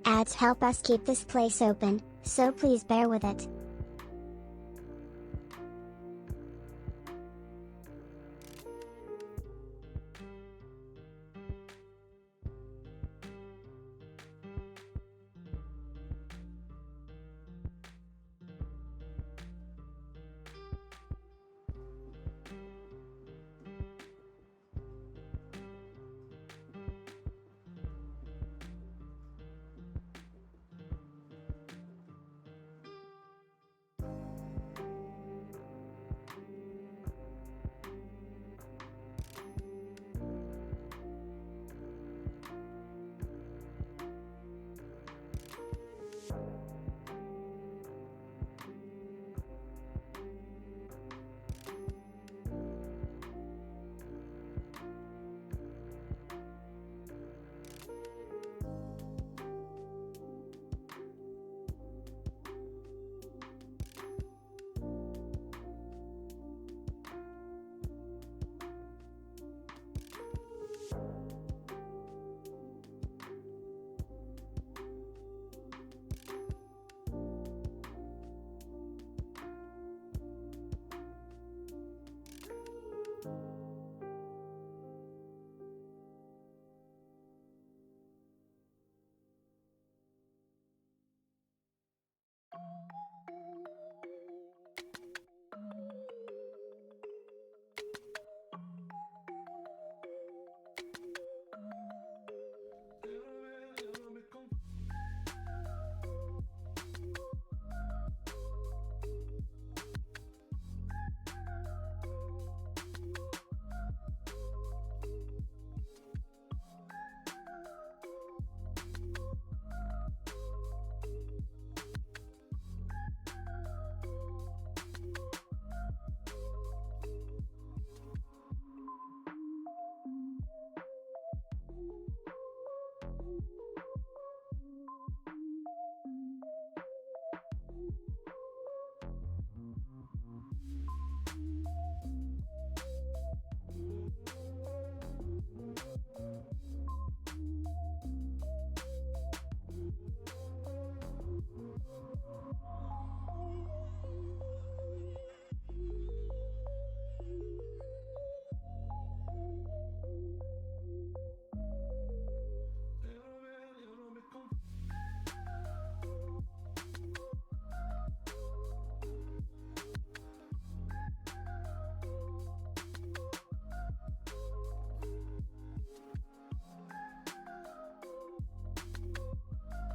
Ads help us keep this place open, so please bear with it.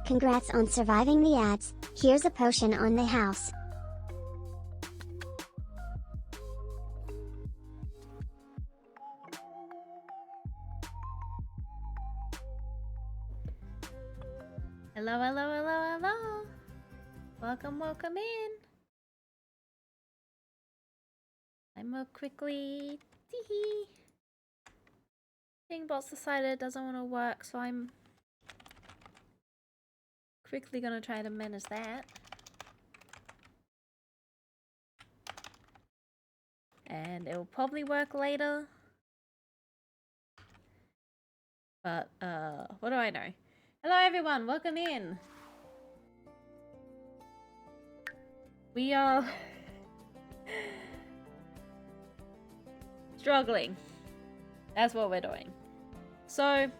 Congrats on surviving the ads, here's a potion on the house. Hello, hello, hello, hello. Welcome, welcome in. I move quickly. Teehee. Bot's decided it doesn't want to work, so I'm quickly gonna try to manage that. And it will probably work later. But, what do I know? Hello everyone, welcome in! We are... struggling. That's what we're doing. So...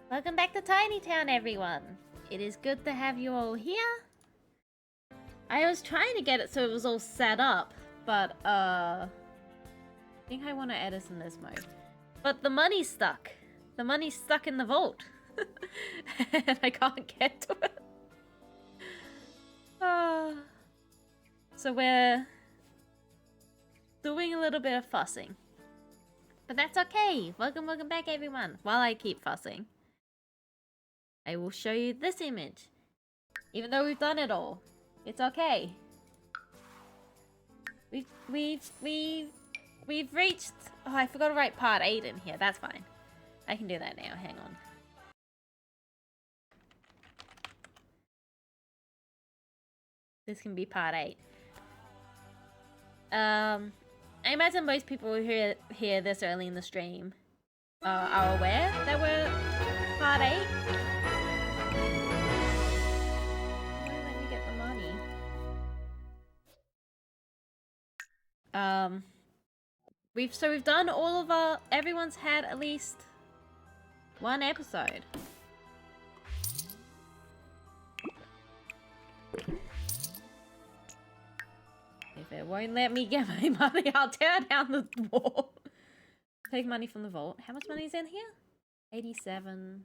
welcome back to Tiny Town, everyone! It is good to have you all here. I was trying to get it so it was all set up, but, I think I want to edit in this mode. But the money's stuck. The money's stuck in the vault. And I can't get to it. So we're doing a little bit of fussing. But that's okay. Welcome back everyone. While I keep fussing, I will show you this image. Even though we've done it all, it's okay. We've reached... Oh, I forgot to write part 8 in here. That's fine. I can do that now. Hang on. This can be part 8. I imagine most people who hear this early in the stream are aware that we're part 8. Let me get the money. We've done all of our... Everyone's had at least one episode. If it won't let me get my money, I'll tear down the wall. Take money from the vault. How much money is in here? 87.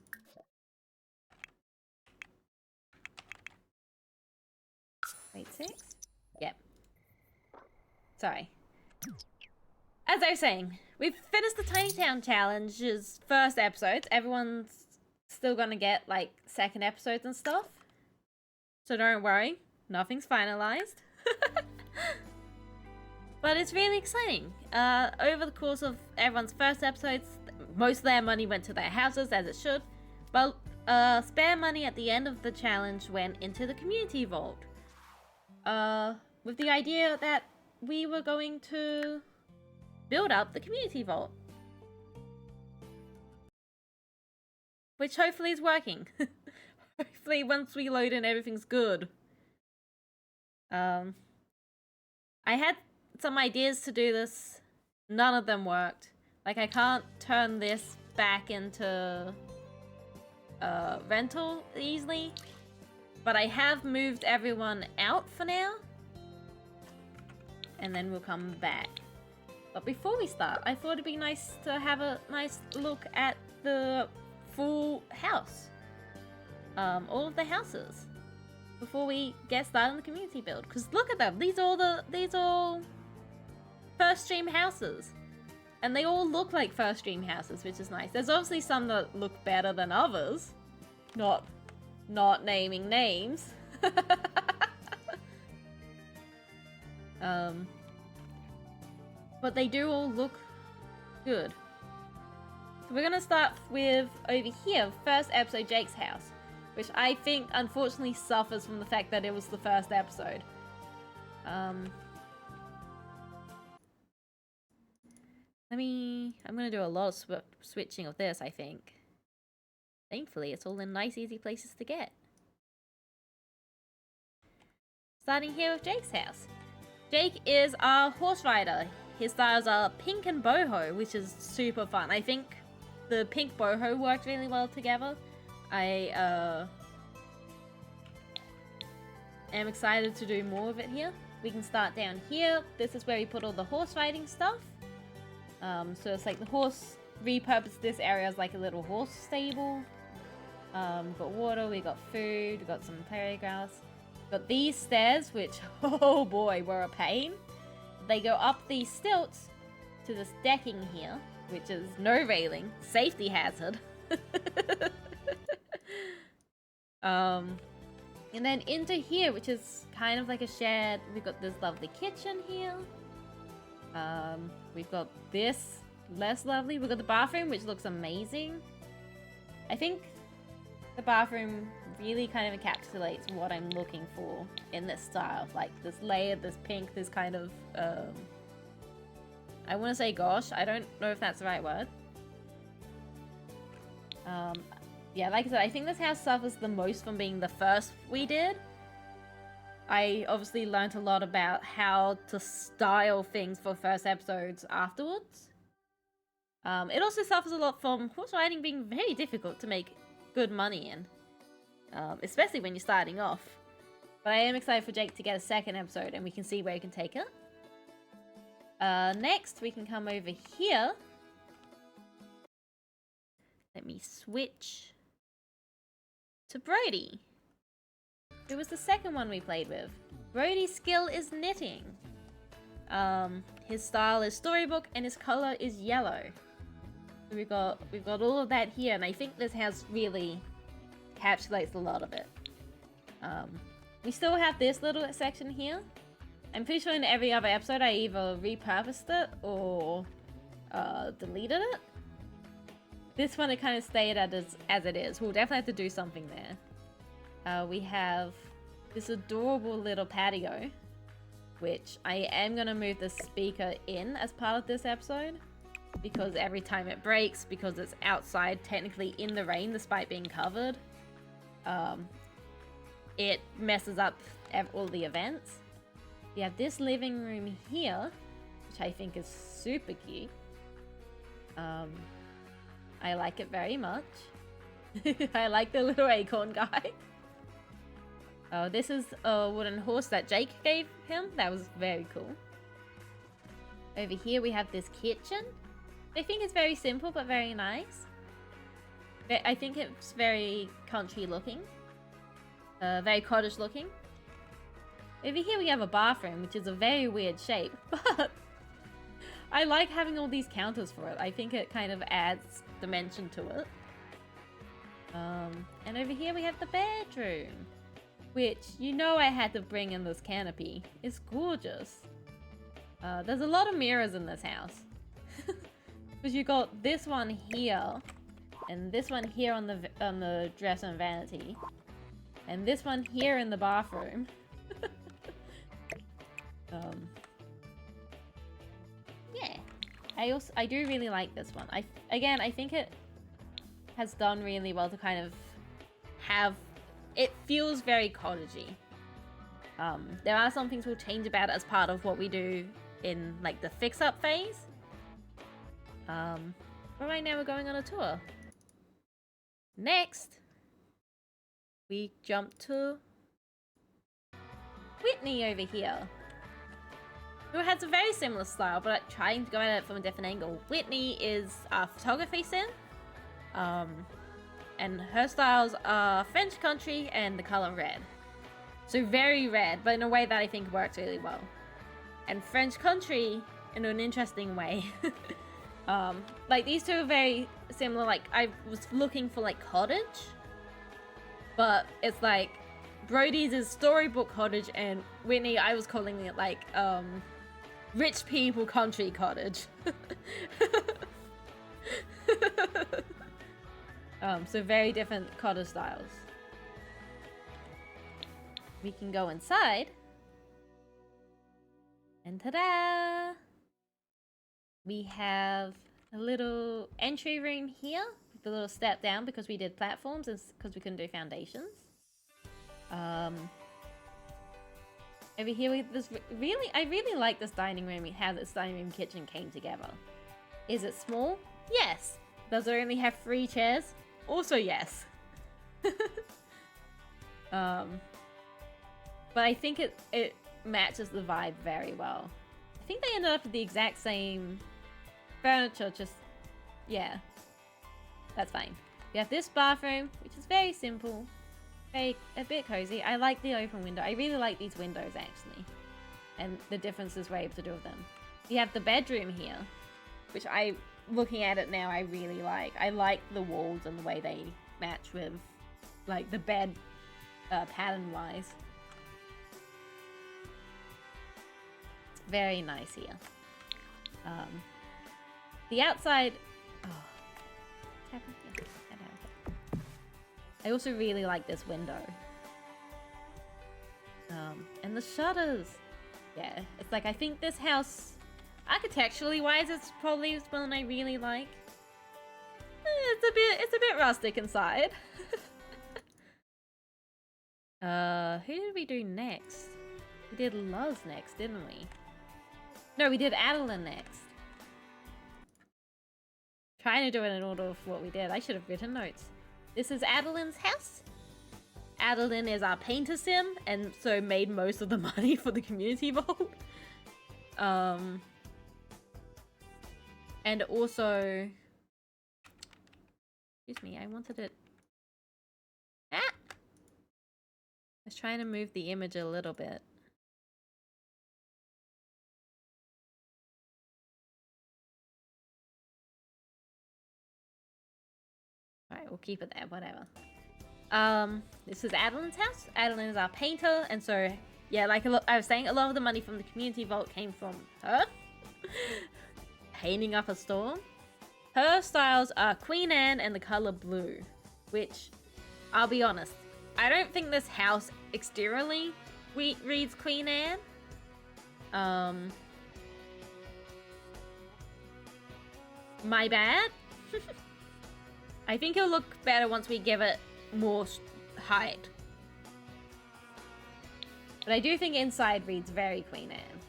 Wait, 6? Yep. Sorry. As I was saying, we've finished the Tiny Town Challenge's first episodes. Everyone's still gonna get, like, second episodes and stuff. So don't worry. Nothing's finalized. But it's really exciting. Over the course of everyone's first episodes, most of their money went to their houses, as it should. But spare money at the end of the challenge went into the community vault. With the idea that we were going to build up the community vault. Which hopefully is working. Hopefully once we load in, everything's good. I had some ideas to do this. None of them worked. Like, I can't turn this back into rental easily. But I have moved everyone out for now. And then we'll come back. But before we start, I thought it'd be nice to have a nice look at the full house. All of the houses. Before we get started on the community build. Because look at them. These all first stream houses. And they all look like first stream houses, which is nice. There's obviously some that look better than others. Not naming names. But they do all look good. So we're gonna start with over here, first episode, Jake's house. Which I think, unfortunately, suffers from the fact that it was the first episode. I'm gonna do a lot of switching of this, I think. Thankfully, it's all in nice, easy places to get. Starting here with Jake's house. Jake is our horse rider. His styles are pink and boho, which is super fun. I think the pink boho worked really well together. I am excited to do more of it here. We can start down here. This is where we put all the horse riding stuff. So it's like the horse, repurposed this area as like a little horse stable. Got water, we got food, we got some prairie grass. Got these stairs, which, oh boy, were a pain. They go up these stilts to this decking here, which is no railing, safety hazard. And then into here, which is kind of like a shed. We've got this lovely kitchen here. We've got this, less lovely. We've got the bathroom, which looks amazing. I think the bathroom really kind of encapsulates what I'm looking for in this style. Like this layered, this pink, this kind of, I want to say gosh. I don't know if that's the right word. Yeah, like I said, I think this house suffers the most from being the first we did. I obviously learned a lot about how to style things for first episodes afterwards. It also suffers a lot from horse riding being very difficult to make good money in. Especially when you're starting off. But I am excited for Jake to get a second episode and we can see where he can take it. Next, we can come over here. Let me switch to Brody, who was the second one we played with. Brody's skill is knitting. His style is storybook and his color is yellow. So we've got all of that here, and I think this house really encapsulates a lot of it. We still have this little section here. I'm pretty sure in every other episode I either repurposed it or deleted it. This one, it kind of stayed as it is. We'll definitely have to do something there. We have this adorable little patio, which I am going to move the speaker in as part of this episode, because every time it breaks, because it's outside technically in the rain despite being covered, it messes up all the events. We have this living room here, which I think is super cute. I like it very much. I like the little acorn guy. Oh, this is a wooden horse that Jake gave him. That was very cool. Over here we have this kitchen. I think it's very simple but very nice. I think it's very country looking. Very cottage looking. Over here we have a bathroom, which is a very weird shape, but I like having all these counters for it. I think it kind of adds dimension to it. And over here we have the bedroom, which, you know, I had to bring in this canopy. It's gorgeous. There's a lot of mirrors in this house. Because you got this one here, and this one here on the dresser and vanity, and this one here in the bathroom. Yeah, I do really like this one. I think it has done really well to kind of have, it feels very cottagey. There are some things we'll change about it as part of what we do in like the fix-up phase. But right now we're going on a tour. Next, we jump to Whitney over here, who has a very similar style, but trying to go at it from a different angle. Whitney is a photography sim, and her styles are French country and the color red. So very red, but in a way that I think works really well. And French country in an interesting way. Like these two are very similar. Like I was looking for like cottage, but it's like Brody's is storybook cottage, and Whitney, I was calling it like rich people country cottage. So very different cottage styles. We can go inside, and ta-da! We have a little entry room here with a little step down because we did platforms and because we couldn't do foundations. Over here we have this I really like this dining room. How this dining room kitchen came together. Is it small? Yes. Does it only have 3 chairs? Also yes. But I think it matches the vibe very well. I think they ended up with the exact same furniture, just, yeah. That's fine. We have this bathroom, which is very simple. A bit cozy. I like the open window. I really like these windows, actually. And the differences we're able to do with them. We have the bedroom here, which looking at it now, I really like. I like the walls and the way they match with, like, the bed pattern-wise. It's very nice here. The outside... Oh. What's happened here? I also really like this window. And the shutters. Yeah, it's like, I think this house, architecturally wise, it's probably one I really like. It's a bit rustic inside. Who did we do next? We did Luz next, didn't we? No, we did Adeline next. Trying to do it in order of what we did. I should have written notes. This is Adeline's house. Adeline is our painter sim, and so made most of the money for the community vault. And also, Excuse me, I wanted it... Ah! I was trying to move the image a little bit. Alright, we'll keep it there, whatever. This is Adeline's house. Adeline is our painter, and so, yeah, like I was saying, a lot of the money from the community vault came from her. Painting up a store. Her styles are Queen Anne and the color blue, which, I'll be honest, I don't think this house exteriorly reads Queen Anne. My bad. I think it'll look better once we give it more height. But I do think inside reads very Queen Anne.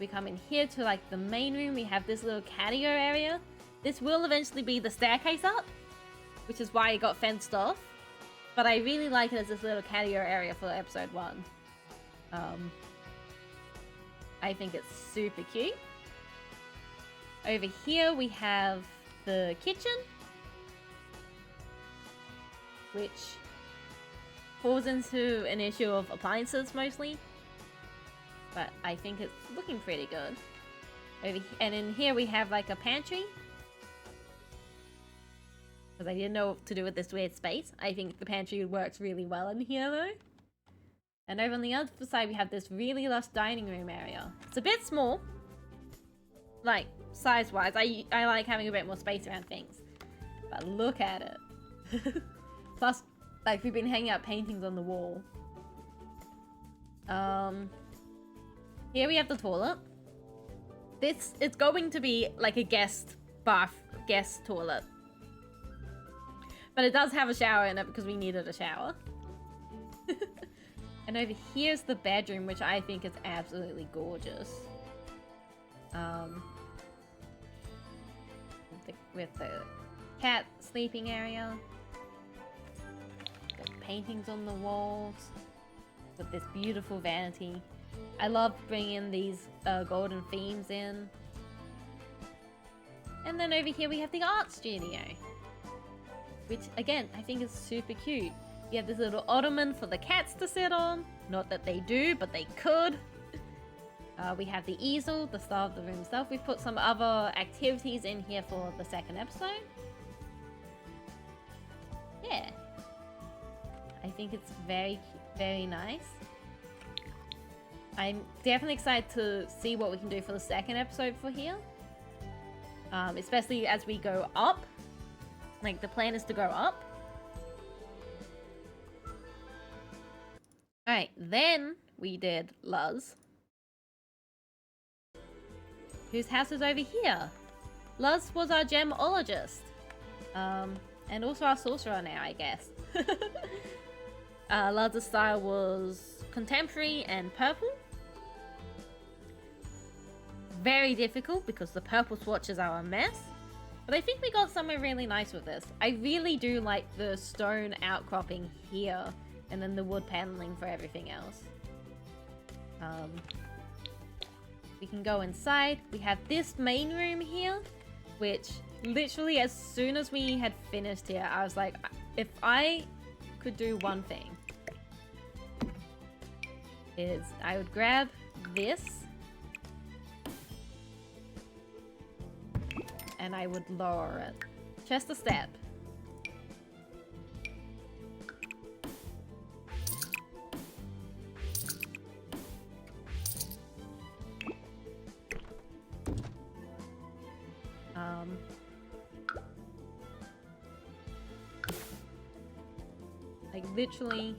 We come in here to like the main room. We have this little catio area. This will eventually be the staircase up, which is why it got fenced off. But I really like it as this little catio area for episode 1. I think it's super cute. Over here we have the kitchen, which falls into an issue of appliances mostly, but I think it's looking pretty good. And in here we have like a pantry, because I didn't know what to do with this weird space. I think the pantry works really well in here though. And over on the other side we have this really lush dining room area. It's a bit small, like size-wise. I like having a bit more space around things. But look at it. Plus, like, we've been hanging out paintings on the wall. Here we have the toilet. It's going to be like a guest toilet. But it does have a shower in it because we needed a shower. And over here's the bedroom, which I think is absolutely gorgeous. With the cat sleeping area. Got paintings on the walls. With this beautiful vanity. I love bringing these golden themes in. And then over here we have the art studio. Which, again, I think is super cute. You have this little ottoman for the cats to sit on. Not that they do, but they could. We have the easel, the style of the room itself. We've put some other activities in here for the second episode. Yeah. I think it's very, very nice. I'm definitely excited to see what we can do for the second episode for here. Especially as we go up. Like, the plan is to go up. Alright, then we did Luz, whose house is over here. Luz was our gemologist. And also our sorcerer now, I guess. Luz's style was contemporary and purple. Very difficult because the purple swatches are a mess. But I think we got somewhere really nice with this. I really do like the stone outcropping here. And then the wood paneling for everything else. We can go inside. We have this main room here, which literally as soon as we had finished here, I was like, if I could do one thing, is I would grab this and I would lower it just a step. Like literally.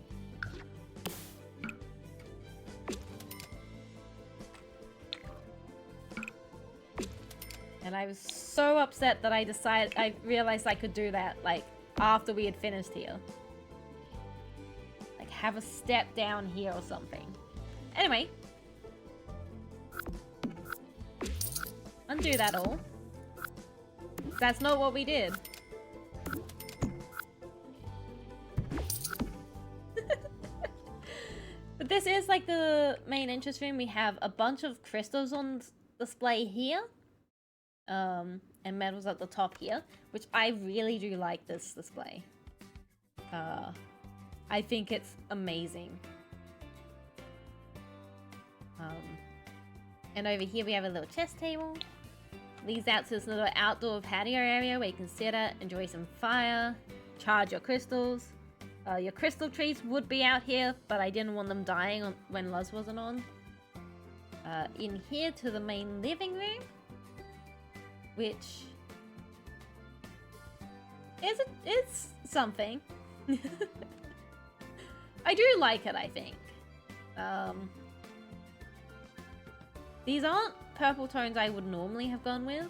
And I was so upset that I realized I could do that, like, after we had finished here. Like, have a step down here or something. Anyway. Undo that all. That's not what we did. But this is like the main entrance room. We have a bunch of crystals on display here. and medals at the top here, which I really do like this display. I think it's amazing. And over here we have a little chess table. Leads out to this little outdoor patio area where you can sit at, enjoy some fire, charge your crystals. Your crystal trees would be out here, but I didn't want them dying when Luz wasn't on. In here to the main living room, which is something. I do like it, I think. These aren't purple tones I would normally have gone with,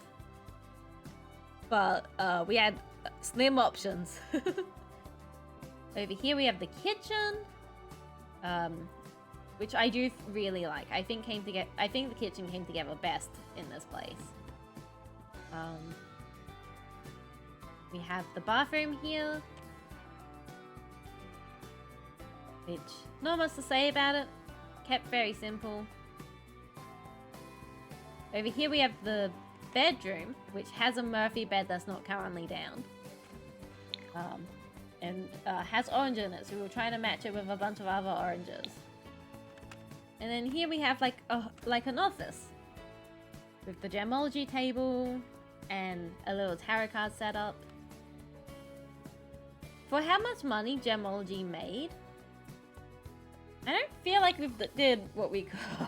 but we had slim options. Over here we have the kitchen, which I do really like. I think the kitchen came together best in this place. We have the bathroom here, which not much to say about it. Kept very simple. Over here we have the bedroom, which has a Murphy bed that's not currently down. And has orange in it, so we were trying to match it with a bunch of other oranges. And then here we have like an office with the gemology table and a little tarot card setup. For how much money gemology made, I don't feel like we did what we could.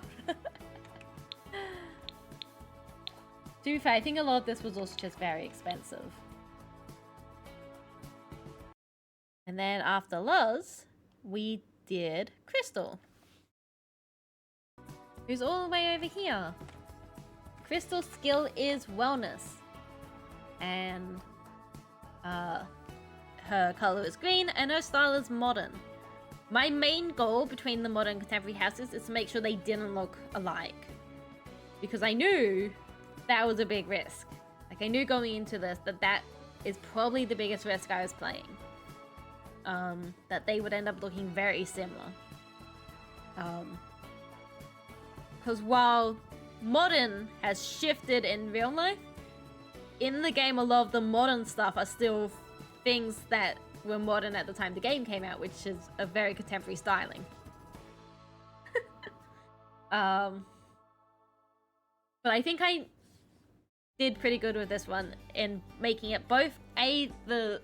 To be fair, I think a lot of this was also just very expensive. And then after Luz, we did Crystal, who's all the way over here. Crystal's skill is wellness, and her color is green, and her style is modern. My main goal between the modern and contemporary houses is to make sure they didn't look alike, because I knew that was a big risk. Like, I knew going into this that is probably the biggest risk I was playing. That they would end up looking very similar. Because while modern has shifted in real life, in the game a lot of the modern stuff are still things that were modern at the time the game came out, which is a very contemporary styling. But I think I did pretty good with this one in making it both the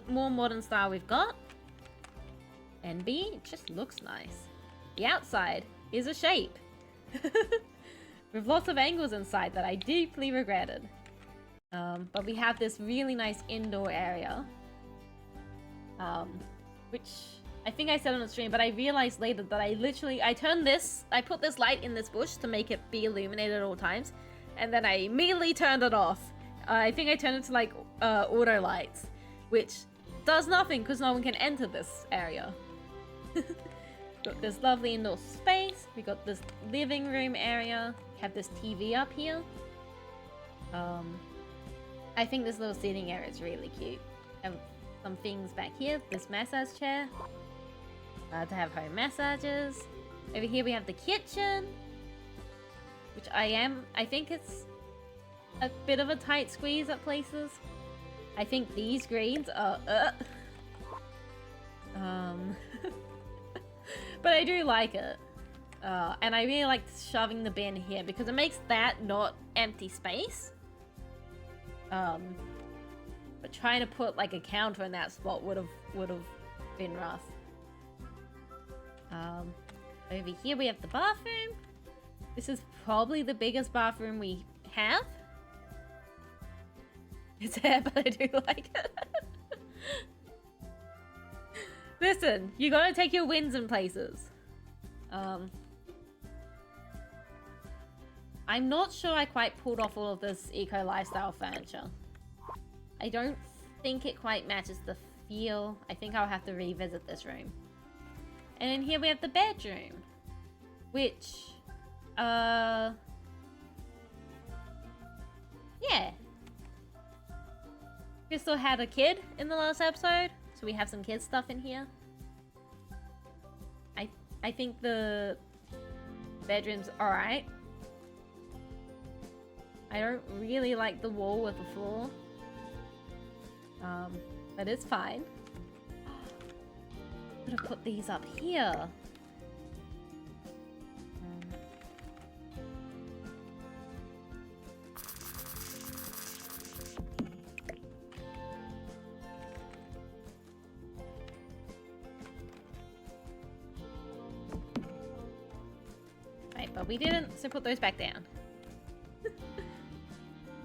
more modern style we've got, and B, it just looks nice. The outside is a shape with lots of angles inside that I deeply regretted. But we have this really nice indoor area, which I think I said on the stream, but I realized later that I put this light in this bush to make it be illuminated at all times, and then I immediately turned it off. I think I turned it to like auto lights, which does nothing because no one can enter this area. Got this lovely indoor space. We got this living room area. We have this TV up here. I think this little seating area is really cute. Have some things back here. This massage chair to have home massages. Over here we have the kitchen, which I think it's a bit of a tight squeeze at places. I think these greens are but I do like it. And I really like shoving the bin here because it makes that not empty space. But trying to put like a counter in that spot would have been rough. Over here we have the bathroom. This is probably the biggest bathroom we have. It's there, but I do like it. Listen, you gotta take your wins in places. I'm not sure I quite pulled off all of this eco lifestyle furniture. I don't think it quite matches the feel. I think I'll have to revisit this room. And in here we have the bedroom, which, yeah. Crystal had a kid in the last episode, so we have some kid stuff in here. I think the bedroom's alright. I don't really like the wall with the floor. But it's fine. I'm gonna put these up here. Right, but we didn't, so put those back down.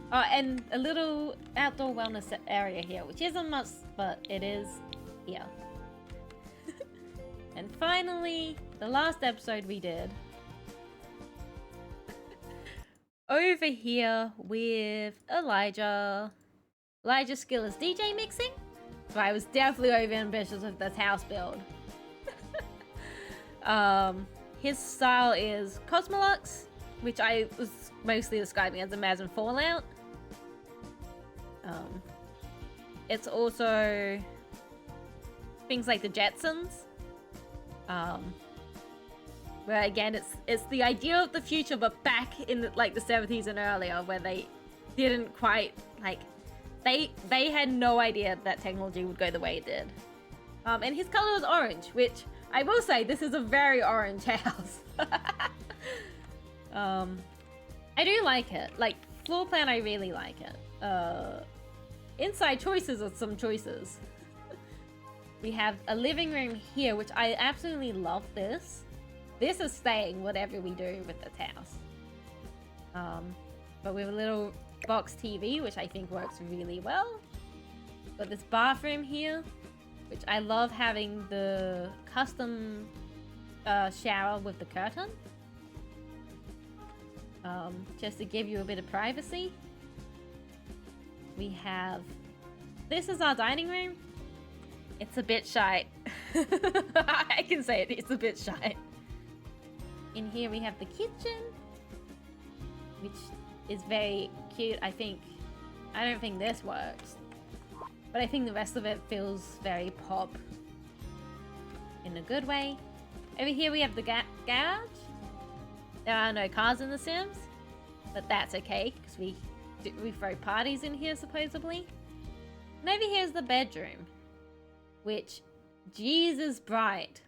Oh, and a little outdoor wellness area here, which isn't much, but it is here. And finally, the last episode we did. Over here with Elijah. Elijah's skill is DJ mixing. So I was definitely over ambitious with this house build. His style is Cosmolux, which I was mostly describing as Imagine Fallout. It's also things like the Jetsons. Where again, it's the idea of the future, but back in the 70s and earlier, where they didn't quite they had no idea that technology would go the way it did. And his color was orange, which I will say this is a very orange house. I do like it. Like floor plan, I really like it. Inside choices are some choices. We have a living room here, which I absolutely love this. This is staying whatever we do with this house. But we have a little box TV, which I think works really well. Got this bathroom here, which I love having the custom shower with the curtain. Just to give you a bit of privacy. We have... This is our dining room. It's a bit shy. I can say it, it's a bit shy. In here we have the kitchen, which is very cute. I don't think this works, but I think the rest of it feels very pop in a good way. Over here we have the garage. There are no cars in The Sims, but that's okay because we throw parties in here supposedly. And over here is the bedroom, which, Jesus bright.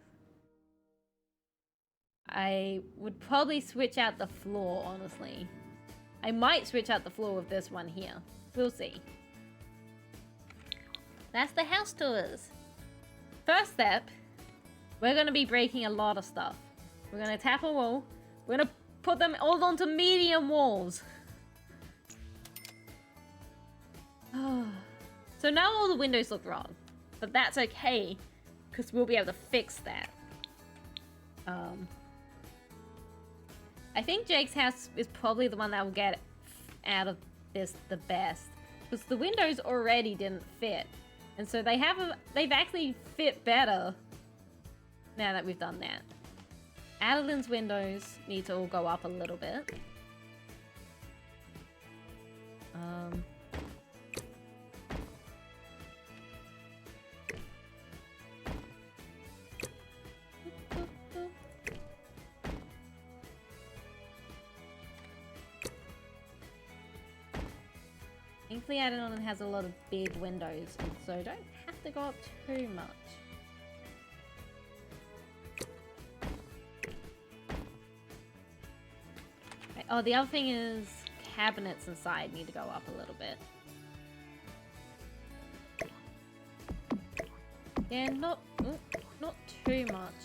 I would probably switch out the floor, honestly. I might switch out the floor with this one here. We'll see. That's the house tours. First step, we're going to be breaking a lot of stuff. We're going to tap a wall. We're going to put them all onto medium walls. So now all the windows look wrong. But that's okay, because we'll be able to fix that. I think Jake's house is probably the one that will get out of this the best, because the windows already didn't fit, and so they've actually fit better now that we've done that. Adeline's windows need to all go up a little bit. Thankfully, Adeline has a lot of big windows, and so don't have to go up too much. Okay. Oh, the other thing is cabinets inside need to go up a little bit. Yeah, not too much.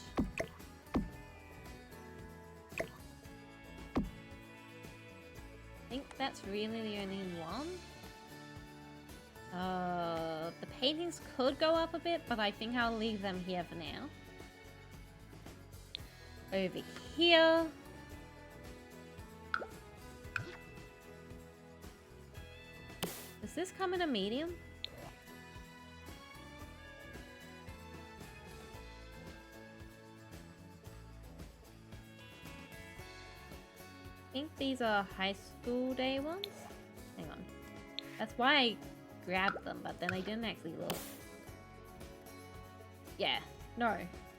I think that's really the only one. The paintings could go up a bit, but I think I'll leave them here for now. Over here. Does this come in a medium? I think these are high school day ones. Hang on. That's why I grabbed them, but then I didn't actually look. Yeah, no.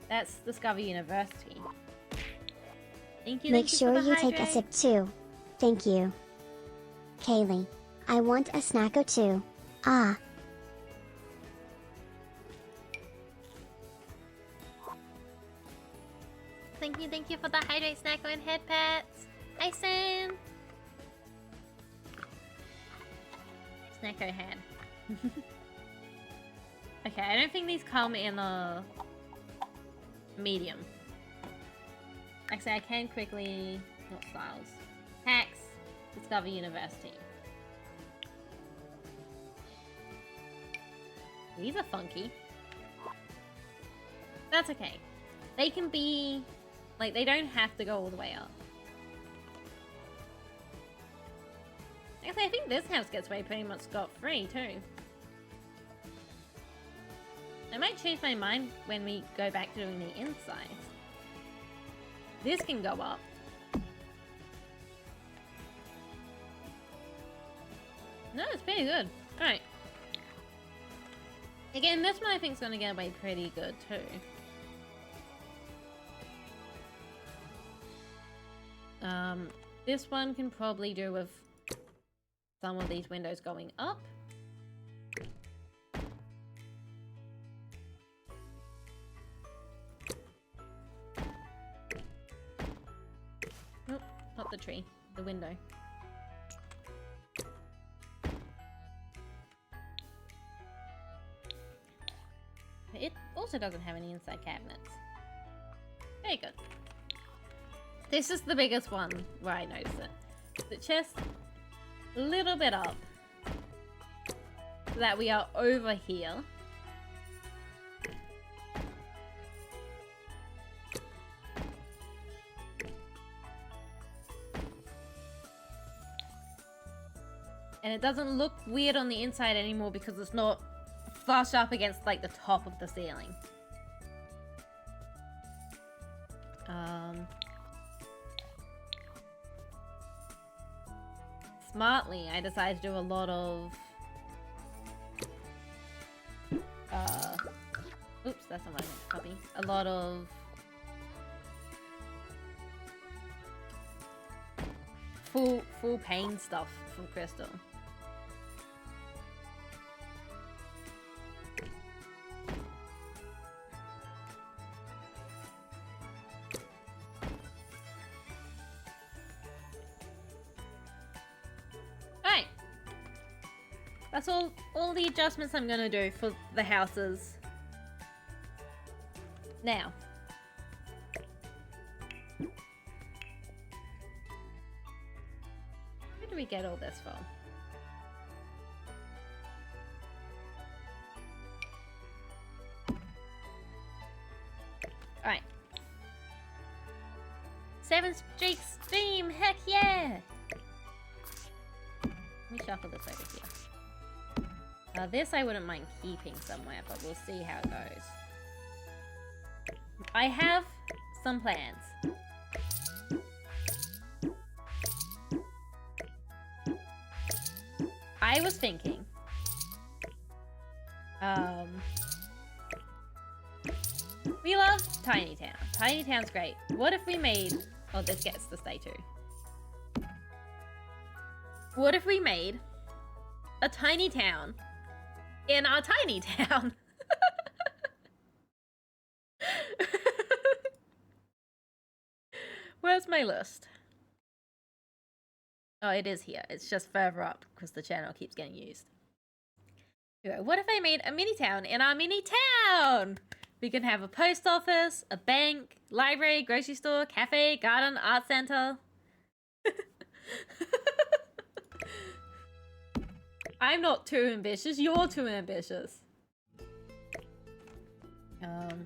That's Discover University. Thank you. Make Thank sure you, for the you take a hydrate. sip too. Thank you. Kaylee. I want a snack or two. Ah. Thank you for the hydrate snacker and head pats. Hi, Sam. Snacko hand. Okay, I don't think these come in a medium. Actually, I can quickly... Not styles. Hacks. Discover University. These are funky. That's okay. They can be... Like, they don't have to go all the way up. Actually, I think this house gets away pretty much scot-free, too. I might change my mind when we go back to doing the inside. This can go up. No, it's pretty good. Alright. Again, this one I think is going to get away pretty good, too. This one can probably do with some of these windows going up. Nope, not the tree, the window. It also doesn't have any inside cabinets. Very good. This is the biggest one where I notice it. The chest, a little bit up. So that we are over here. And it doesn't look weird on the inside anymore because it's not flush up against like the top of the ceiling. Smartly, I decided to do a lot of... Oops, that's not what I meant to copy. A lot of... Full pain stuff from Crystal. That's all the adjustments I'm gonna do for the houses. Now. Where do we get all this from? Alright. 7 streaks stream, heck yeah! Let me shuffle this over here. This I wouldn't mind keeping somewhere, but we'll see how it goes. I have some plans. I was thinking... we love Tiny Town. Tiny Town's great. What if we made... Oh, this gets to stay too. What if we made a tiny town in our tiny town? Where's my list? Oh, it is here. It's just further up because the channel keeps getting used. Anyway, what if I made a mini town in our mini town? We can have a post office, a bank, library, grocery store, cafe, garden, art center. I'm not too ambitious, you're too ambitious. Let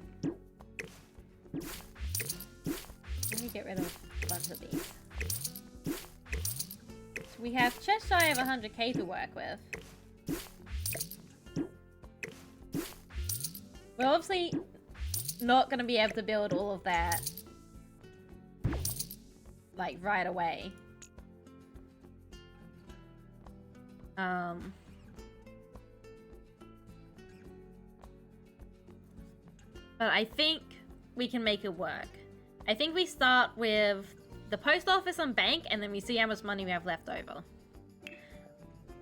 me get rid of a bunch of these. So we have just shy of 100k to work with. We're obviously not going to be able to build all of that, like, right away. But I think we can make it work. I think we start with the post office and bank, and then we see how much money we have left over.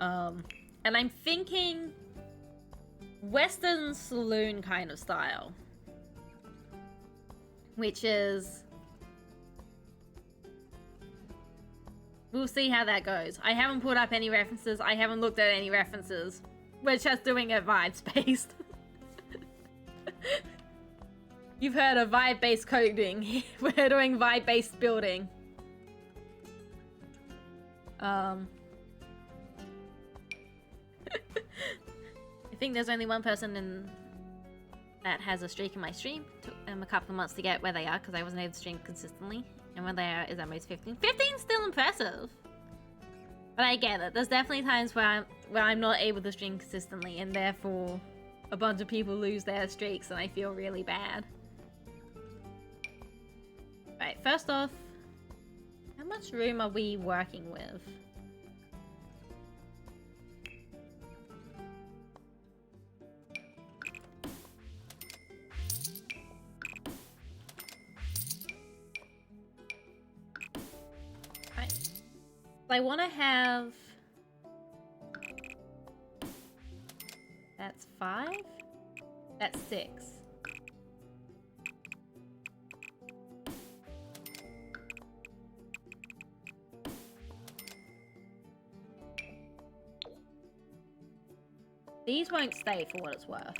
And I'm thinking Western saloon kind of style, which is, we'll see how that goes. I haven't put up any references. I haven't looked at any references. We're just doing it vibes-based. You've heard of vibe-based coding. We're doing vibe-based building. I think there's only one person that has a streak in my stream. Took them a couple of months to get where they are because I wasn't able to stream consistently. And where they are is at most 15. 15's still impressive. But I get it. There's definitely times where I'm not able to stream consistently, and therefore a bunch of people lose their streaks and I feel really bad. Right, first off, how much room are we working with? Right. I want to have... That's 5? That's 6. These won't stay for what it's worth.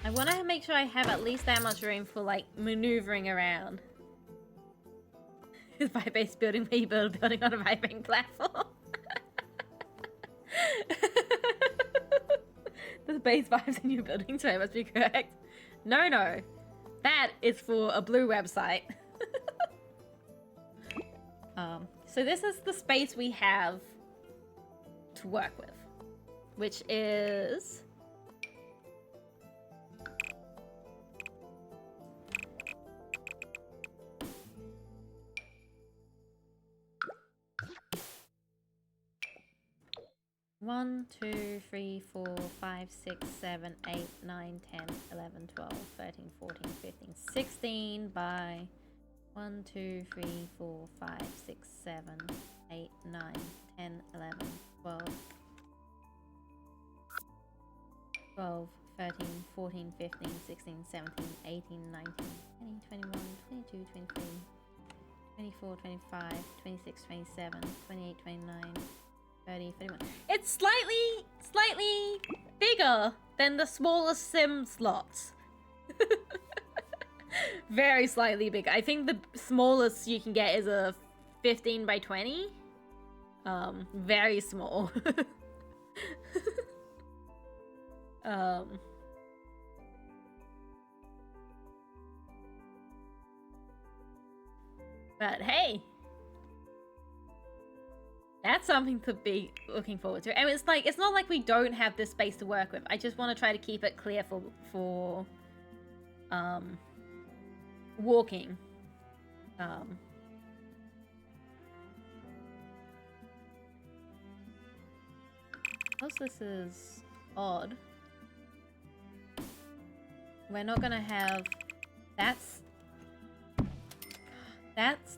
I want to make sure I have at least that much room for, like, maneuvering around. Vibe-based building where you build a building on a vibrating platform. The base vibes in your building, so I must be correct. No, no. That is for a blue website. So this is the space we have to work with, which is... One, 2, 3, 4, 5, 6, 7, 8, 9, 10, 11, 12, 13, 14, 15, 16 by 1, 2, 3, 4, 5, 6, 7, 8, 9, 10, 11, 12, 12, 13, 14, 15, 16, 17, 18, 19, 20, 21, 22, 23, 24, 25, 26, 27, 28, 29, 30, 31. It's slightly bigger than the smallest sim slots. Very slightly bigger. I think the smallest you can get is a 15 by 20. Very small. But hey, that's something to be looking forward to. And it's like, it's not like we don't have this space to work with. I just want to try to keep it clear for walking. Because this is odd, we're not gonna have... That's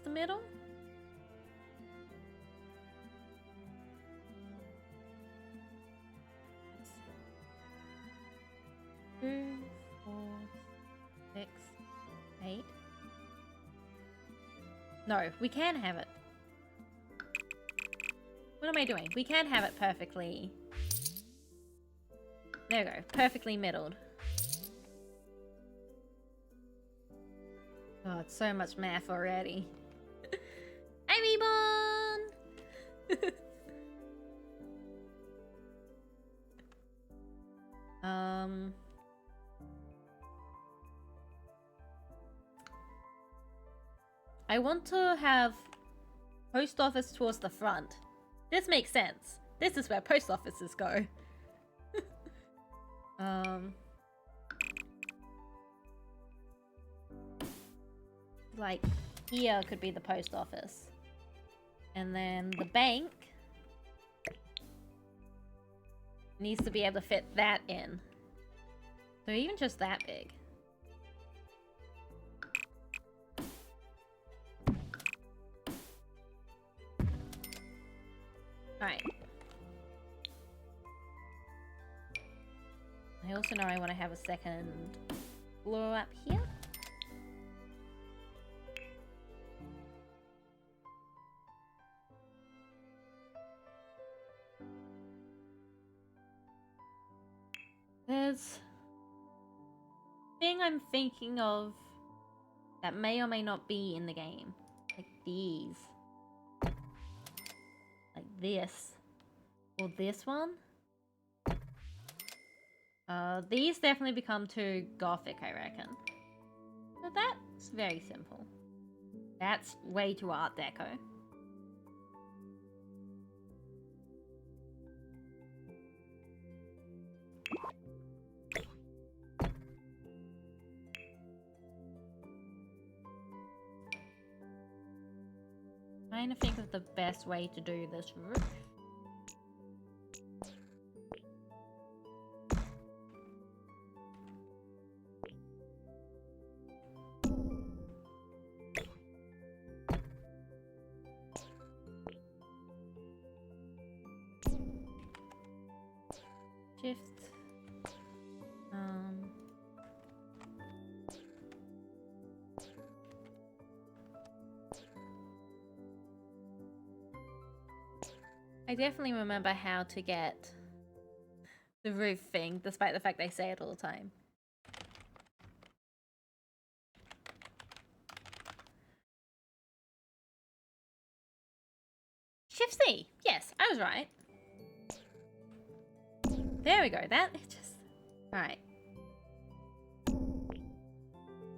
the middle? 2, 4, 6, 8. No, we can have it. What am I doing? We can have it perfectly. There we go. Perfectly middled. Oh, it's so much math already. Everyone! I want to have post office towards the front. This makes sense. This is where post offices go. Like, here could be the post office. And then the bank needs to be able to fit that in. So even just that big. Alright. I also know I want to have a second floor up here. There's a thing I'm thinking of that may or may not be in the game. Like these. Like this. Or this one. These definitely become too gothic, I reckon. But that's very simple. That's way too Art Deco. Trying to think of the best way to do this roof. Shift. I definitely remember how to get the roof thing, despite the fact they say it all the time. Shift C! Yes, I was right. There we go, that just... Alright.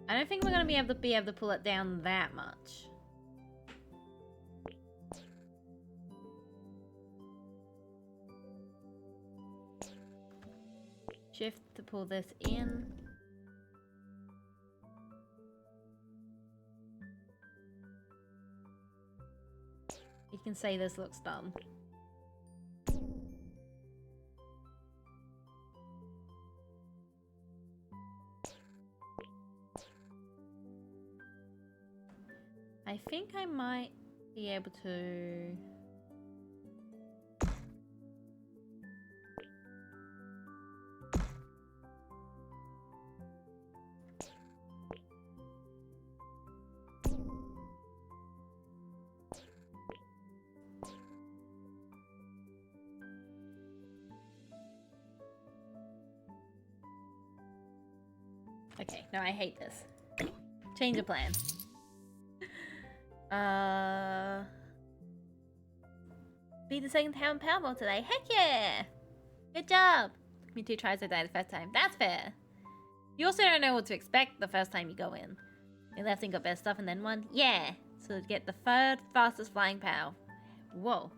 I don't think we're gonna be able to pull it down that much. Shift to pull this in. You can say this looks dumb. I think I might be able to... Okay, no, I hate this. Change of plan. Be the second town Powerball today. Heck yeah! Good job! Took me 2 tries to die the first time. That's fair. You also don't know what to expect the first time you go in. You left and got better stuff and then won? Yeah! So to get the 3rd fastest flying POW. Whoa.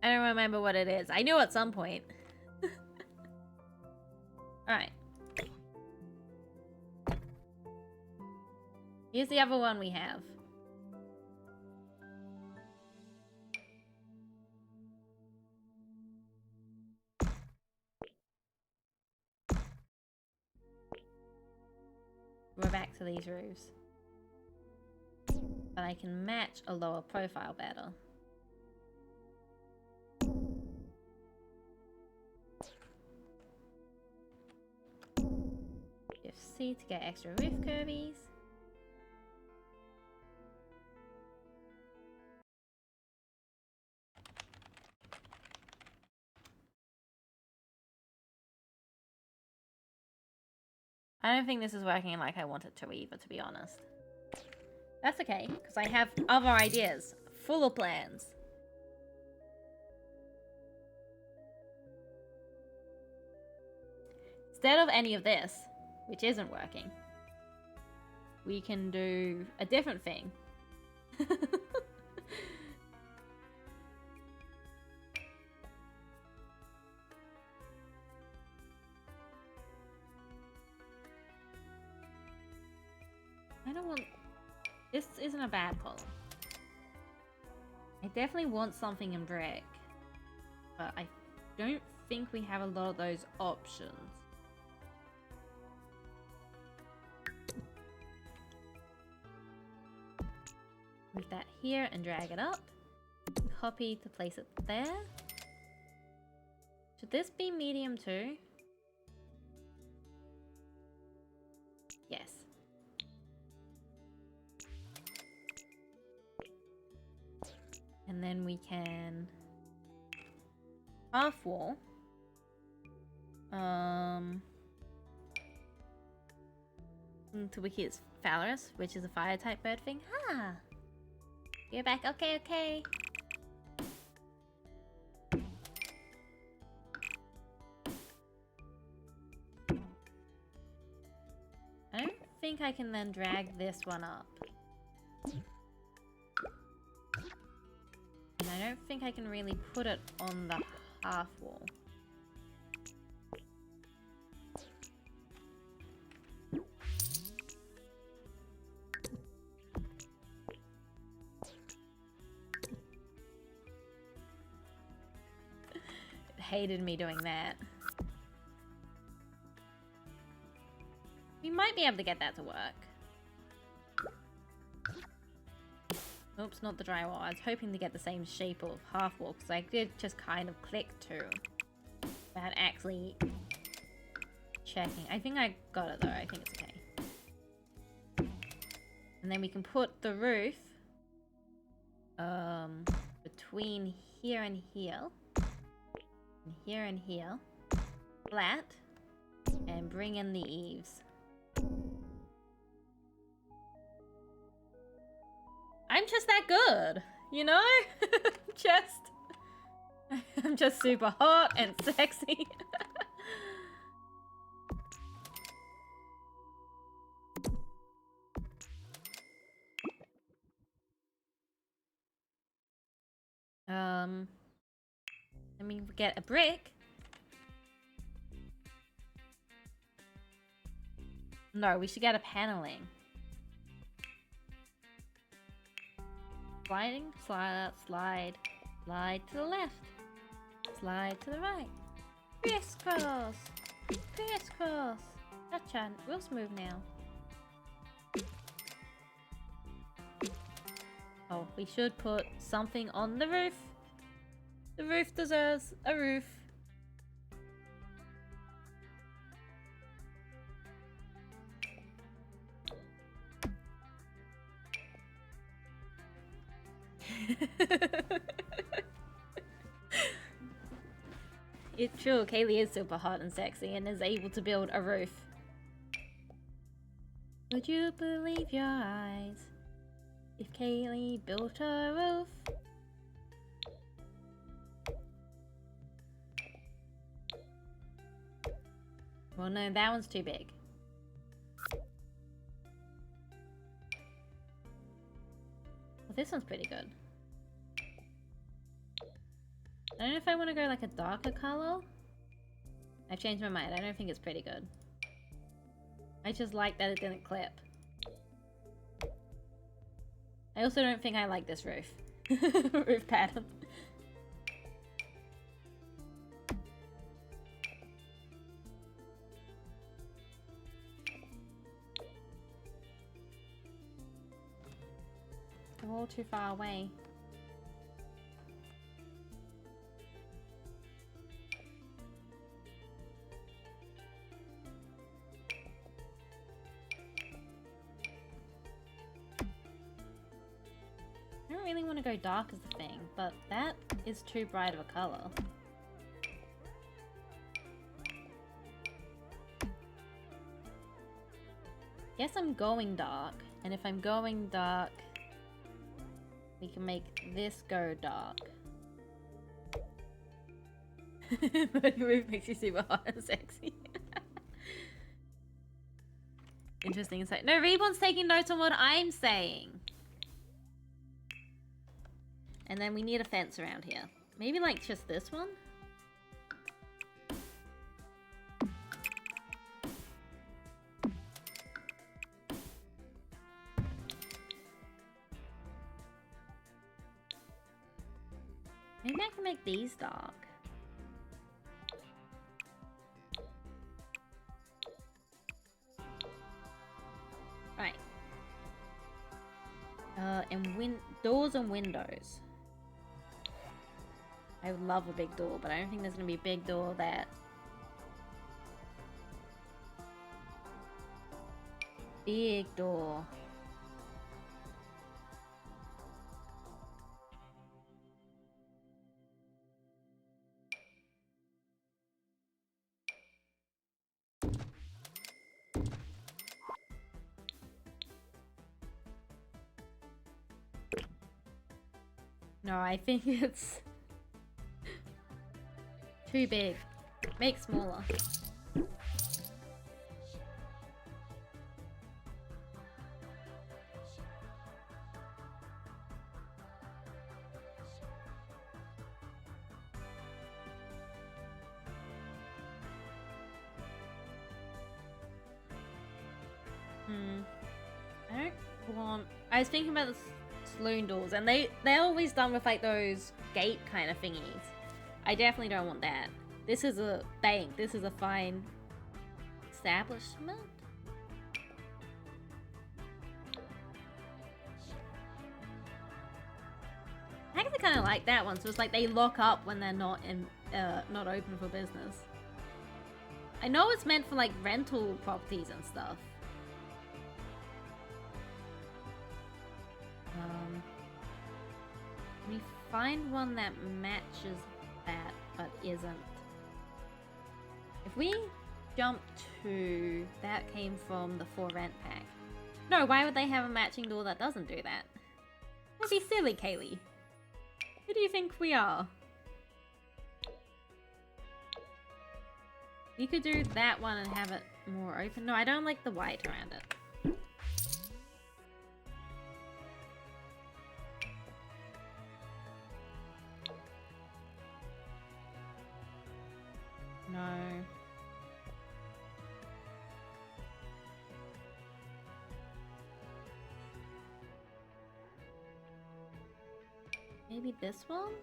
I don't remember what it is. I knew at some point. Alright. Here's the other one we have. We're back to these roofs. But I can match a lower profile better. Shift C to get extra roof curvies. I don't think this is working like I want it to either, to be honest. That's okay, because I have other ideas. Full of plans. Instead of any of this, which isn't working, we can do a different thing. I don't want... This isn't a bad column. I definitely want something in brick, but I don't think we have a lot of those options. Move that here and drag it up. Copy to place it there. Should this be medium too? Yes. And then we can half wall. To Wiki's Phalaris, which is a fire type bird thing. Ah! You're back. Okay, okay. I don't think I can then drag this one up. And I don't think I can really put it on the half wall. It hated me doing that. We might be able to get that to work. Oops, not the drywall. I was hoping to get the same shape of half wall because I did just kind of click too. Without actually checking. I think I got it though. I think it's okay. And then we can put the roof between here and here. And here and here. Flat. And bring in the eaves. I'm just that good, you know? I'm just super hot and sexy. Let me get a brick. No, we should get a paneling. Sliding, slide, slide, slide to the left, slide to the right, crisscross, crisscross. Gotcha, real smooth now. Oh, we should put something on the roof. The roof deserves a roof. It's true, Kaylee is super hot and sexy and is able to build a roof. Would you believe your eyes if Kaylee built a roof? Well, no, that one's too big. Well, this one's pretty good. I don't know if I want to go like a darker color. I've changed my mind. I don't think it's pretty good. I just like that it didn't clip. I also don't think I like this roof. Roof pattern. I'm all too far away. I don't really want to go dark as the thing, but that is too bright of a color. Guess I'm going dark, and if I'm going dark, we can make this go dark. The roof makes you super hot and sexy. Interesting insight. No, Reborn's taking notes on what I'm saying. And then we need a fence around here. Maybe like just this one? make these dark. Right. And doors and windows. I would love a big door, but I don't think there's gonna be a big door that... Big door. No, I think it's too big. Make smaller. I don't want... I was thinking about the saloon doors, and they're always done with like those gate kind of thingies. I definitely don't want that. This is a bank. This is a fine establishment. I actually kind of like that one. So it's like they lock up when they're not open for business. I know it's meant for like rental properties and stuff. Can we find one that matches that but isn't? If we jump to... That came from the for rent pack. No, why would they have a matching door that doesn't do that? That'd be silly, Kaylee. Who do you think we are? We could do that one and have it more open. No, I don't like the white around it. No. Maybe this one?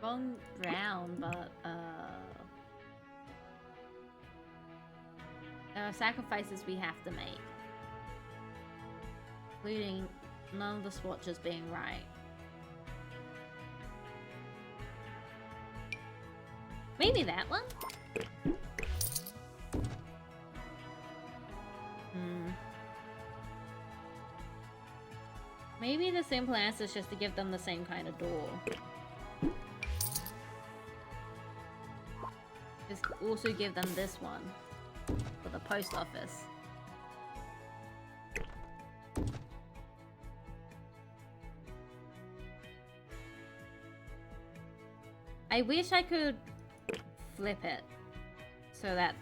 Wrong round, but there are sacrifices we have to make, including none of the swatches being right. Maybe that one? Maybe the simple answer is just to give them the same kind of door. Just also give them this one for the post office. I wish I could flip it so that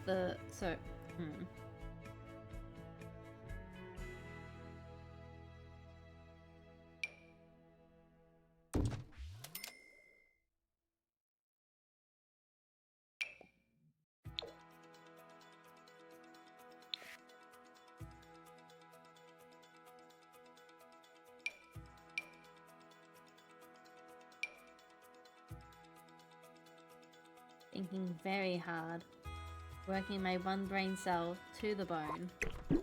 thinking very hard, working my one brain cell to the bone. Okay,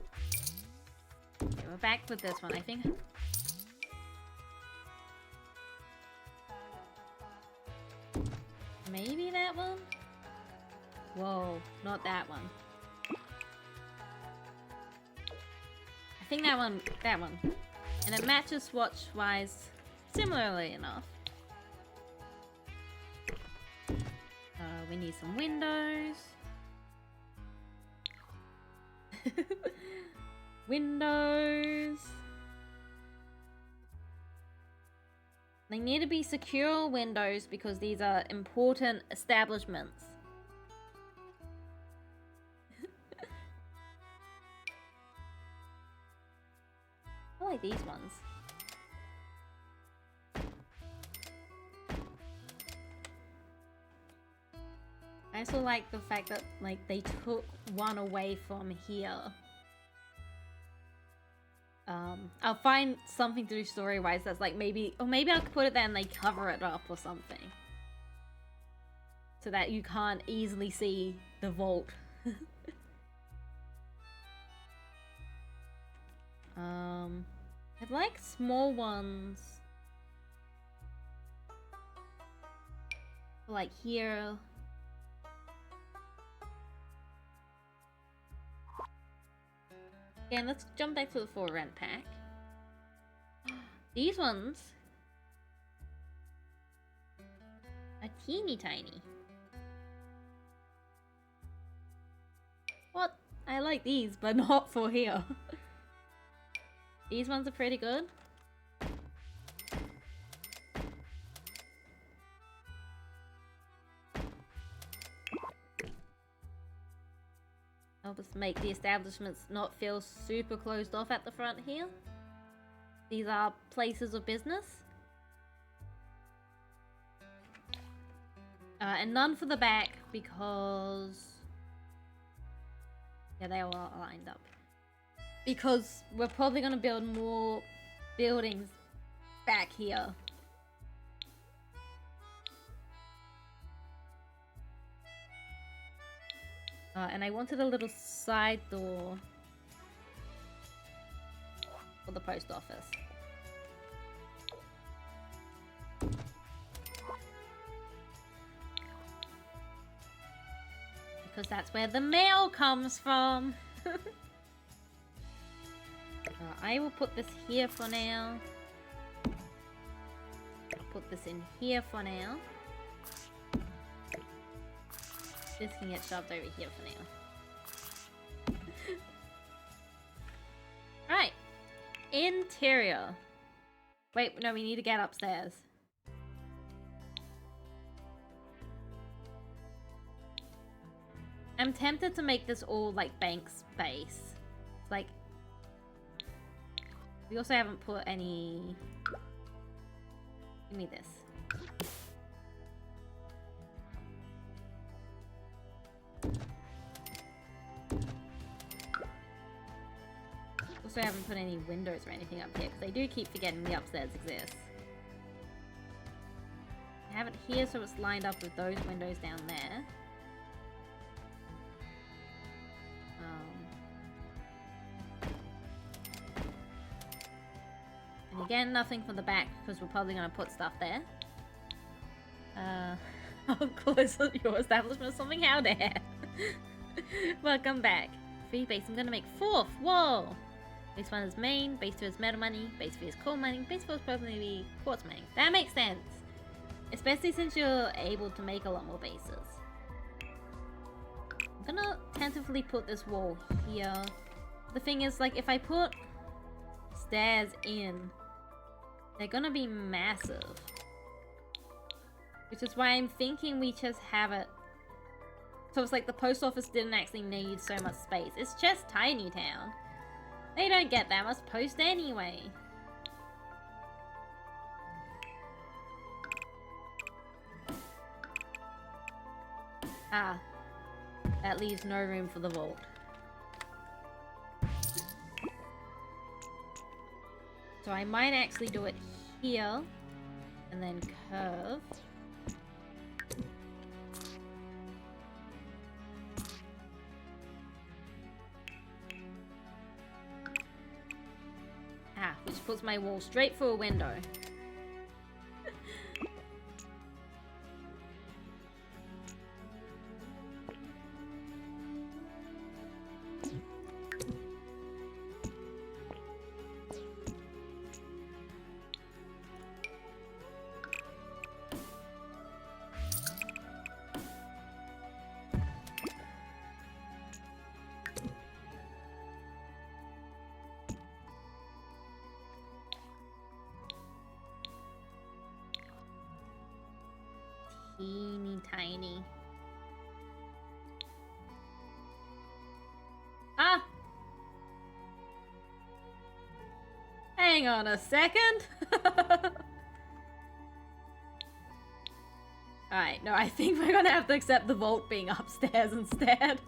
we're back with this one, I think. Maybe that one? Whoa, not that one. I think that one. And it matches swatch-wise similarly enough. We need some windows. Windows. They need to be secure windows because these are important establishments. I like these ones. I also like the fact that like they took one away from here. I'll find something to do story-wise that's like maybe, or maybe I could put it there and they cover it up or something. So that you can't easily see the vault. I'd like small ones. Like here. Again, let's jump back to the for rent pack. These ones are teeny tiny. What? I like these, but not for here. These ones are pretty good. Help us make the establishments not feel super closed off at the front here. These are places of business. And none for the back because... yeah, they all are lined up. Because we're probably going to build more buildings back here. And I wanted a little side door for the post office. Because that's where the mail comes from. I will put this here for now. I'll put this in here for now. This can get shoved over here for now. Right. Interior. Wait, no, we need to get upstairs. I'm tempted to make this all like bank space. Like, we also haven't put any... give me this. Also haven't put any windows or anything up here because I do keep forgetting the upstairs exists. I have it here so it's lined up with those windows down there. And again, nothing for the back because we're probably going to put stuff there. I'll close your establishment or something. How dare. Welcome back. Free base. I'm going to make 4th. Whoa. Base 1 is main, base 2 is metal mining, base 3 is coal mining, base 4 is probably quartz mining. That makes sense. Especially since you're able to make a lot more bases. I'm gonna tentatively put this wall here. The thing is, like, if I put stairs in, they're gonna be massive. Which is why I'm thinking we just have it. So it's like the post office didn't actually need so much space. It's just tiny town. They don't get that much post anyway. Ah. That leaves no room for the vault. So I might actually do it here. And then curve. Ah, which puts my wall straight through a window. Teeny tiny. Ah! Hang on a second. Alright, no, I think we're gonna have to accept the vault being upstairs instead.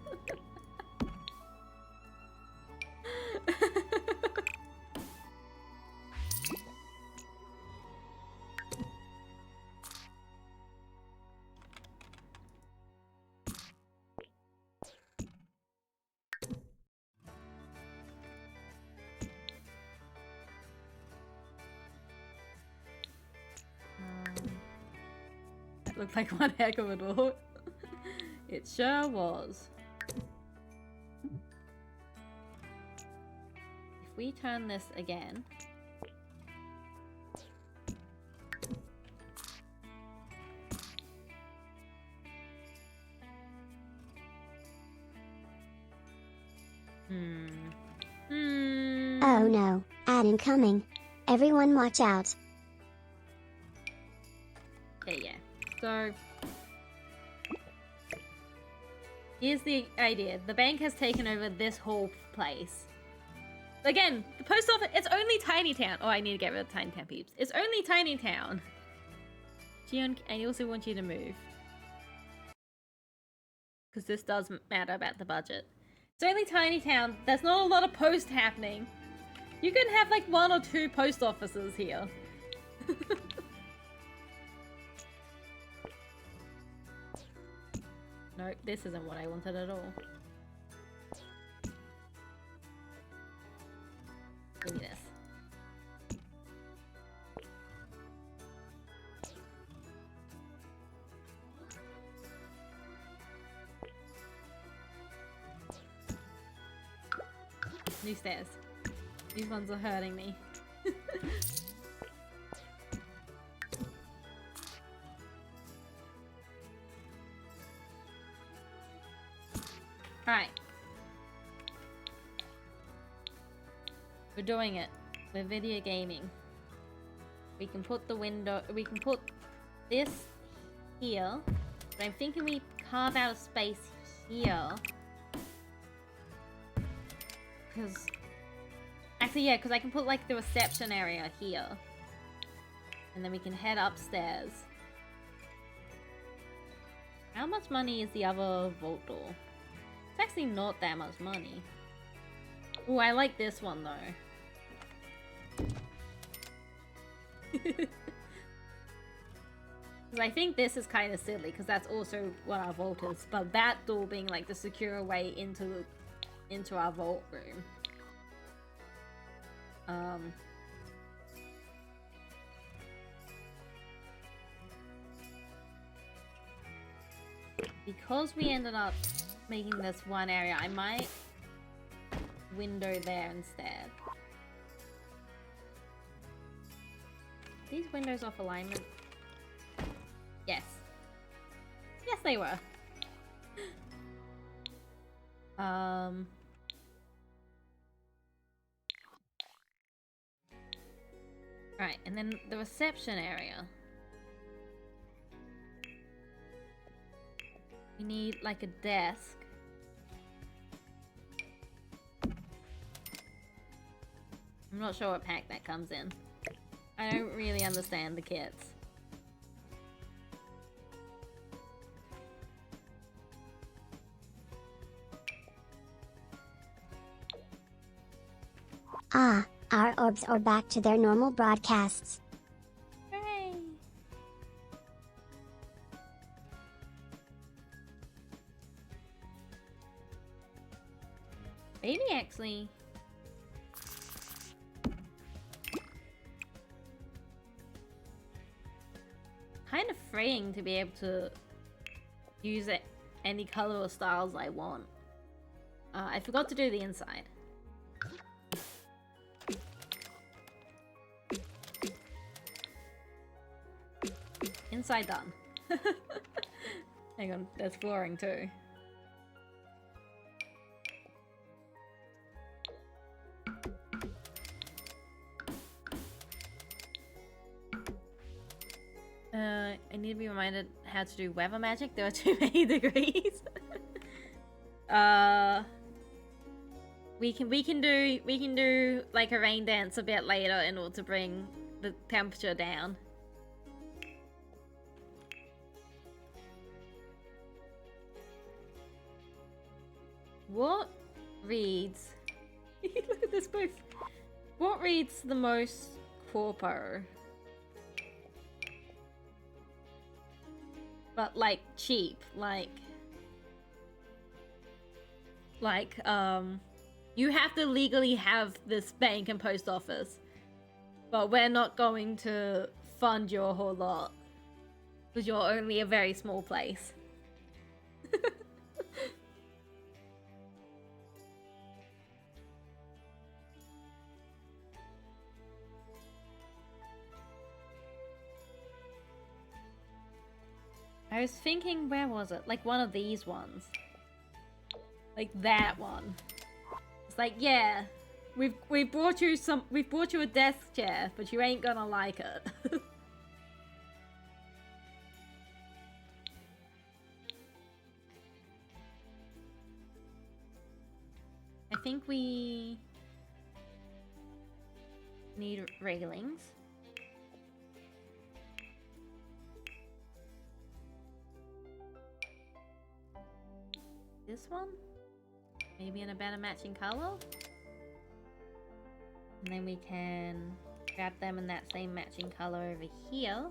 Looked like one heck of a door. It sure was. If we turn this again. Oh no, ad incoming. Everyone watch out. Yeah. So, here's the idea. The bank has taken over this whole place. Again, the post office, it's only Tiny Town. Oh, I need to get rid of Tiny Town peeps. It's only Tiny Town. Gion, I also want you to move. Because this does matter about the budget. It's only Tiny Town. There's not a lot of post happening. You can have like 1 or 2 post offices here. Nope, this isn't what I wanted at all. Give me this. New stairs. These ones are hurting me. Alright. We're doing it. We're video gaming. We can put the window... We can put this here. But I'm thinking we carve out a space here. Because... Actually, yeah, because I can put, like, the reception area here. And then we can head upstairs. How much money is the other vault door? It's actually not that much money. Oh, I like this one, though. Because I think this is kind of silly, because that's also what our vault is. But that door being, like, the secure way into our vault room. Because we ended up making this one area, I might window there instead. These windows off alignment? Yes. Yes, they were. Right, and then the reception area. We need like a desk. I'm not sure what pack that comes in. I don't really understand the kits. Ah, our orbs are back to their normal broadcasts. Hooray! Maybe actually... kind of freeing to be able to use it any color or styles I want. I forgot to do the inside. Inside done. Hang on, there's flooring too. I need to be reminded how to do weather magic. There are too many degrees. We can do like a rain dance a bit later in order to bring the temperature down. What reads... Look at this booth. What reads the most corpo? But like cheap, like you have to legally have this bank and post office, but we're not going to fund your whole lot. Because you're only a very small place. I was thinking, where was it? Like one of these ones. Like that one. It's like, yeah, we've brought you a desk chair, but you ain't gonna like it. I think we need railings. This one? Maybe in a better matching color? And then we can grab them in that same matching color over here.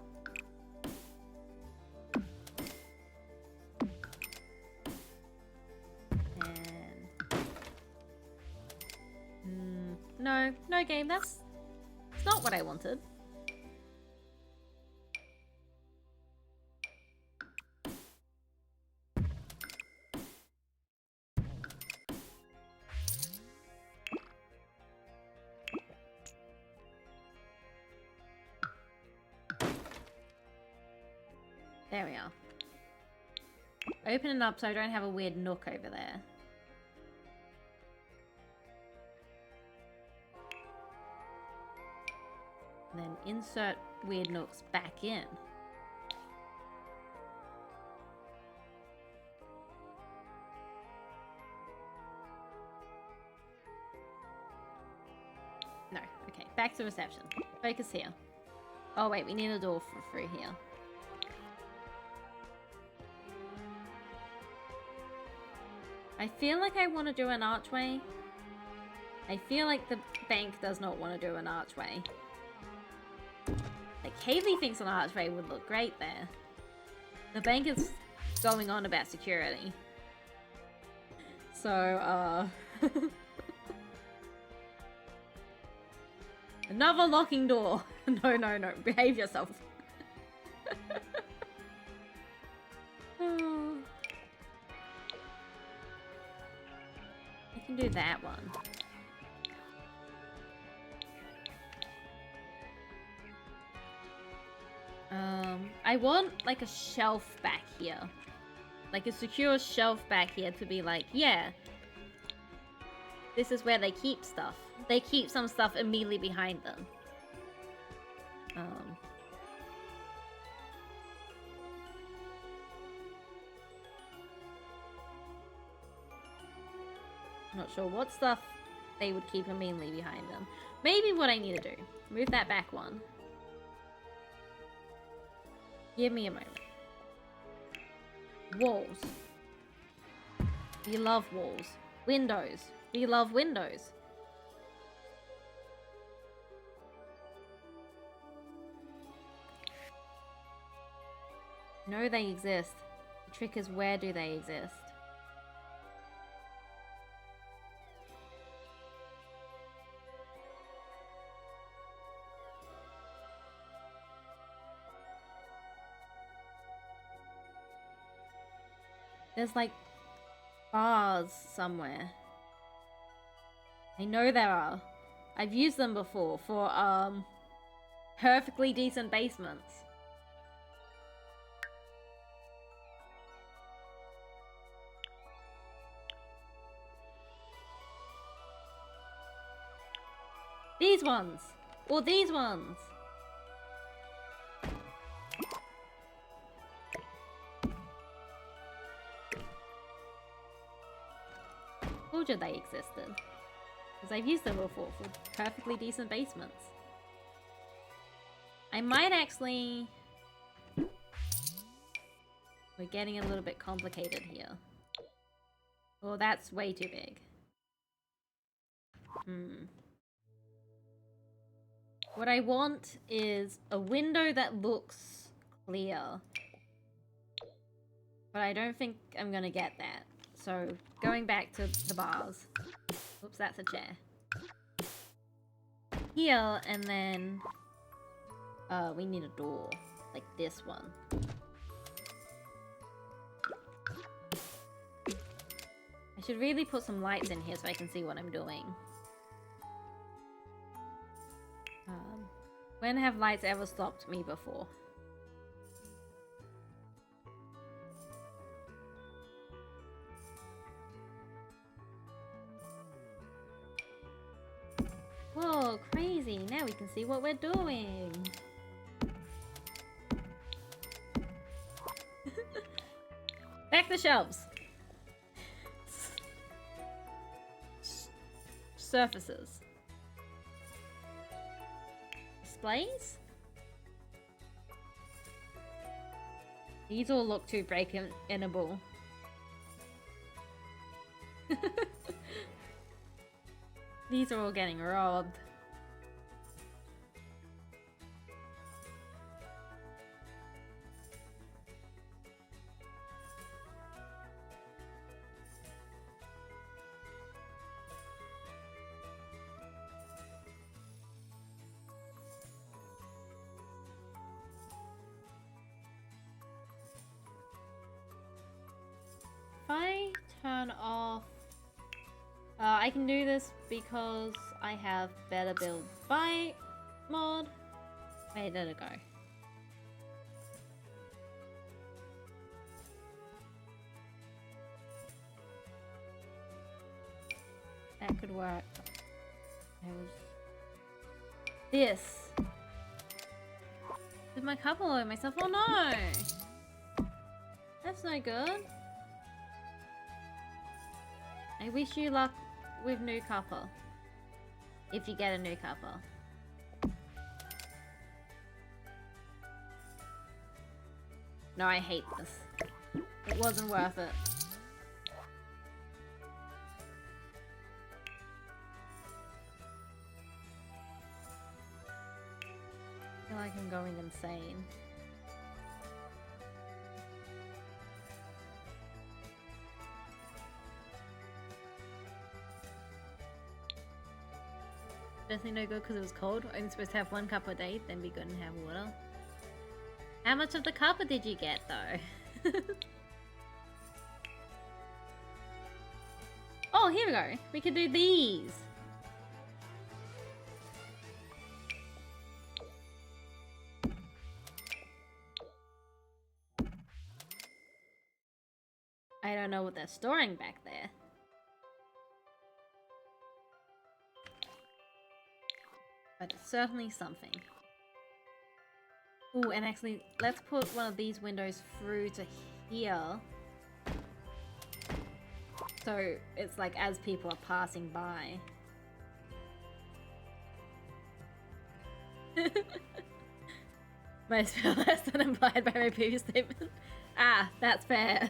And... no game, it's not what I wanted. There we are. Open it up so I don't have a weird nook over there. And then insert weird nooks back in. No, okay, back to reception. Focus here. Oh wait, we need a door through here. I feel like I want to do an archway. I feel like the bank does not want to do an archway. Like, Kaylee thinks an archway would look great there. The bank is going on about security. So, another locking door. No, behave yourself. You can do that one. I want like a shelf back here. Like a secure shelf back here to be like, yeah, this is where they keep stuff. They keep some stuff immediately behind them. Not sure what stuff they would keep immediately behind them. Maybe what I need to do. Move that back one. Give me a moment. Walls. We love walls. Windows. We love windows. No, they exist. The trick is, where do they exist? There's like bars somewhere. I know there are. I've used them before for perfectly decent basements. These ones! Or these ones! Told you they existed. Because I've used them before for perfectly decent basements. I might actually... We're getting a little bit complicated here. Well, that's way too big. What I want is a window that looks clear. But I don't think I'm gonna get that. So, going back to the bars. Oops, that's a chair. Here, and then... we need a door. Like this one. I should really put some lights in here so I can see what I'm doing. When have lights ever stopped me before? Whoa, crazy! Now we can see what we're doing! Back the shelves! Surfaces. Displays? These all look too break-inable. These are all getting robbed. If I turn off... I can do this because I have better build by mod. Where did it go? That could work. This. Did my cup all over myself? Oh no! That's no good. I wish you luck with new copper. If you get a new copper. No, I hate this. It wasn't worth it. I feel like I'm going insane. Definitely no good because it was cold. Only supposed to have 1 cup a day, then be good and have water. How much of the copper did you get though? Oh, here we go. We can do these. I don't know what they're storing back there. But it's certainly something. Ooh, and actually, let's put one of these windows through to here. So it's like as people are passing by. Most feel less than implied by my previous statement. Ah, that's fair.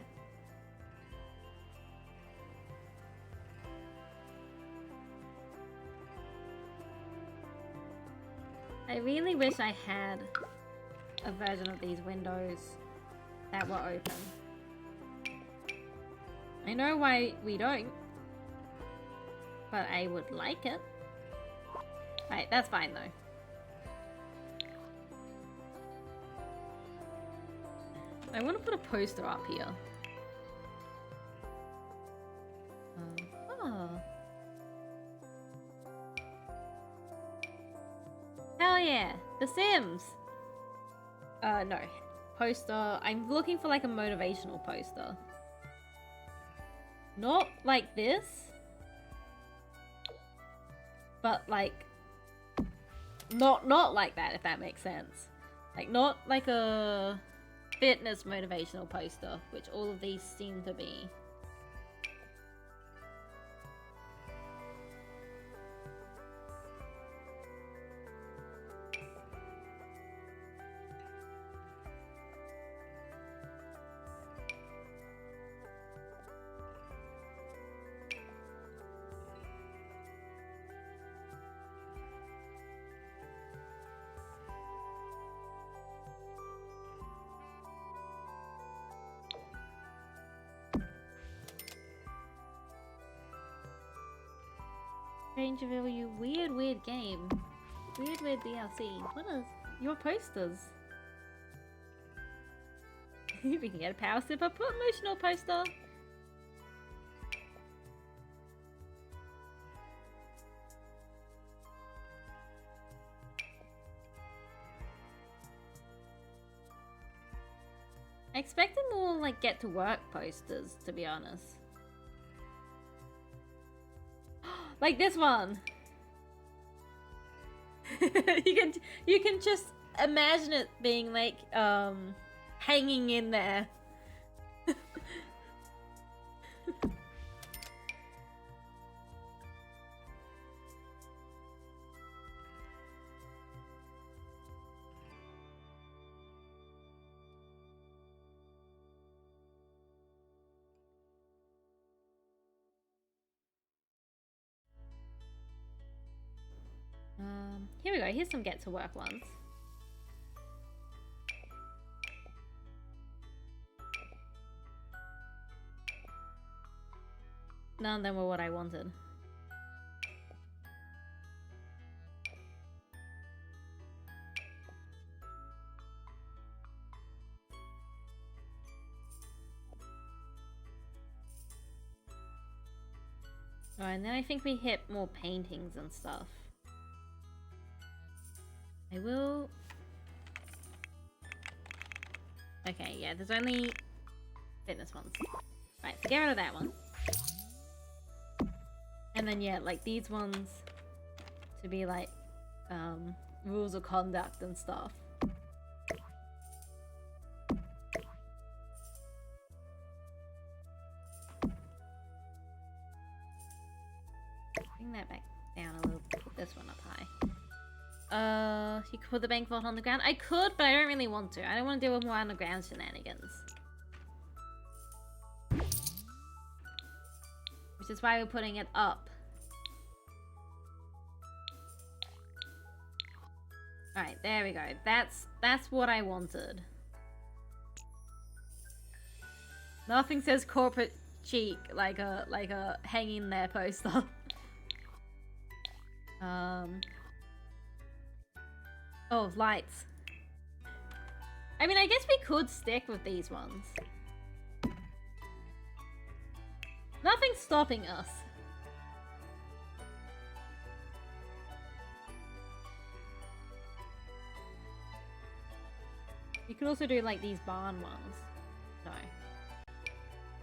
I really wish I had a version of these windows that were open. I know why we don't, but I would like it. Right, that's fine though. I want to put a poster up here. Oh. Hell yeah! The Sims! No. Poster. I'm looking for like a motivational poster. Not like this. But like... Not like that, if that makes sense. Like, not like a fitness motivational poster, which all of these seem to be. Strangerville, you weird game. Weird DLC. What is your posters? We can get a power sipper, put emotional poster. I expected more like get to work posters, to be honest. Like this one. you can just imagine it being like hanging in there. Here we go. Here's some get to work ones. None of them were what I wanted. Alright, and then I think we hit more paintings and stuff. I will... Okay, yeah, there's only fitness ones. Right, so get rid of that one. And then, yeah, like these ones to be like, rules of conduct and stuff. Bring that back down a little, put this one up high. You could put the bank vault on the ground. I could, but I don't really want to. I don't want to deal with more underground shenanigans. Which is why we're putting it up. Alright, there we go. That's what I wanted. Nothing says corporate chic like a hanging there poster. Oh, lights. I mean, I guess we could stick with these ones. Nothing's stopping us. You could also do like these barn ones. No.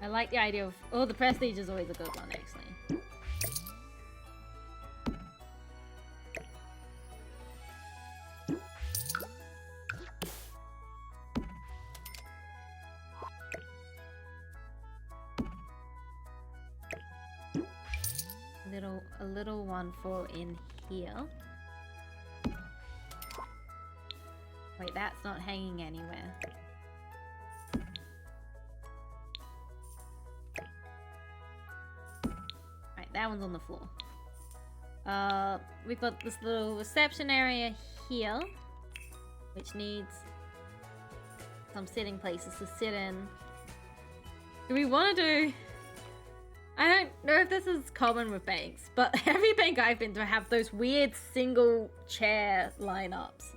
I like the idea of... Oh, the prestige is always a good one, actually. A little one for in here. Wait, that's not hanging anywhere. Right, that one's on the floor. We've got this little reception area here, which needs some sitting places to sit in. Do we want to do... I don't know if this is common with banks, but every bank I've been to have those weird single chair lineups.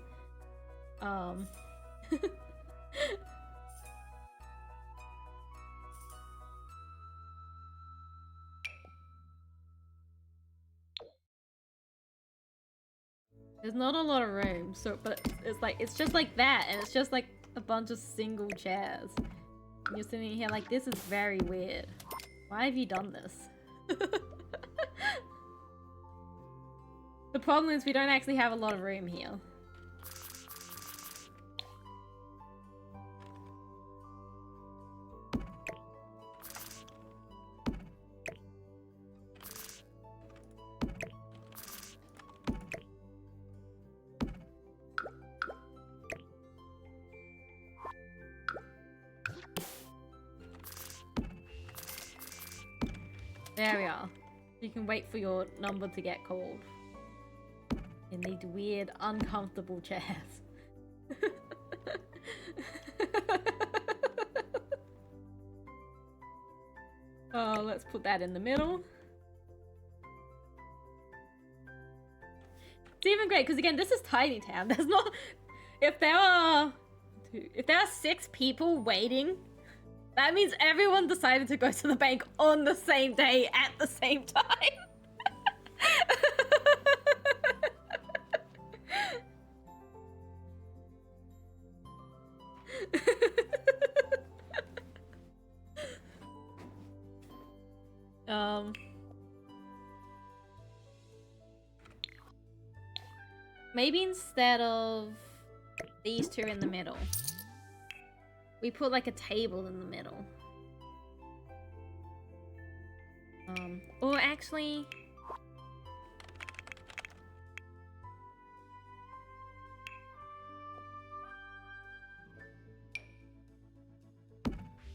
There's not a lot of room, so but it's just like that, and it's just like a bunch of single chairs. And you're sitting here like, this is very weird. Why have you done this? The problem is we don't actually have a lot of room here. There we are. You can wait for your number to get called. In these weird, uncomfortable chairs. Oh, let's put that in the middle. It's even great, because again, this is Tiny Town. There's not... If there are 6 people waiting... That means everyone decided to go to the bank on the same day at the same time. Maybe instead of these two in the middle, we put like a table in the middle. Or actually...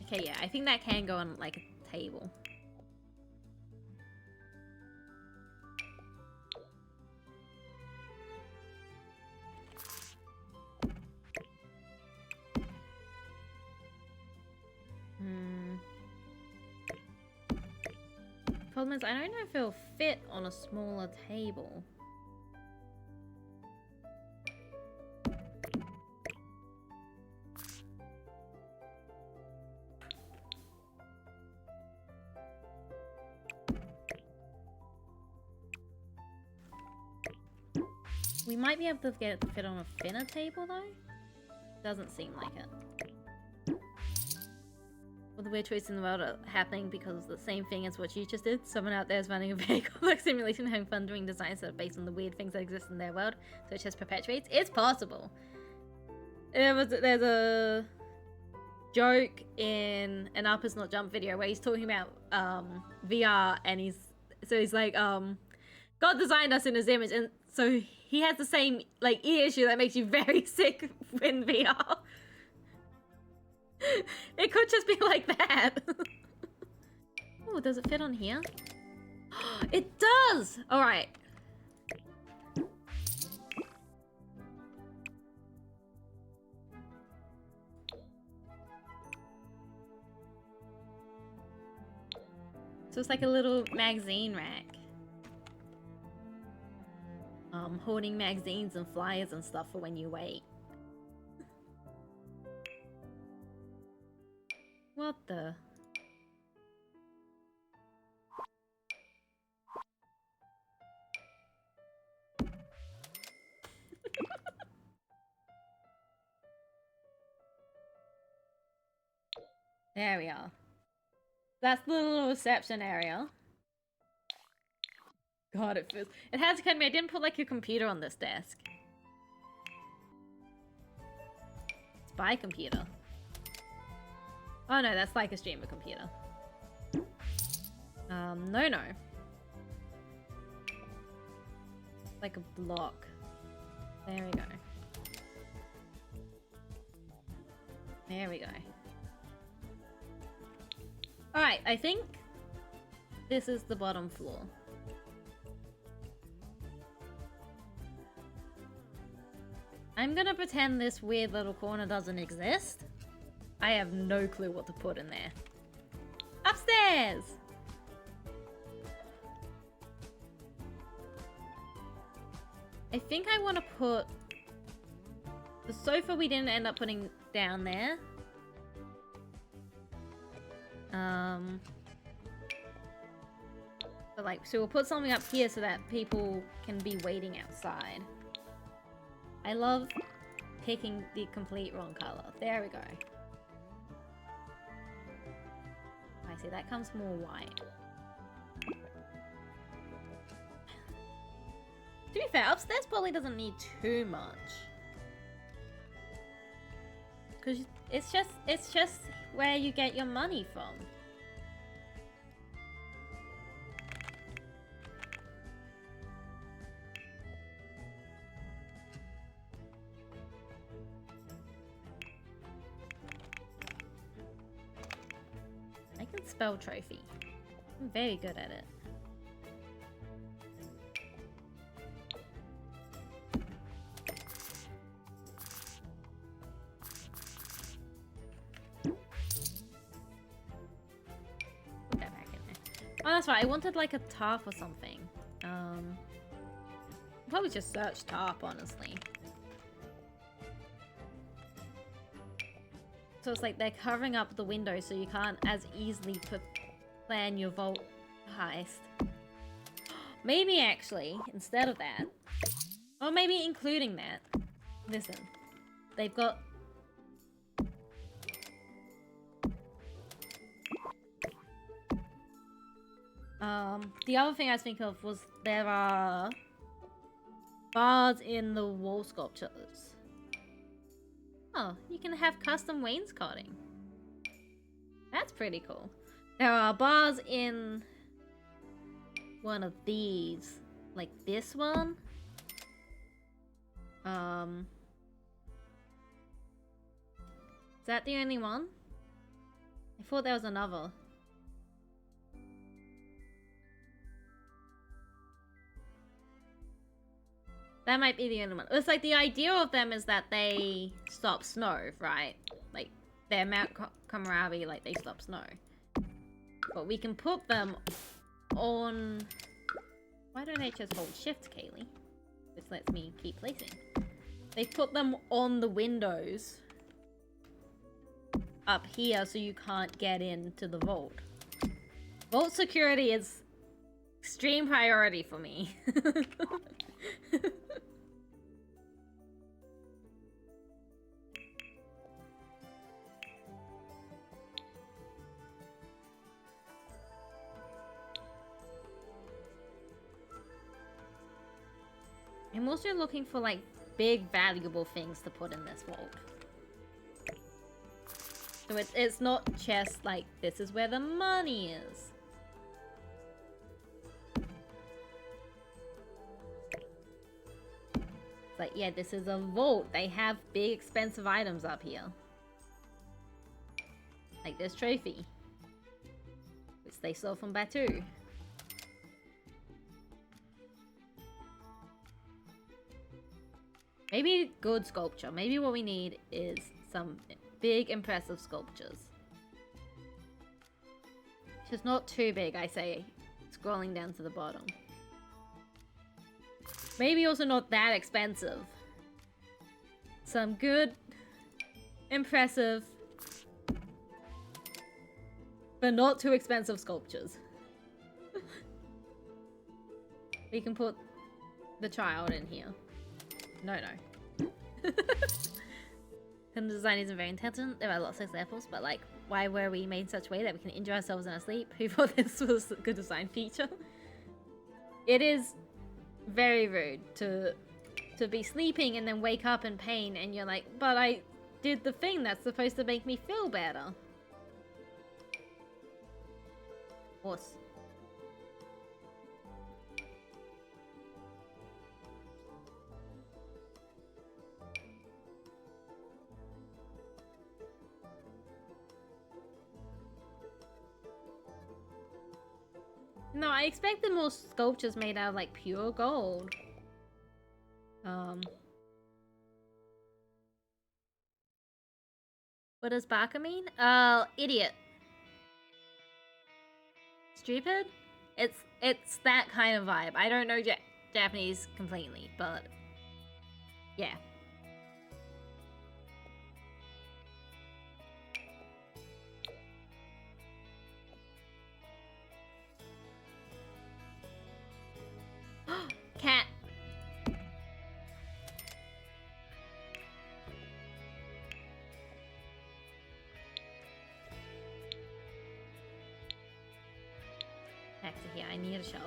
Okay, yeah, I think that can go on like a table. Problem is, I don't know if it'll fit on a smaller table. We might be able to get it to fit on a thinner table though. Doesn't seem like it. All the weird choices in the world are happening because of the same thing as what you just did. Someone out there is running a very complex simulation having fun doing designs that are based on the weird things that exist in their world, so it just perpetuates. It's possible. There's a joke in an Up Is Not Jump video where he's talking about VR, and he's like, God designed us in his image, and so he has the same like ear issue that makes you very sick in VR. It could just be like that. Oh, does it fit on here? It does! Alright. So it's like a little magazine rack. Hoarding magazines and flyers and stuff for when you wait. What the? There we are. That's the little reception area. God, it feels... It has occurred to me, I didn't put like a computer on this desk. Spy computer. Oh no, that's like a streamer computer. No. Like a block. There we go. There we go. Alright, I think this is the bottom floor. I'm gonna pretend this weird little corner doesn't exist. I have no clue what to put in there. Upstairs! I think I want to put... The sofa we didn't end up putting down there. But like, so we'll put something up here so that people can be waiting outside. I love picking the complete wrong color. There we go. I see, that comes more white. To be fair, upstairs probably doesn't need too much. Because it's just where you get your money from. I can spell trophy. I'm very good at it. Put that back in there. Oh, that's right. I wanted like a tarp or something. Probably just search tarp, honestly. So it's like they're covering up the window so you can't as easily plan your vault heist. Maybe actually, instead of that, or maybe including that, listen, they've got... The other thing I was thinking of was there are Bars in the wall sculptures. Oh, you can have custom wainscoting. That's pretty cool. There are bars in one of these. Like this one. Is that the only one? I thought there was another. That might be the only one. It's like the idea of them is that they stop snow, right? Like, they're Mount Komorebi, like they stop snow. But we can put them on... Why don't I just hold shift, Kaylee? This lets me keep placing. They put them on the windows up here so you can't get into the vault. Vault security is extreme priority for me. I'm also looking for like big valuable things to put in this vault. So it's not just like this is where the money is. But yeah, this is a vault. They have big expensive items up here. Like this trophy. Which they stole from Batu. Maybe good sculpture. Maybe what we need is some big, impressive sculptures. Just not too big, I say, scrolling down to the bottom. Maybe also not that expensive. Some good, impressive, but not too expensive sculptures. We can put the child in here. No. The design isn't very intelligent. There are lots of examples, but like, why were we made in such a way that we can injure ourselves in our sleep? Who thought this was a good design feature? It is very rude to be sleeping and then wake up in pain and you're like, but I did the thing that's supposed to make me feel better. Horse. No, I expected more sculptures made out of like pure gold. What does baka mean? Idiot. Stupid? It's that kind of vibe. I don't know Japanese completely, but yeah. Cat. Back to here. I need a shelf.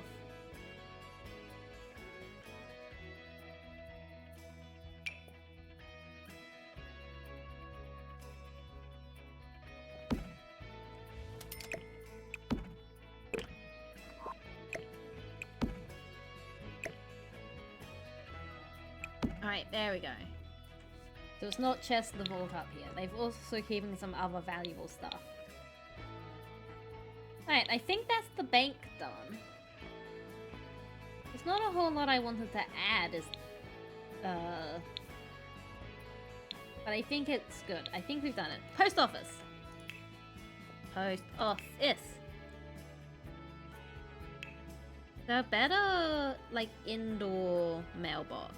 Alright, there we go. So it's not just the vault up here. They've also keeping some other valuable stuff. Alright, I think that's the bank done. There's not a whole lot I wanted to add, but I think it's good. I think we've done it. Post office! Post office! The better, like, indoor mailbox.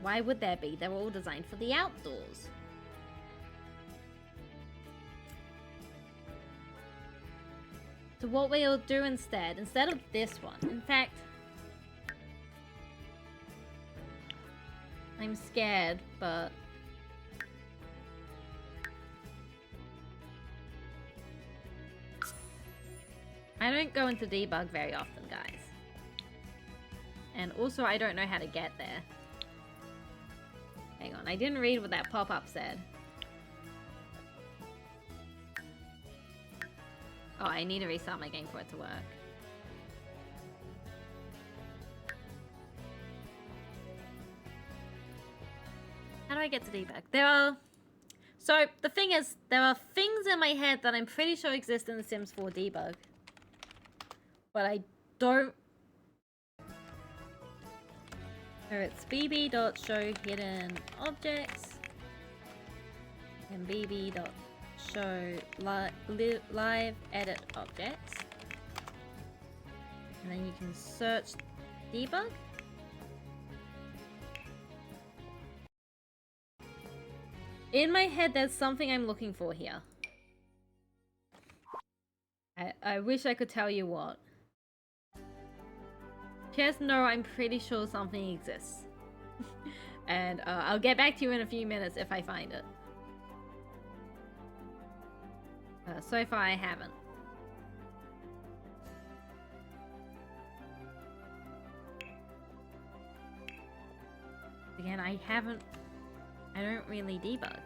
Why would there be? They're all designed for the outdoors. So what we'll do instead of this one, in fact, I'm scared, but I don't go into debug very often, guys. And also, I don't know how to get there. Hang on, I didn't read what that pop-up said. Oh, I need to restart my game for it to work. How do I get to debug? So, the thing is, there are things in my head that I'm pretty sure exist in the Sims 4 debug. But I don't... So it's bb.show hidden objects. And bb.show live edit objects. And then you can search debug. In my head, there's something I'm looking for here. I wish I could tell you what. Just know I'm pretty sure something exists. And I'll get back to you in a few minutes if I find it. So far, I haven't. Again, I don't really debug.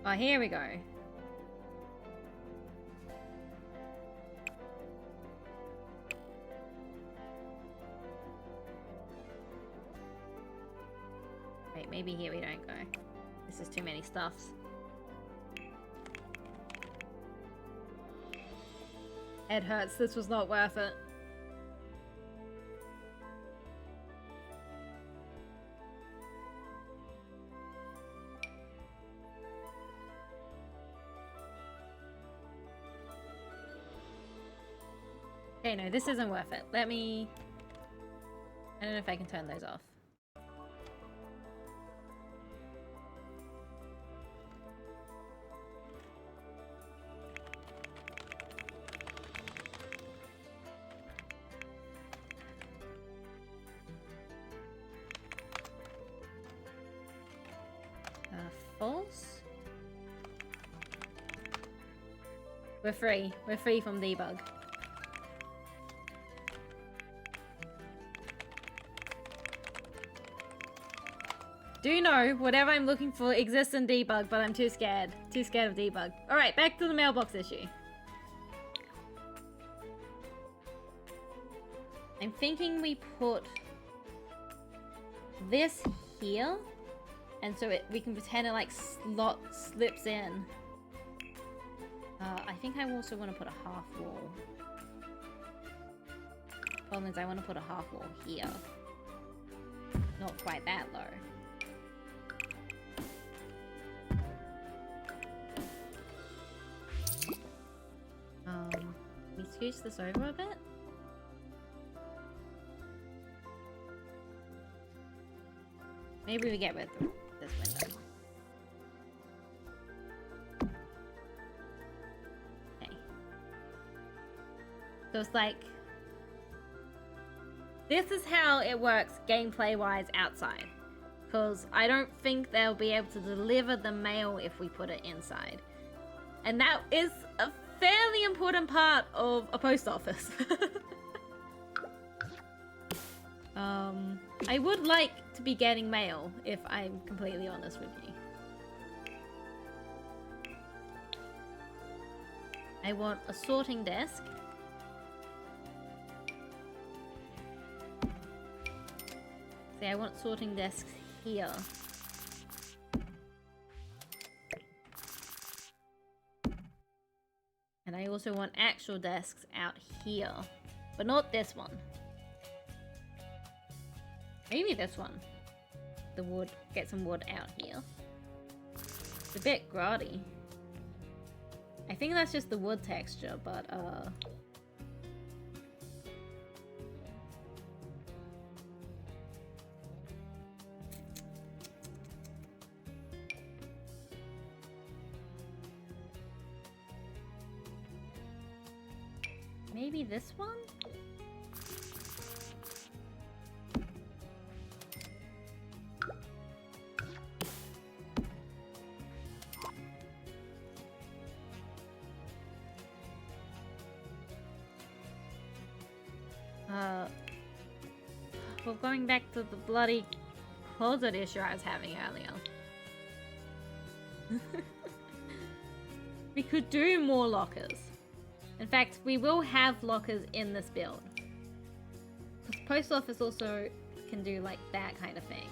Oh, here we go. Wait, maybe here we don't go. This is too many stuffs. Head hurts, this was not worth it. Okay, no, this isn't worth it. Let me... I don't know if I can turn those off. False? We're free. We're free from debug. Do know whatever I'm looking for exists in debug, but I'm too scared. Too scared of debug. Alright, back to the mailbox issue. I'm thinking we put this here. And so we can pretend it like slips in. I think I also want to put a half wall. Problem is I want to put a half wall here. Not quite that low. We scooch this over a bit. Maybe we get rid of this window. Okay. So it's like... This is how it works gameplay-wise outside. Because I don't think they'll be able to deliver the mail if we put it inside. And that is a fairly important part of a post office. I would like to be getting mail, if I'm completely honest with you. I want a sorting desk. See, I want sorting desks here. And I also want actual desks out here. But not this one. Maybe this one. The wood. Get some wood out here. It's a bit grotty. I think that's just the wood texture, but maybe this one? Well, going back to the bloody closet issue I was having earlier. We could do more lockers. In fact, we will have lockers in this build. Because post office also can do like that kind of thing.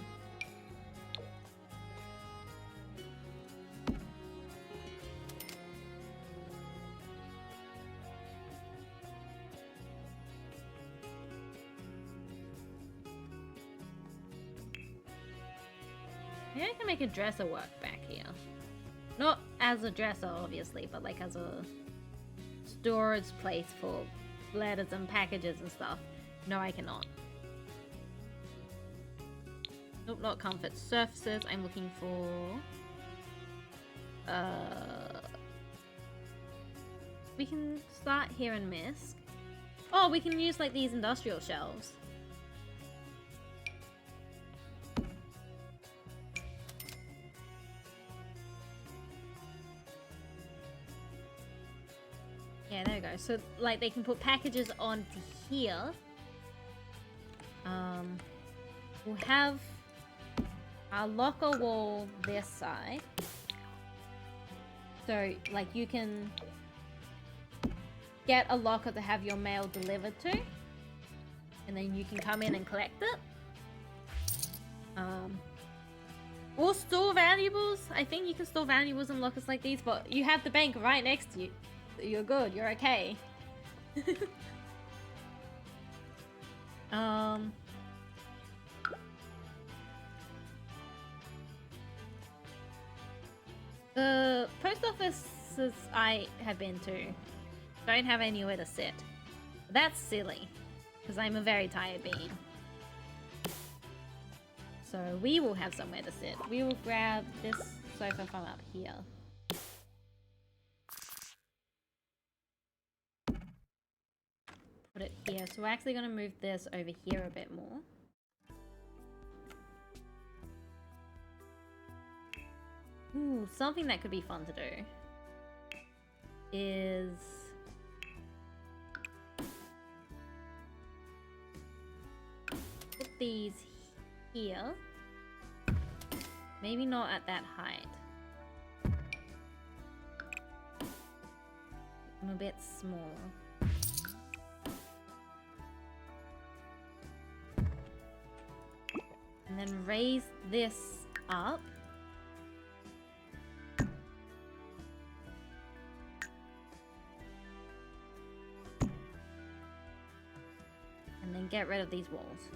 Maybe I can make a dresser work back here. Not as a dresser, obviously, but like as a storage place for letters and packages and stuff. No, I cannot. Nope, not comfort surfaces. I'm looking for... We can start here in Misk. Oh, we can use like these industrial shelves. Yeah, there we go. So, like, they can put packages onto here. We'll have our locker wall this side. So, like, you can get a locker to have your mail delivered to. And then you can come in and collect it. Or store valuables. I think you can store valuables in lockers like these, but you have the bank right next to you. You're good, you're okay. The post offices I have been to don't have anywhere to sit. That's silly, because I'm a very tired being. So we will have somewhere to sit. We will grab this sofa from up here. Put it here. So we're actually going to move this over here a bit more. Ooh, something that could be fun to do is put these here. Maybe not at that height. I'm a bit small. And then raise this up. And then get rid of these walls.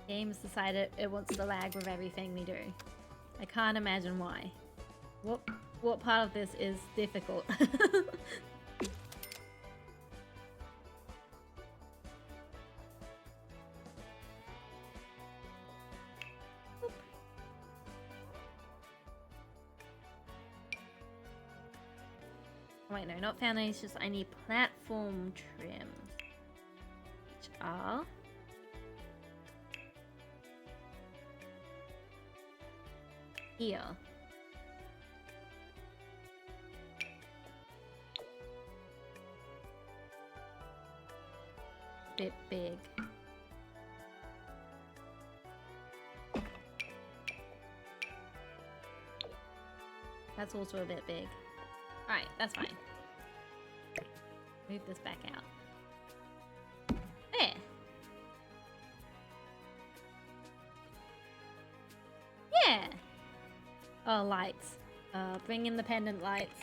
Game's decided it wants to lag with everything we do. I can't imagine why. What part of this is difficult? Wait, no, not foundations. I need platform trims, which are here. Bit big. That's also a bit big. Alright, that's fine. Move this back out. There! Yeah! Oh, lights. Bring in the pendant lights.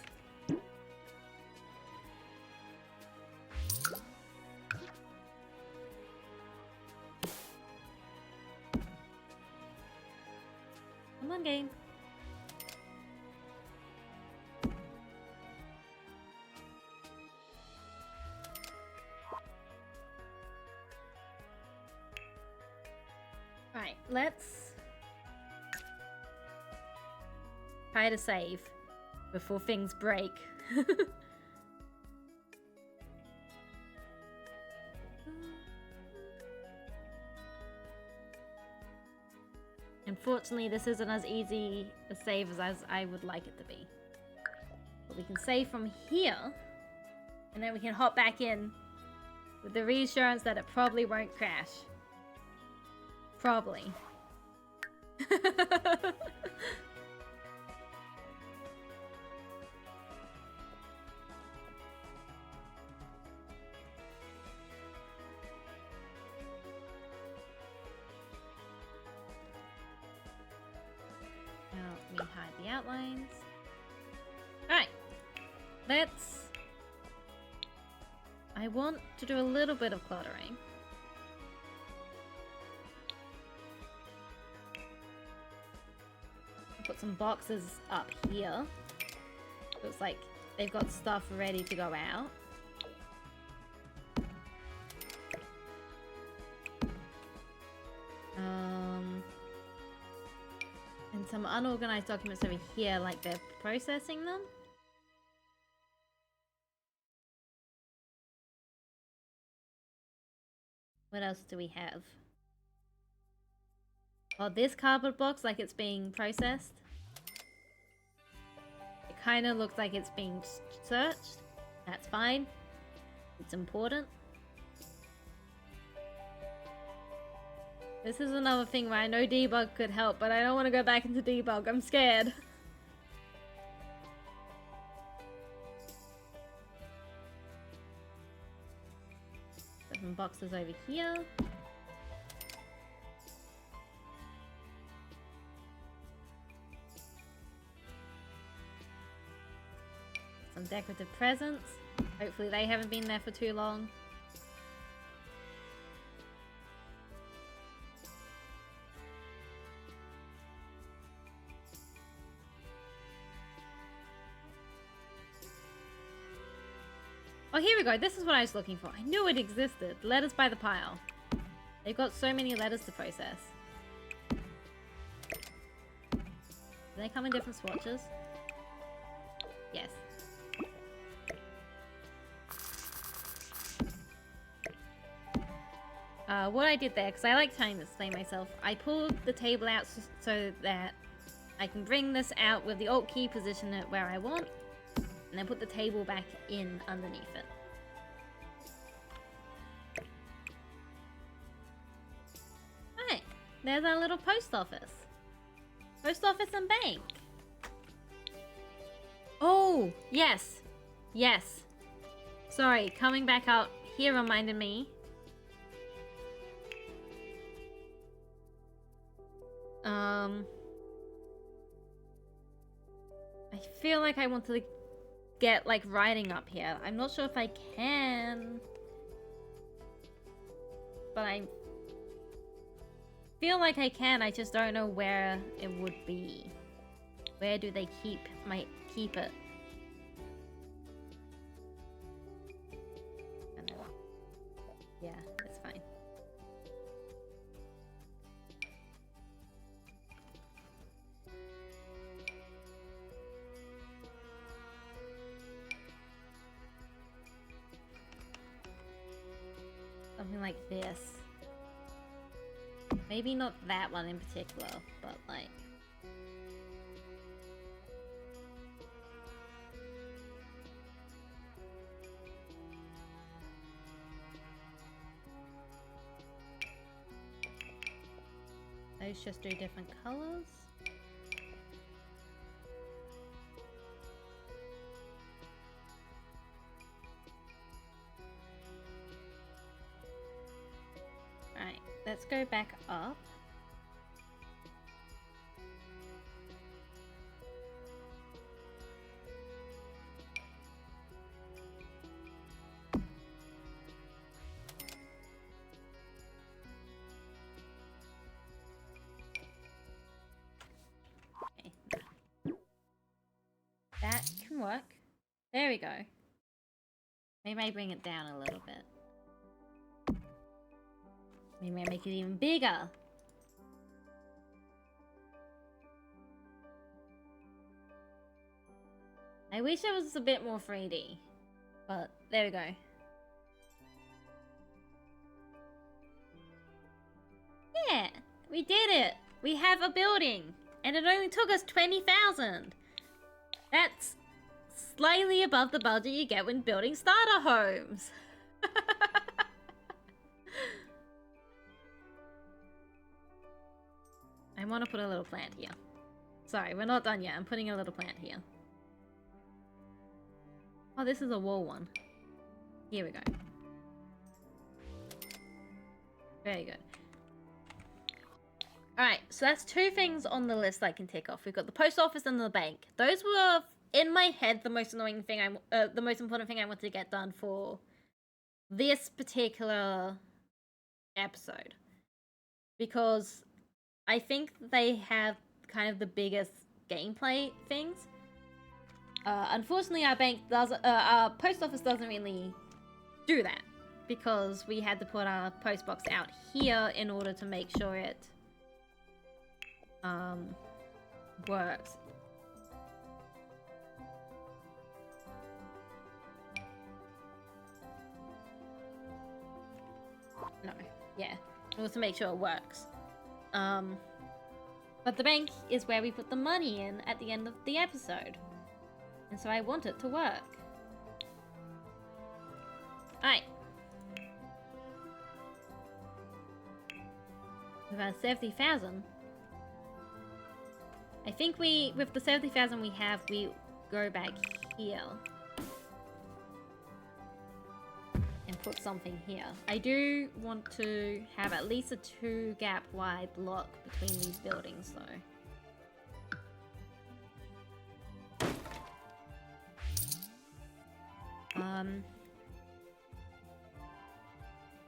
Come on, game. Right, let's Try to save before things break. Unfortunately, this isn't as easy a save as I would like it to be. But we can save from here, and then we can hop back in with the reassurance that it probably won't crash. Probably. Let me hide the outlines. Alright. I want to do a little bit of cluttering. I'll put some boxes up here. Looks like they've got stuff ready to go out. And some unorganized documents over here, like they're processing them. What else do we have? Oh, this cardboard box, like it's being processed. It kind of looks like it's being searched. That's fine. It's important. This is another thing where I know debug could help, but I don't want to go back into debug. I'm scared. Some boxes over here. Some decorative presents. Hopefully they haven't been there for too long. Oh, here we go. This is what I was looking for. I knew it existed. Letters by the pile. They've got so many letters to process. Do they come in different swatches? Yes. What I did there, because I like trying to explain myself, I pulled the table out so that I can bring this out with the Alt key, position it where I want, and then put the table back in underneath it. Alright, there's our little post office. Post office and bank. Oh, yes. Yes. Sorry, coming back out here reminded me. I feel like I want to get like writing up here. I'm not sure if I can, but I feel like I can. I just don't know where it would be. Where do they keep it? I don't know. Yeah, it's fine. Something like this. Maybe not that one in particular, but like... Those just do different colors. Right, let's go back up. That can work. There we go. Maybe I bring it down a little bit. Maybe I make it even bigger. I wish it was a bit more 3D, but there we go. Yeah, we did it. We have a building, and it only took us 20,000. That's slightly above the budget you get when building starter homes. I want to put a little plant here. Sorry, we're not done yet. I'm putting a little plant here. Oh, this is a wall one. Here we go. Very good. Alright, so that's 2 things on the list I can tick off. We've got the post office and the bank. Those were, in my head, the most annoying thing the most important thing I wanted to get done for this particular episode. Because I think they have kind of the biggest gameplay things. Unfortunately, our post office doesn't really do that, because we had to put our post box out here in order to make sure it works. No, yeah, in order to make sure it works. But the bank is where we put the money in at the end of the episode. And so I want it to work. Alright. About 70,000. I think with the 70,000 we have, we go back here. And put something here. I do want to have at least a 2 gap wide block between these buildings though.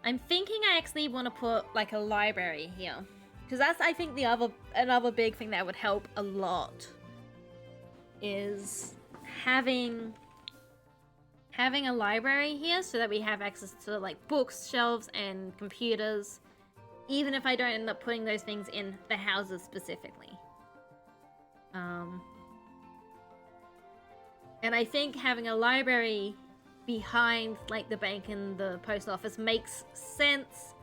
I'm thinking I actually want to put like a library here, because that's, I think, another big thing that would help a lot is having a library here, so that we have access to like books, shelves, and computers, even if I don't end up putting those things in the houses specifically. And I think having a library behind like the bank and the post office makes sense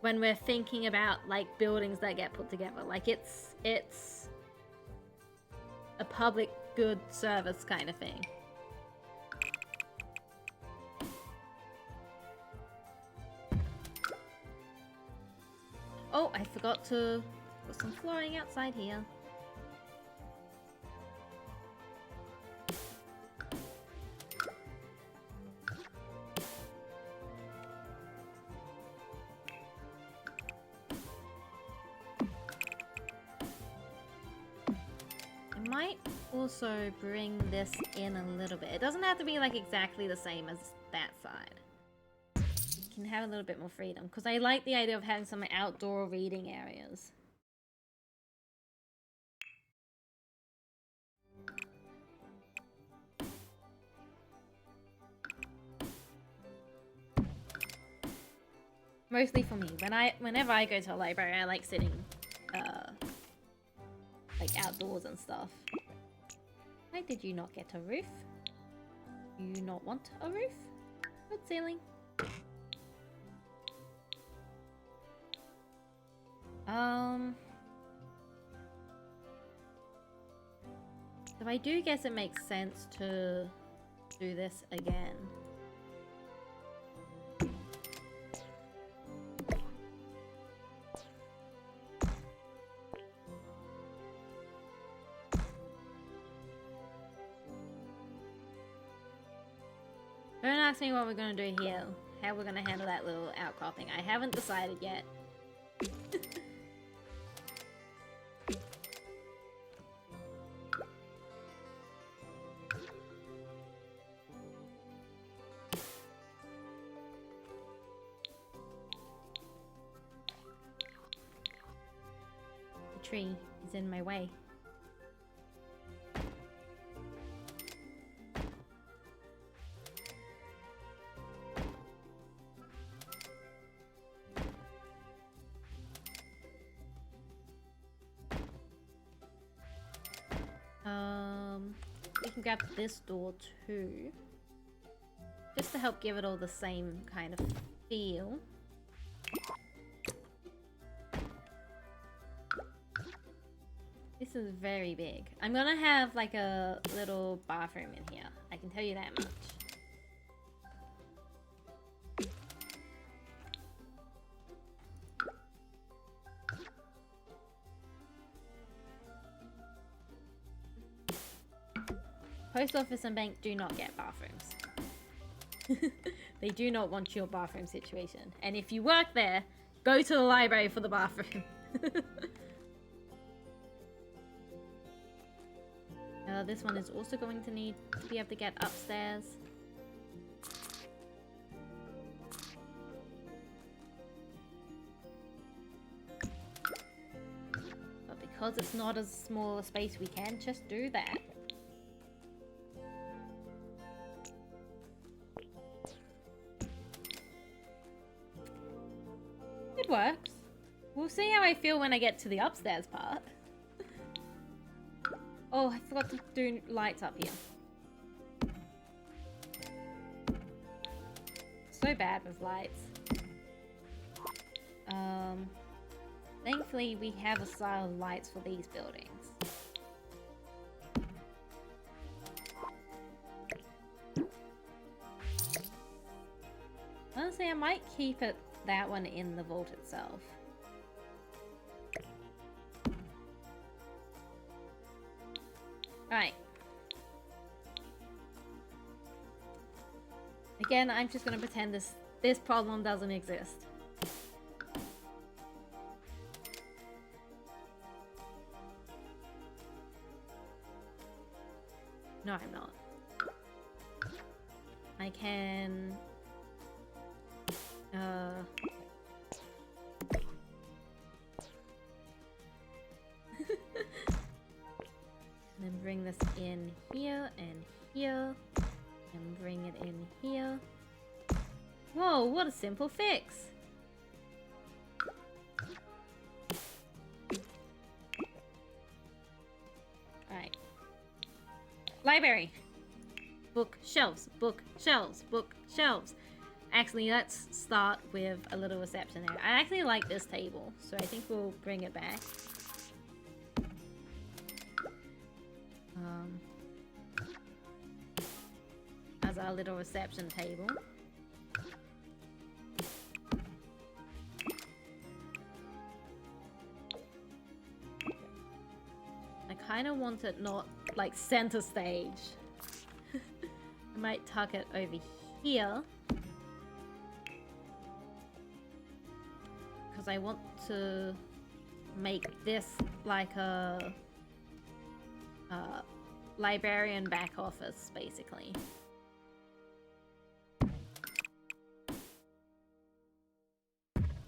when we're thinking about like buildings that get put together. Like it's a public good service kind of thing. Oh, I forgot to put some flooring outside here. I might also bring this in a little bit. It doesn't have to be like exactly the same as that side. Can have a little bit more freedom, because I like the idea of having some outdoor reading areas. Mostly for me. Whenever I go to a library, I like sitting like outdoors and stuff. Why did you not get a roof? Do you not want a roof? Good ceiling. So I do guess it makes sense to do this again. Don't ask me what we're gonna do here. How we're gonna handle that little outcropping. I haven't decided yet. The tree is in my way. can grab this door too. Just to help give it all the same kind of feel. This is very big. I'm gonna have like a little bathroom in here. I can tell you that much. Post office and bank do not get bathrooms. They do not want your bathroom situation. And if you work there, go to the library for the bathroom. This one is also going to need to be able to get upstairs. But because it's not as small a space, we can just do that. It works. We'll see how I feel when I get to the upstairs part. Oh, I forgot to do lights up here. So bad with lights. Thankfully we have a style of lights for these buildings. Honestly, I might keep it that one in the vault itself. Right. Again, I'm just gonna pretend this problem doesn't exist. No, I'm not. I can... then bring this in here and here. And bring it in here. Whoa, what a simple fix! Alright. Library! Bookshelves, bookshelves, bookshelves. Actually, let's start with a little reception area. I actually like this table, so I think we'll bring it back. As our little reception table. I kind of want it not like center stage. I might tuck it over here. Because I want to make this like a librarian back office, basically.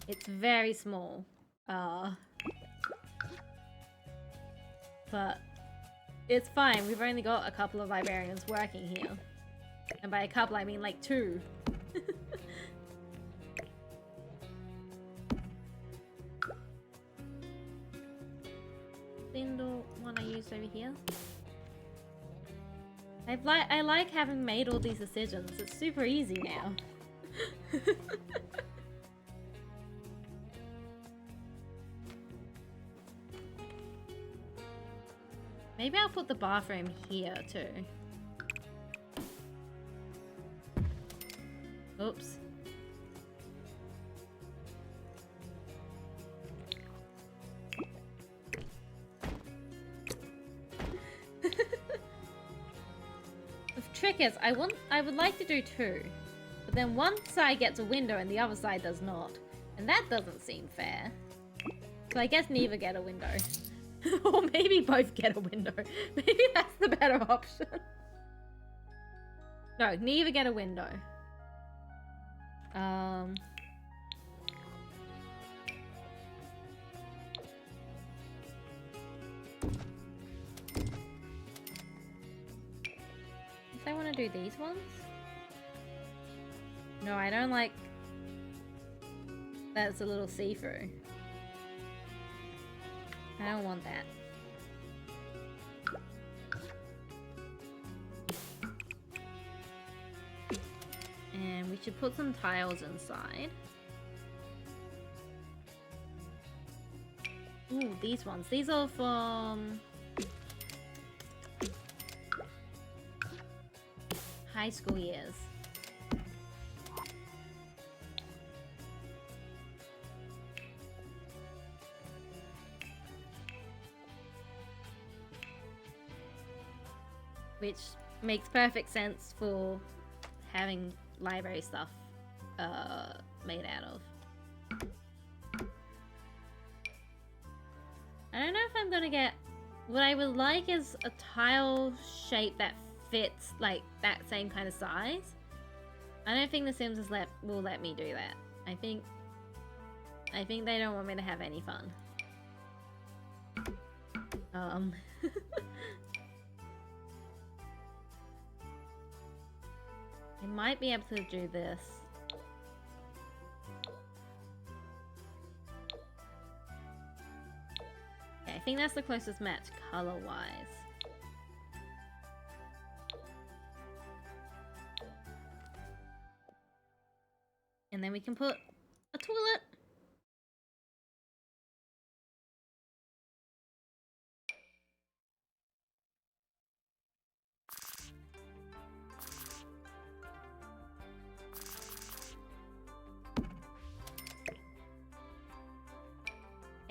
It's very small. But it's fine. We've only got a couple of librarians working here. And by a couple, I mean like 2. Spindle one I used over here. I like having made all these decisions. It's super easy now. Maybe I'll put the bathroom here too. Oops. The trick is, I would like to do 2, but then one side gets a window and the other side does not, and that doesn't seem fair. So I guess neither get a window. Or maybe both get a window. Maybe that's the better option. No, neither get a window. If I want to do these ones? No, I don't like... That's a little see-through. I don't want that. And we should put some tiles inside. Ooh, these ones. These are from high school years. Which makes perfect sense for having library stuff made out of. I don't know if I'm gonna get... What I would like is a tile shape that fits like that same kind of size. I don't think The Sims will let me do that. I think they don't want me to have any fun. I might be able to do this. Okay, I think that's the closest match color-wise. And then we can put a toilet.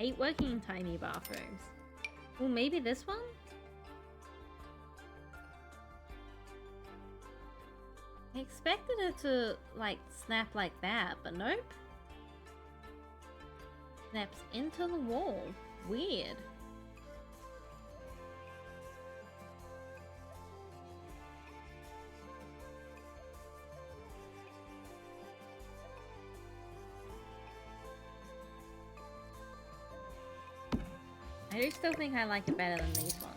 Eight working tiny bathrooms. Well, maybe this one? I expected it to, like, snap like that, but nope. Snaps into the wall. Weird. I do still think I like it better than these ones.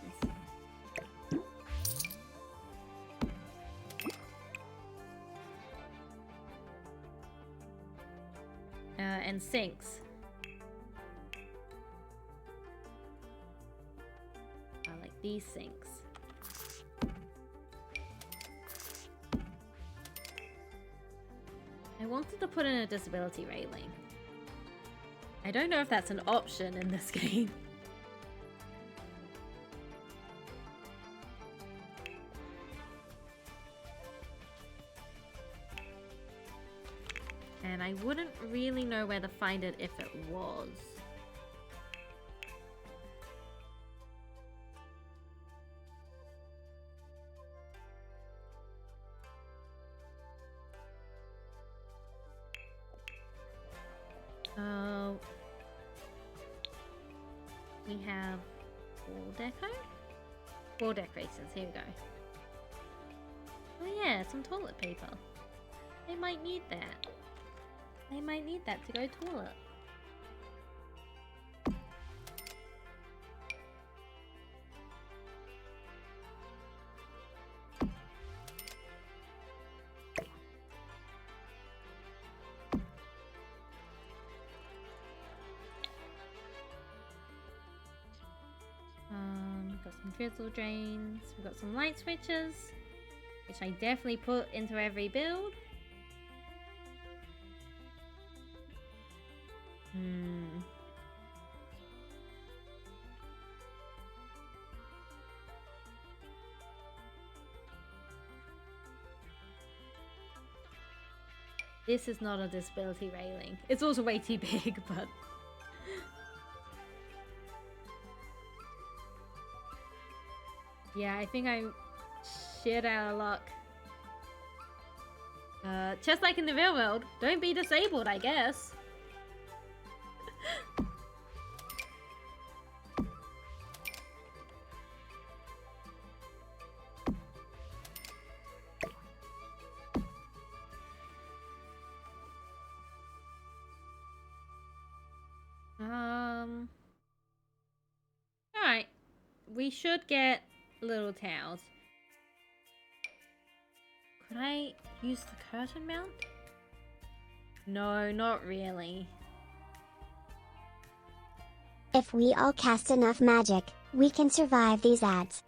And sinks. I like these sinks. I wanted to put in a disability railing. I don't know if that's an option in this game. And I wouldn't really know where to find it if it was. We have wall decorations. Here we go. Oh yeah, some toilet paper. They might need that. They might need that to go toilet. We've got some drizzle drains. We've got some light switches, which I definitely put into every build. This is not a disability railing. It's also way too big, but... yeah, I think I'm shit out of luck. Just like in the real world, don't be disabled, I guess. Alright. We should get little towels. Could I use the curtain mount? No, not really. If we all cast enough magic, we can survive these ads.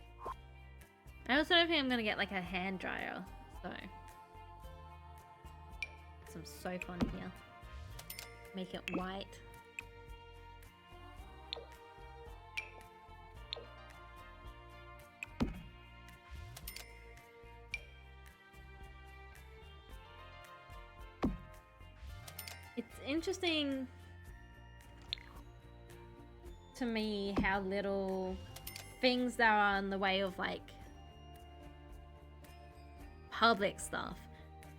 I also don't think I'm gonna get like a hand dryer, so. some soap on here. Make it white. It's interesting to me how little things there are in the way of like public stuff.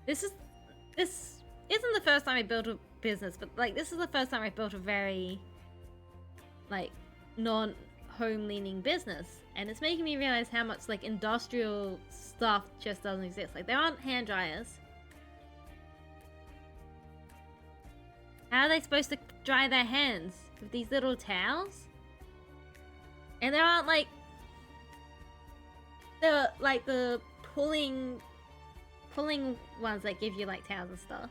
This isn't the first time I built a business, but like this is the first time I built a very like non-home leaning business, and it's making me realize how much like industrial stuff just doesn't exist. Like there aren't hand dryers. How are they supposed to dry their hands with these little towels? And there aren't like the pulling ones that give you like towels and stuff.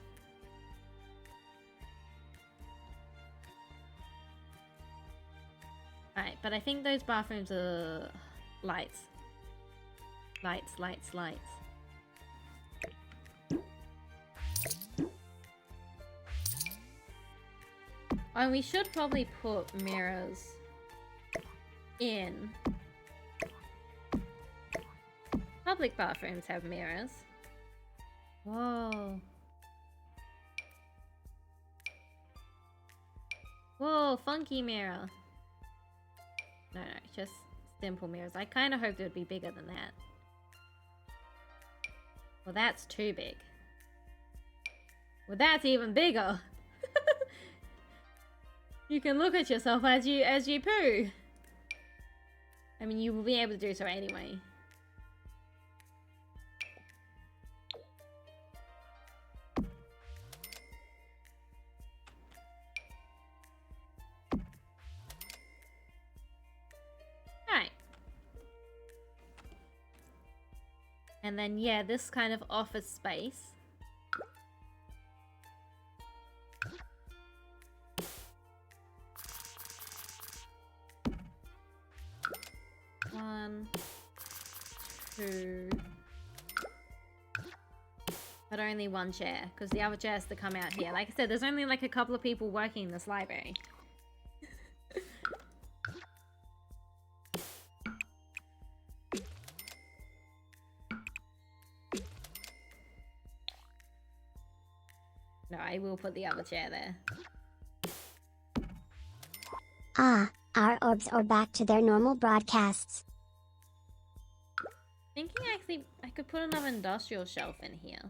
Alright, but I think those bathrooms are lights. Lights. And we should probably put mirrors in. Public bathrooms have mirrors. Whoa. Whoa, funky mirror. No, just simple mirrors. I kind of hoped it would be bigger than that. Well, that's too big. Well, that's even bigger. You can look at yourself as you poo. I mean, you will be able to do so anyway. Alright. And then, yeah, this kind of office space. One, two, but only one chair, because the other chair has to come out here. Like I said, there's only like a couple of people working in this library. No, I will put the other chair there. Ah, our orbs are back to their normal broadcasts. Thinking actually I could put another industrial shelf in here.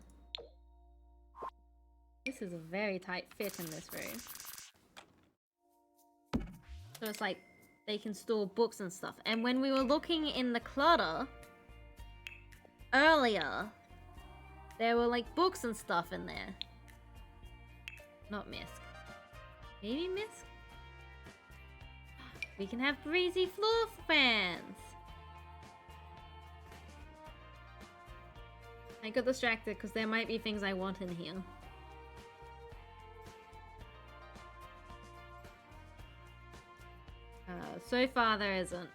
This is a very tight fit in this room. So it's like they can store books and stuff. And when we were looking in the clutter earlier, there were like books and stuff in there. Not Misk. Maybe Misk? We can have breezy floor fans. I got distracted because there might be things I want in here. So far there isn't.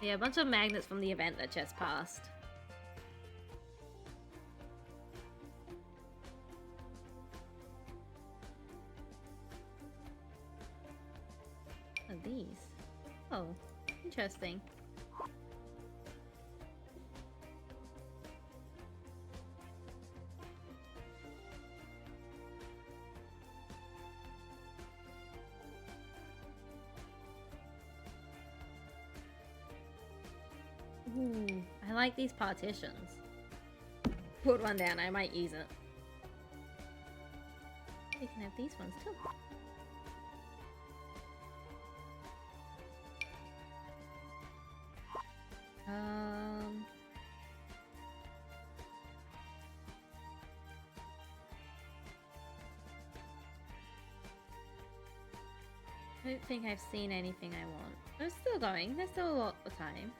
Yeah, a bunch of magnets from the event that just passed. What are these? Oh, interesting. Ooh, I like these partitions. Put one down, I might use it. We can have these ones too. I don't think I've seen anything I want. I'm still going. There's still a lot of time.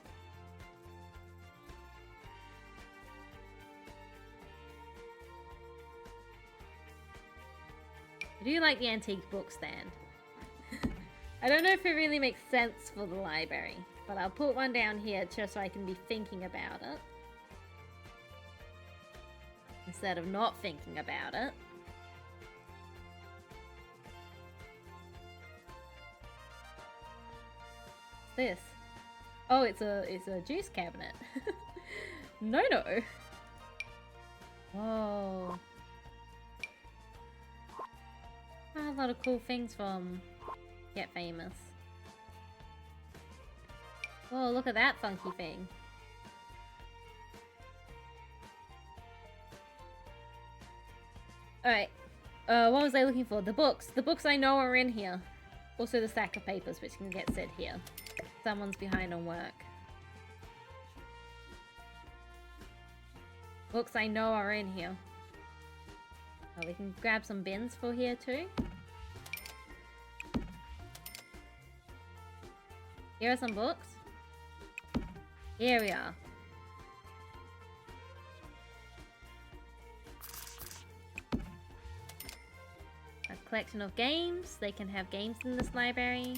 I do like the antique book stand. I don't know if it really makes sense for the library, but I'll put one down here just so I can be thinking about it. instead of not thinking about it. What's this? Oh, it's a juice cabinet. No. Whoa. A lot of cool things from Get Famous. Oh, look at that funky thing. Alright. What was I looking for? The books. The books I know are in here. Also the stack of papers, which can get set here. Someone's behind on work. Books I know are in here. Oh, we can grab some bins for here too. Here are some books. Here we are. A collection of games. They can have games in this library.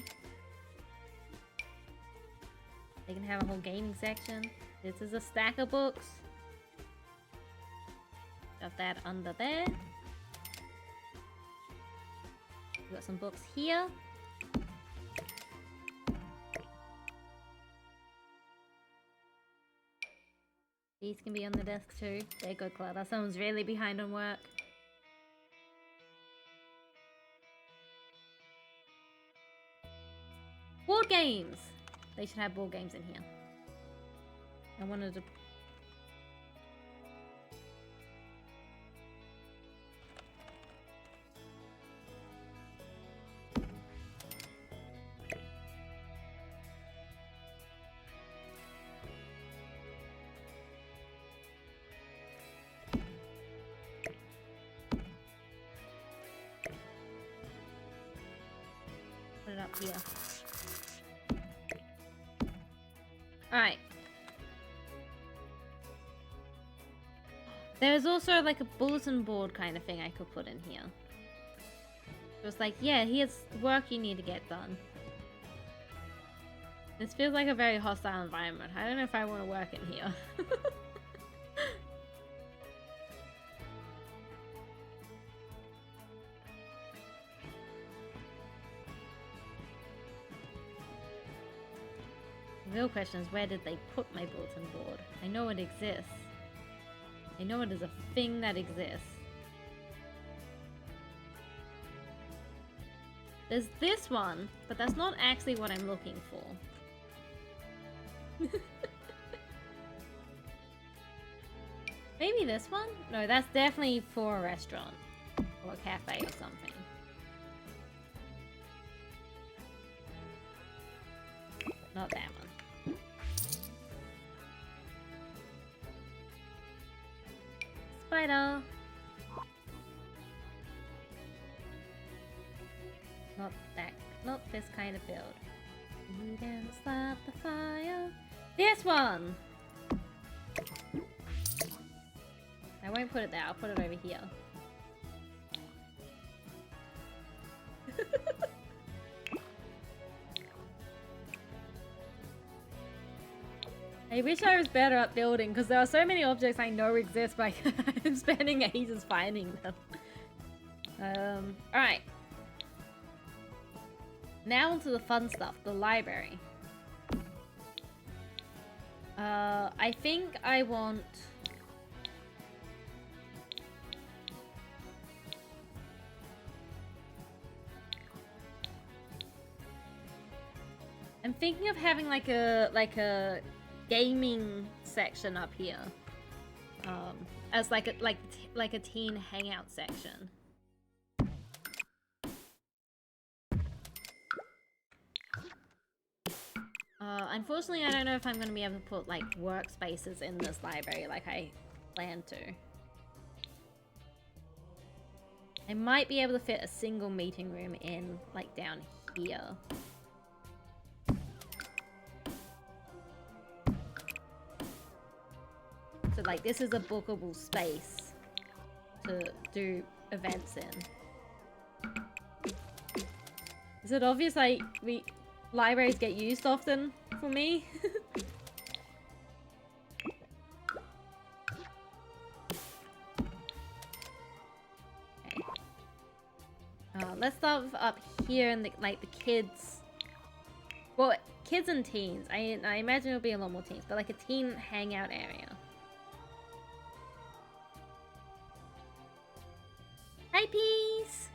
They can have a whole gaming section. This is a stack of books. Got that under there. We got some books here. These can be on the desk too. There go clutter. Someone's really behind on work. Board games! They should have board games in here. I wanted to... Put it up here. Alright. There's also like a bulletin board kind of thing I could put in here. It was like, yeah, here's work you need to get done. This feels like a very hostile environment. I don't know if I want to work in here. The real question is, where did they put my bulletin board? I know it exists. I know it is a thing that exists. There's this one, but that's not actually what I'm looking for. Maybe this one? No, that's definitely for a restaurant. Or a cafe or something. Not that one. Spider! Not that, not this kind of build. You can stop the fire. This one! I won't put it there, I'll put it over here. I wish I was better at building, because there are so many objects I know exist, but I'm spending ages finding them. Alright. Now onto the fun stuff, the library. I think I want... I'm thinking of having like a gaming section up here, as like a teen hangout section. Unfortunately, I don't know if I'm going to be able to put like workspaces in this library like I planned to. I might be able to fit a single meeting room in like down here. So like this is a bookable space to do events in. Is it obvious like libraries get used often for me? on. Let's start with up here in the, like, the kids. Well, kids and teens. I imagine it'll be a lot more teens, but like a teen hangout area. Hi, Peace!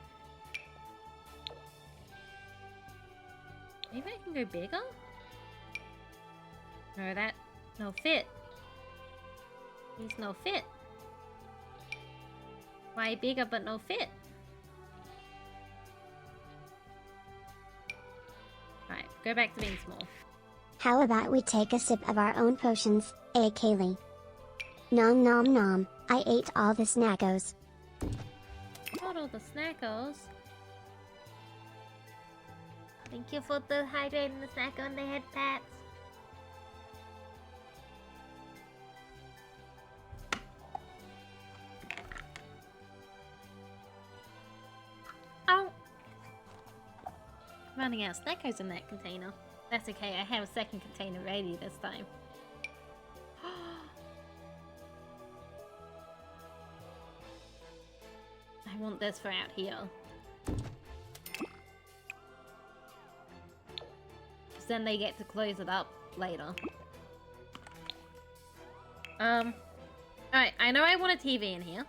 Maybe I can go bigger? No, that... no fit. He's no fit. Why bigger but no fit? Alright, go back to being small. How about we take a sip of our own potions, Kaylee? Nom nom nom, I ate all the snackos. Not all the snackos. Thank you for the hydrating the snack on the head pats. Oh! Running out of snackos in that container. That's okay, I have a second container ready this time. I want this for out here. Because then they get to close it up later. Alright, I know I want a TV in here.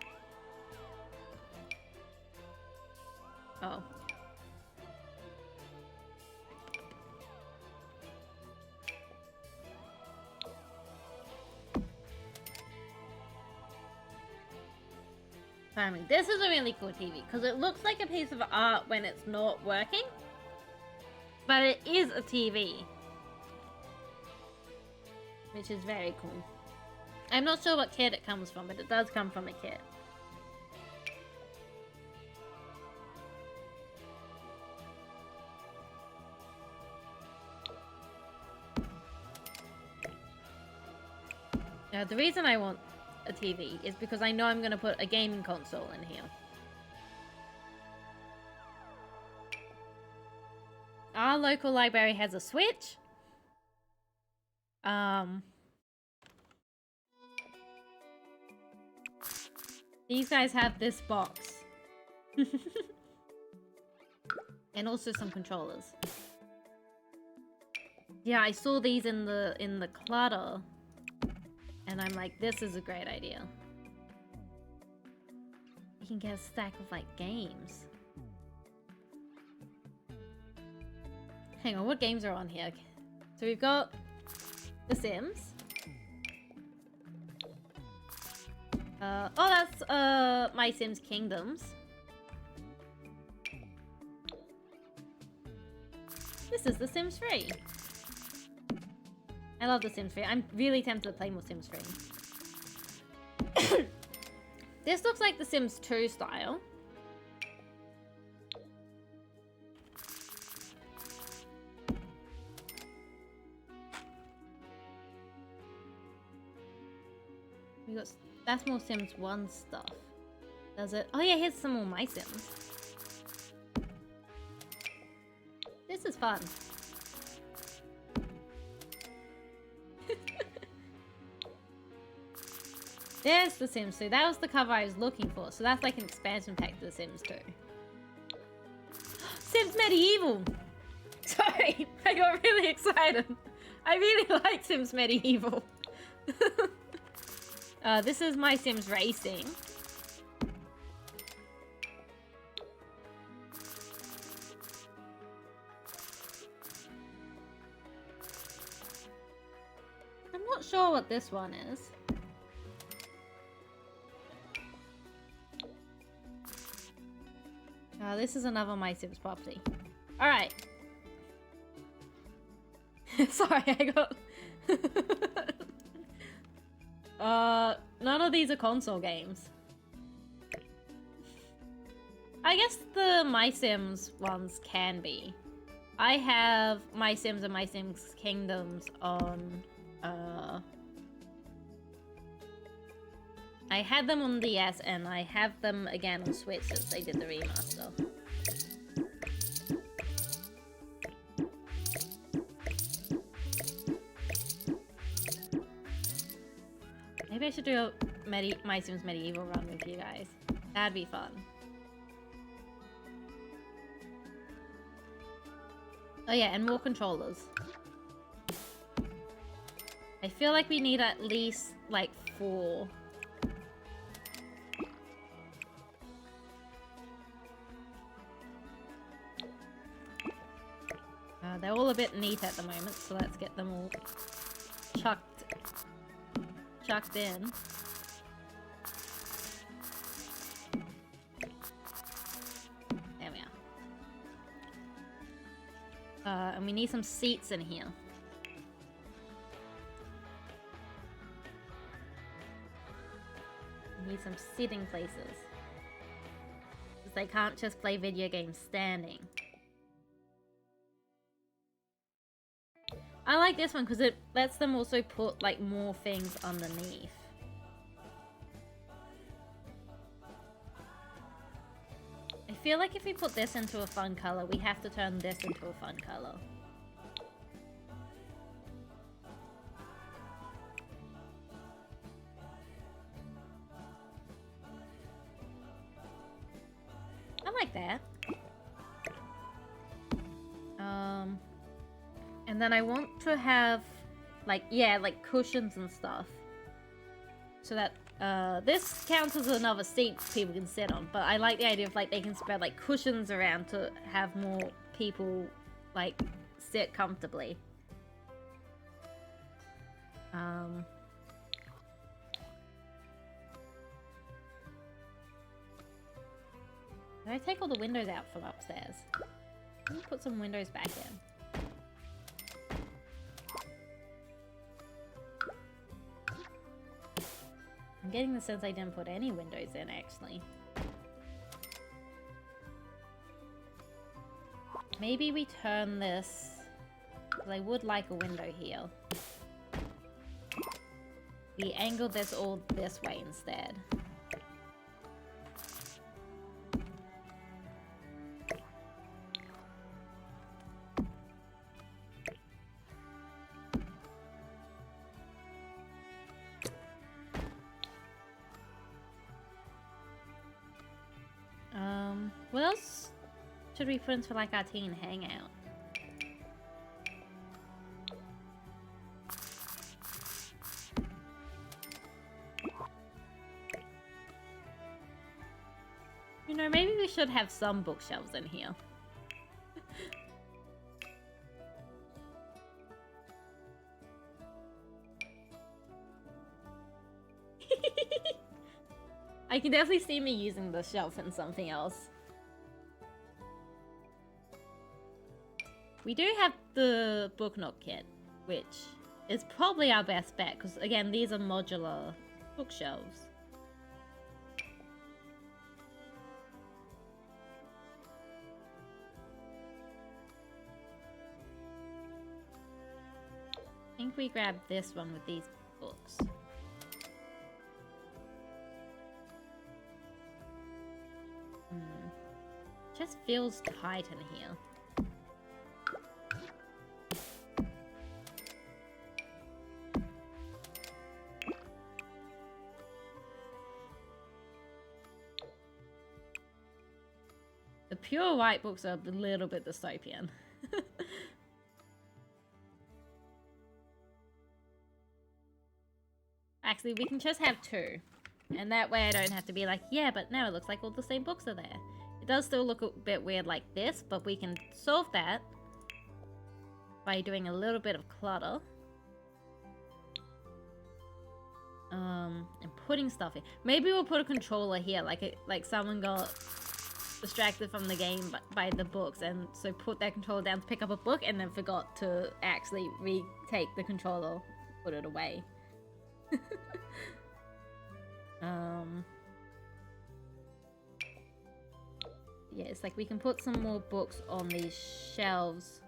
Oh. I mean, this is a really cool TV because it looks like a piece of art when it's not working, but it is a TV, which is very cool. I'm not sure what kit it comes from, but it does come from a kit. Now, the reason I want a TV is because I know I'm going to put a gaming console in here. Our local library has a Switch. These guys have this box. And also some controllers. Yeah, I saw these in the clutter. And I'm like, this is a great idea. You can get a stack of, like, games. Hang on, what games are on here? So we've got The Sims. Oh, that's, My Sims Kingdoms. This is The Sims 3. I love The Sims 3. I'm really tempted to play more Sims 3. This looks like The Sims 2 style. We got... that's more Sims 1 stuff. Does it? Oh yeah, here's some more My Sims. This is fun. There's The Sims 2. That was the cover I was looking for. So that's like an expansion pack to The Sims 2. Sims Medieval! Sorry, I got really excited. I really like Sims Medieval. This is My Sims Racing. I'm not sure what this one is. This is another My Sims property. Alright. Sorry, I got... none of these are console games. I guess the My Sims ones can be. I have My Sims and My Sims Kingdoms on... I had them on DS and I have them again on Switch since they did the remaster. Maybe I should do a My Sims Medieval run with you guys. That'd be fun. Oh yeah, and more controllers. I feel like we need at least, like, 4. They're all a bit neat at the moment, so let's get them all chucked in. There we are. And we need some seats in here. We need some sitting places. Because they can't just play video games standing. I like this one because it lets them also put, like, more things underneath. I feel like if we put this into a fun color, we have to turn this into a fun color. I like that. And then I want to have, like, yeah, like cushions and stuff. So that, this counts as another seat people can sit on. But I like the idea of, like, they can spread, like, cushions around to have more people, like, sit comfortably. Did I take all the windows out from upstairs? Let me put some windows back in. I'm getting the sense I didn't put any windows in, actually. Maybe we turn this... because I would like a window here. We angle this all this way instead. What else should we put into, like, our teen hangout? You know, maybe we should have some bookshelves in here. I can definitely see me using the shelf in something else. We do have the Book Nook kit, which is probably our best bet, because again, these are modular bookshelves. I think we grab this one with these books. Just feels tight in here. The pure white books are a little bit dystopian. Actually, we can just have 2. And that way I don't have to be like, yeah, but now it looks like all the same books are there. It does still look a bit weird like this, but we can solve that by doing a little bit of clutter. And putting stuff in. Maybe we'll put a controller here, like someone got distracted from the game by the books, and so put that controller down to pick up a book and then forgot to actually retake the controller, put it away. Yeah, it's like we can put some more books on these shelves.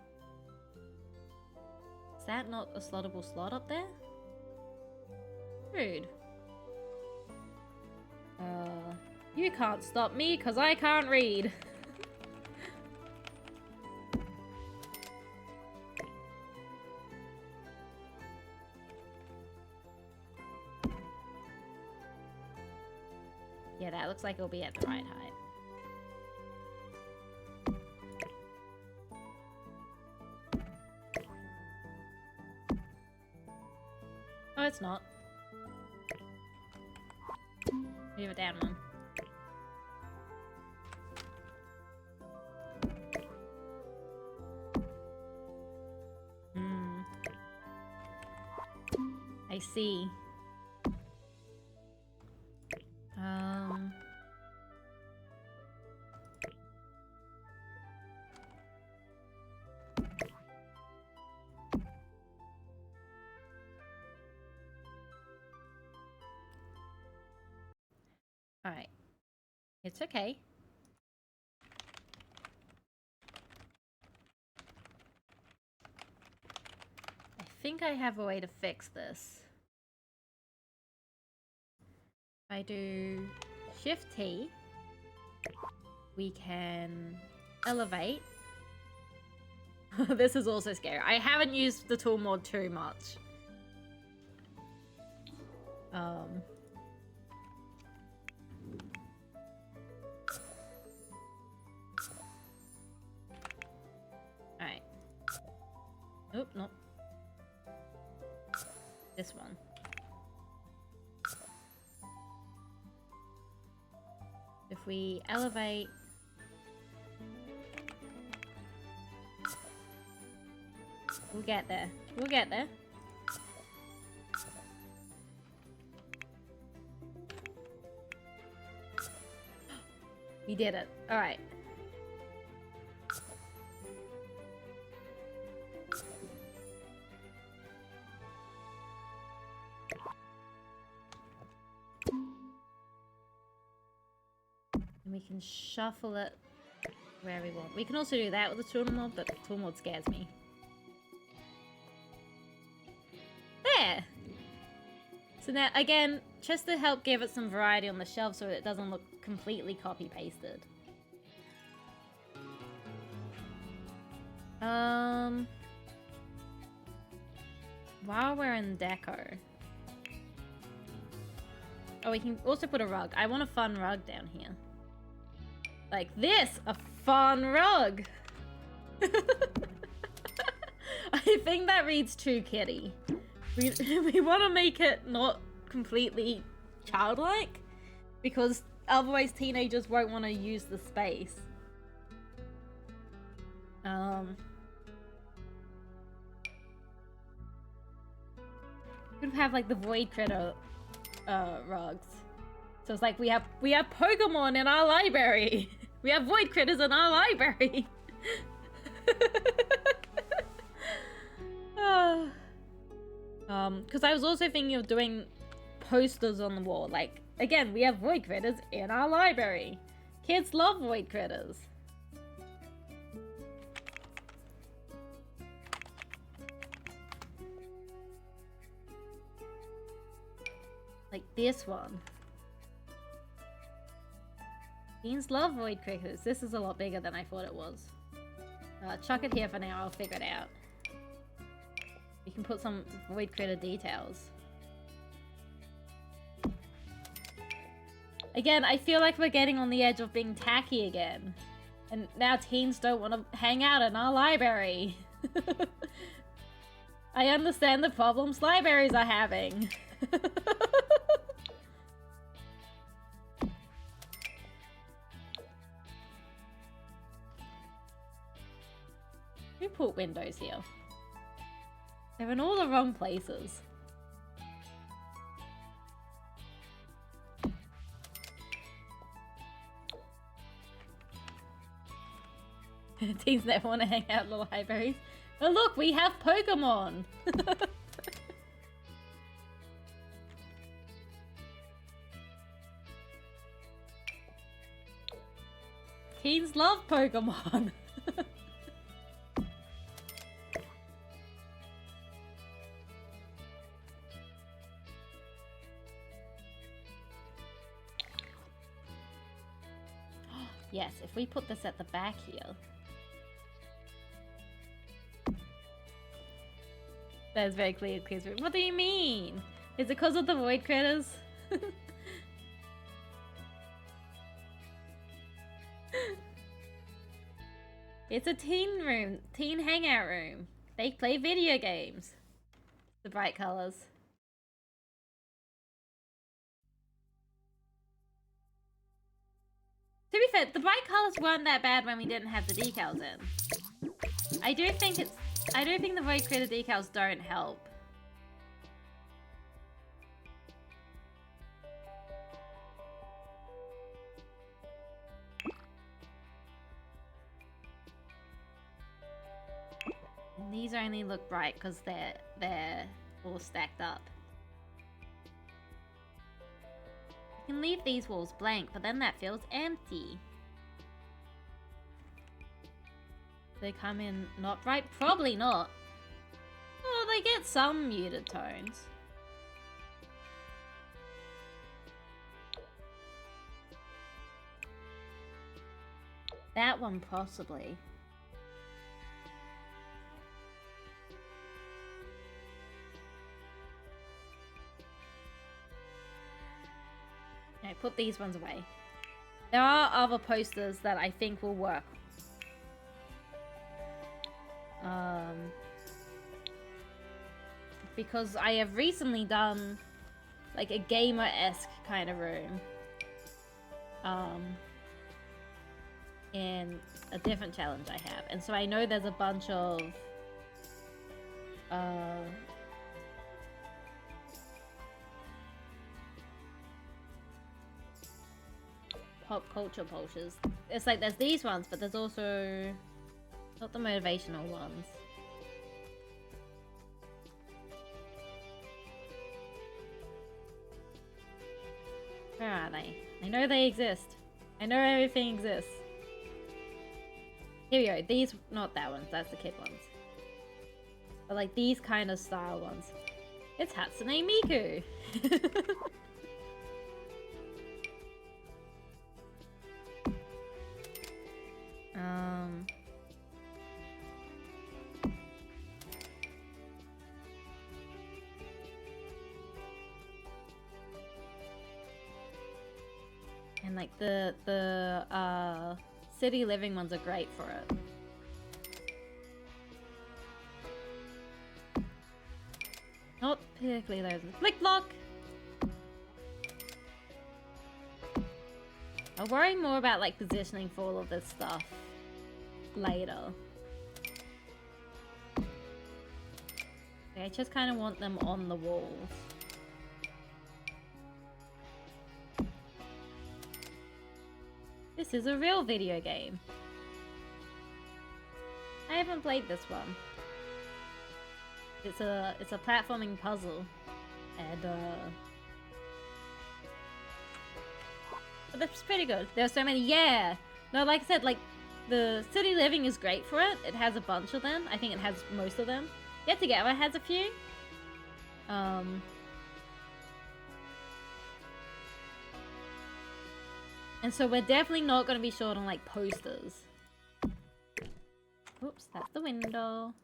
Is that not a slottable slot up there? Rude. You can't stop me because I can't read. Yeah, that looks like it'll be at the right height. it's not. Move it down one. I see. Alright. It's okay. I think I have a way to fix this. If I do Shift T, we can elevate. This is also scary. I haven't used the tool mod too much. Alright. Nope, nope. This one. If we elevate... We'll get there. We'll get there. We did it. Alright. And we can shuffle it where we want. We can also do that with the tool mod, but the tool mod scares me. There! So now, again, just to help give it some variety on the shelf so it doesn't look completely copy-pasted. While we're in deco... Oh, we can also put a rug. I want a fun rug down here. Like this! A fun rug! I think that reads too kiddie. We want to make it not completely childlike, because otherwise teenagers won't want to use the space. Could have like the void critter rugs. So it's like we have Pokemon in our library. We have void critters in our library. Because I was also thinking of doing posters on the wall. Like, again, we have void critters in our library. Kids love void critters. Like this one. Teens love void critters. This is a lot bigger than I thought it was. Chuck it here for now, I'll figure it out. We can put some void critter details. Again, I feel like we're getting on the edge of being tacky again. And now teens don't want to hang out in our library. I understand the problems libraries are having. Who put windows here? They're in all the wrong places. Teens never want to hang out in the libraries. Oh look, we have Pokemon! Teens love Pokemon! Yes, if we put this at the back here. That is very clear. What do you mean? Is it because of the void critters? It's a teen room, teen hangout room. They play video games. The bright colors. be fair, the bright colors weren't that bad when we didn't have the decals in. I do think the Void Critter decals don't help. And these only look bright because they're all stacked up. You can leave these walls blank, but then that feels empty. They come in not bright? Probably not. Oh, they get some muted tones. That one possibly. Okay, put these ones away. There are other posters that I think will work. Because I have recently done like a gamer-esque kind of room. In a different challenge I have. And so I know there's a bunch of pop culture posters. It's like there's these ones, but there's also not the motivational ones. Where are they? I know they exist. I know everything exists. Here we go. These, not that one. That's the kid ones. But like these kind of style ones. It's Hatsune Miku. And like the city living ones are great for it. Not particularly those. Flick block! I'll worry more about like positioning for all of this stuff later. I just kind of want them on the walls. This is a real video game. I haven't played this one. It's a platforming puzzle, and but it's pretty good. There's so many. Yeah, no, like I said, like the city living is great for it. It has a bunch of them. I think it has most of them. Get Together has a few. And so we're definitely not going to be short on like posters. Oops, that's the window.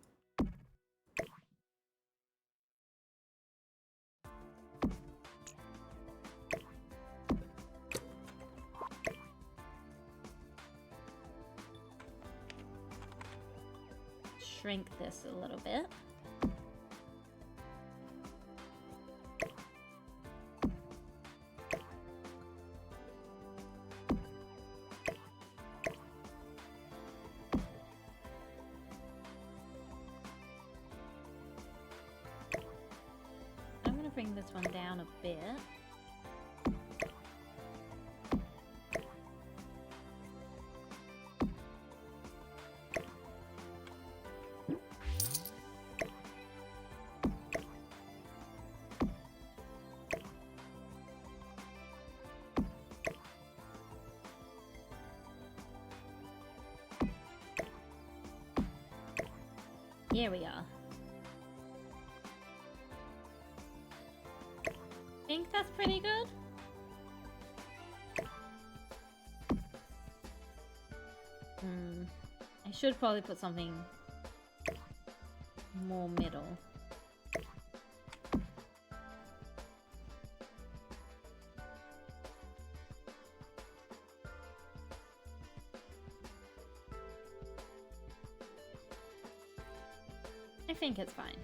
Shrink this a little bit. I'm gonna bring this one down a bit. Here we are. I think that's pretty good. I should probably put something more middle. I think it's fine.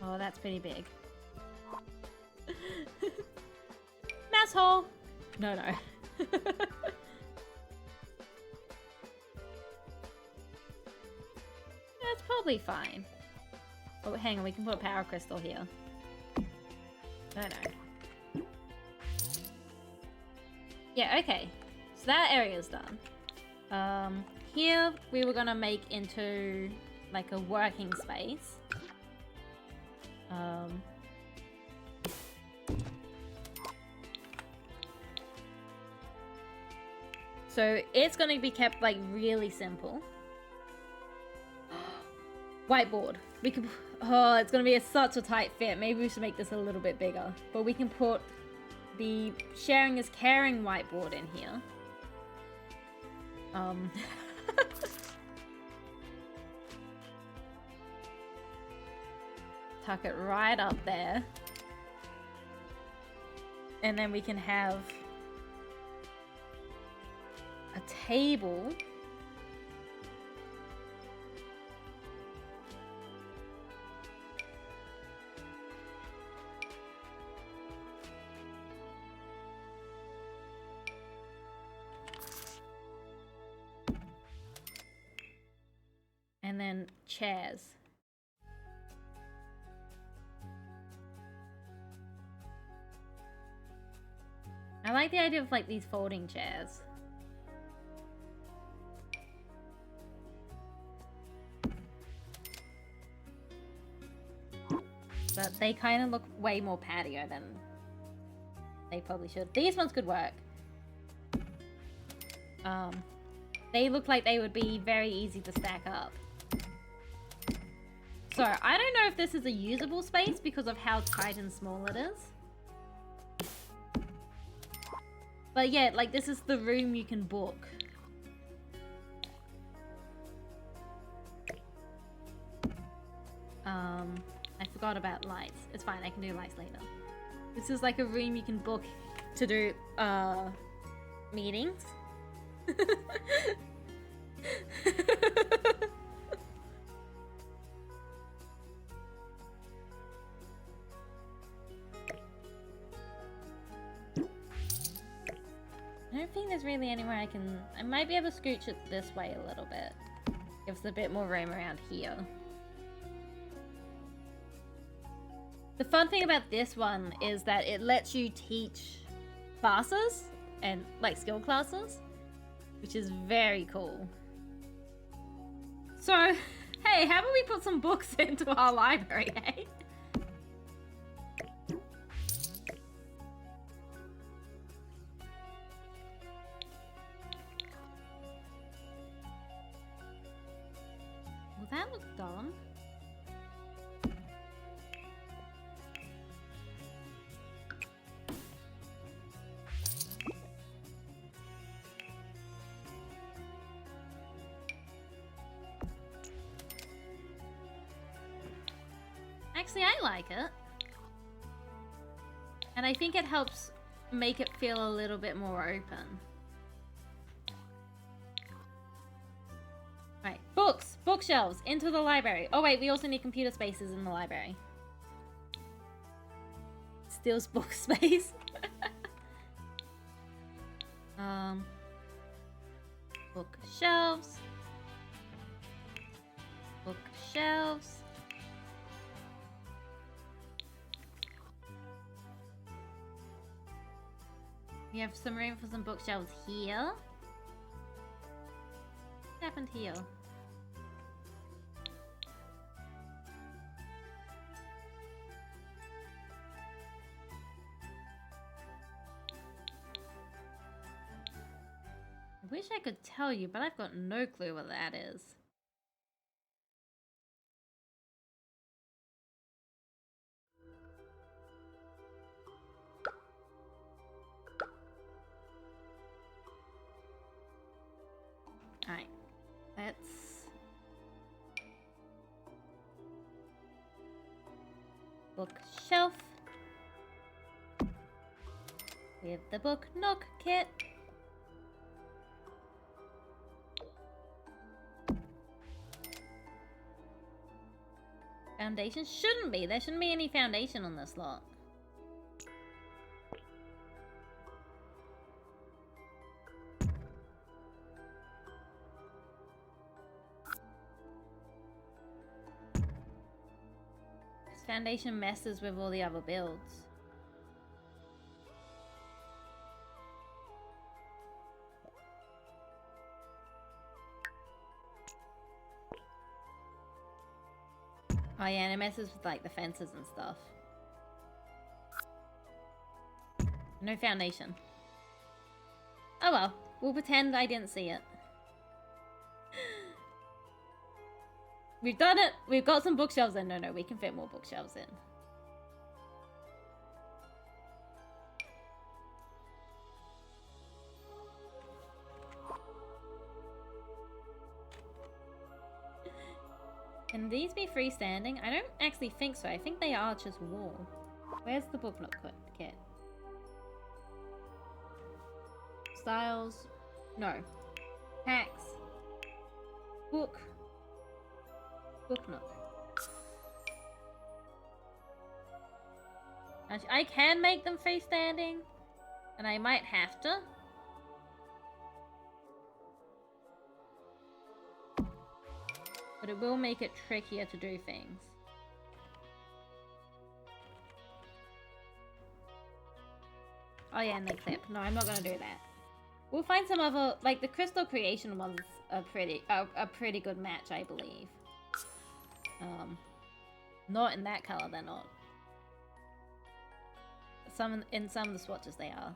Oh, that's pretty big. asshole! No, no. That's probably fine. Oh, hang on, we can put a power crystal here. No, no. Yeah, okay. So that area's done. Here we were gonna make into like a working space. So it's gonna be kept like really simple. Whiteboard. We could. Oh, it's gonna be such a tight fit. Maybe we should make this a little bit bigger. But we can put the sharing is caring whiteboard in here. Tuck it right up there. And then we can have a table. And then chairs. I like the idea of like these folding chairs. But they kind of look way more patio than they probably should. These ones could work. They look like they would be very easy to stack up. So, I don't know if this is a usable space because of how tight and small it is. But yeah, like this is the room you can book. I forgot about lights. It's fine, I can do lights later. This is like a room you can book to do, meetings. I don't think there's really anywhere I might be able to scooch it this way a little bit. Gives a bit more room around here. The fun thing about this one is that it lets you teach classes and like skill classes, which is very cool. So, hey, how about we put some books into our library, eh? Will that look done? Actually, I like it. And I think it helps make it feel a little bit more open. Right, books! Bookshelves! Into the library. Oh wait, we also need computer spaces in the library. Steals book space. Bookshelves. Bookshelves. We have some room for some bookshelves here. What happened here? I wish I could tell you, but I've got no clue what that is. Alright, let's... Bookshelf. With the book nook kit. Foundation shouldn't be. There shouldn't be any foundation on this lot. Foundation messes with all the other builds. Oh yeah, and it messes with like the fences and stuff. No foundation. Oh well, we'll pretend I didn't see it. We've done it! We've got some bookshelves in. No, we can fit more bookshelves in. Can these be freestanding? I don't actually think so. I think they are just wall. Where's the book nook kit? Styles. No. Packs. Book. Book nook. Actually, I can make them freestanding. And I might have to. But it will make it trickier to do things. Oh yeah, and they clip. No, I'm not gonna do that. We'll find some other, like the Crystal Creation one's a pretty good match, I believe. Not in that color, they're not. In some of the swatches they are.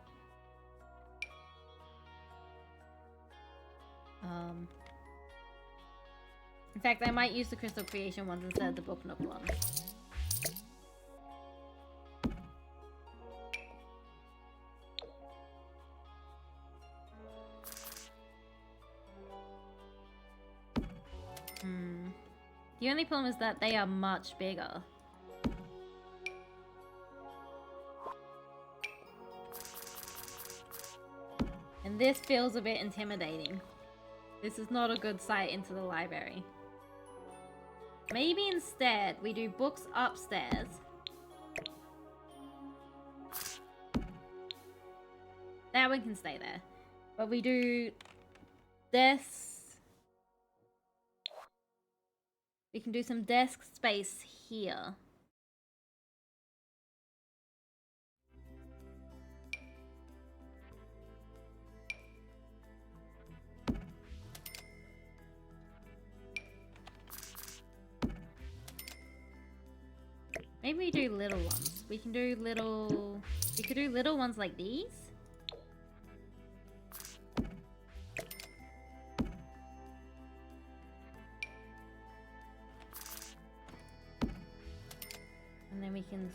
In fact, I might use the Crystal Creation ones instead of the Book Nook ones. The only problem is that they are much bigger. And this feels a bit intimidating. This is not a good sight into the library. Maybe instead we do books upstairs. That one can stay there. But we do this. We can do some desk space here. Maybe we do little ones. We can do little... We could do little ones like these. And then we can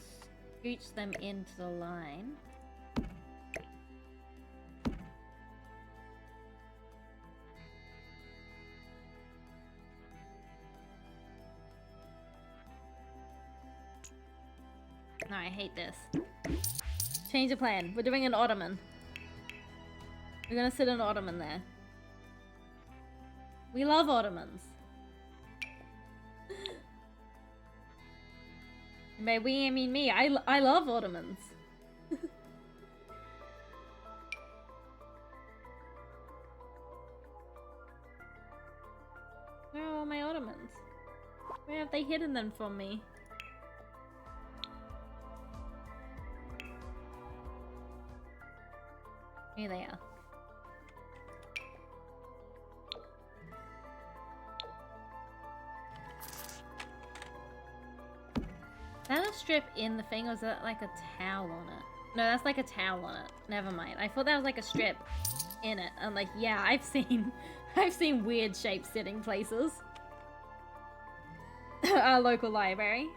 scooch them into the line. No, I hate this. Change the plan. We're doing an ottoman. We're gonna sit an ottoman there. We love ottomans. By we, I mean me. I love ottomans. Where are all my ottomans? Where have they hidden them from me? Here they are. Is that a strip in the thing, or is that like a towel on it? No, that's like a towel on it. Never mind. I thought that was like a strip in it. I'm like, yeah, I've seen weird shapes sitting places. Our local library.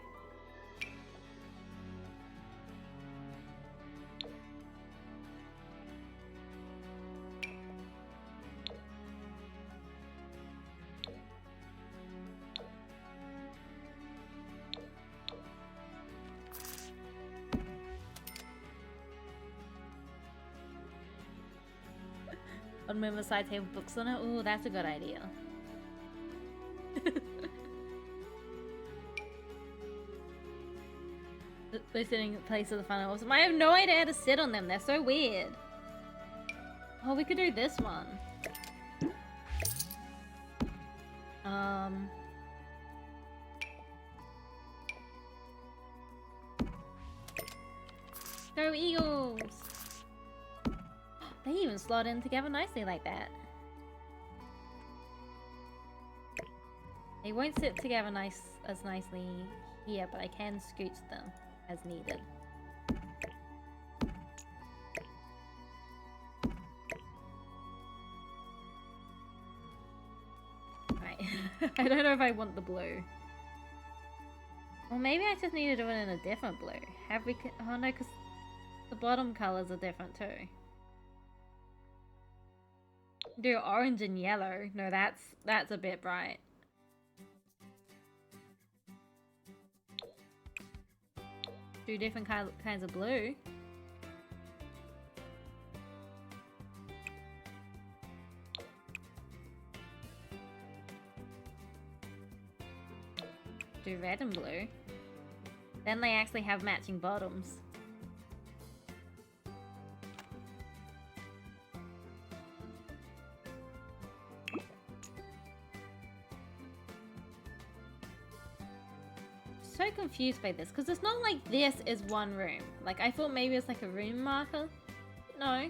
On move the side table books on it. Ooh, that's a good idea. They're sitting in place of the fun. Awesome. I have no idea how to sit on them. They're so weird. Oh, we could do this one. Go Eagles! They even slot in together nicely like that. They won't sit together as nicely here, but I can scooch them as needed. Right. I don't know if I want the blue. Or maybe I just need to do it in a different blue. Have we... Oh no, because the bottom colors are different too. Do orange and yellow. No, that's a bit bright. Do different kinds of blue. Do red and blue. Then they actually have matching bottoms. So confused by this because it's not like this is one room. Like I thought maybe it's like a room marker. No.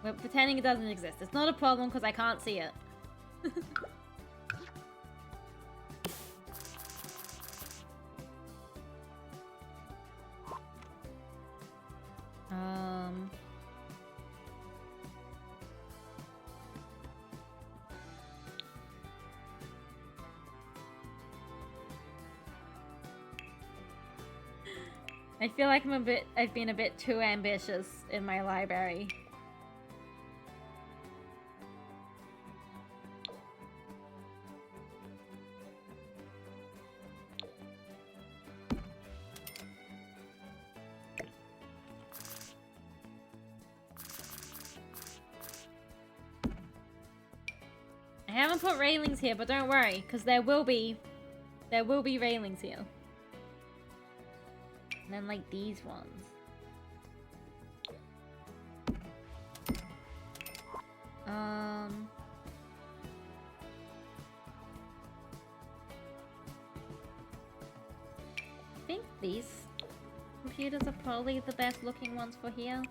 We're pretending it doesn't exist. It's not a problem because I can't see it. I feel like I've been a bit too ambitious in my library. I haven't put railings here, but don't worry, because there will be railings here. And then like these ones. I think these computers are probably the best looking ones for here.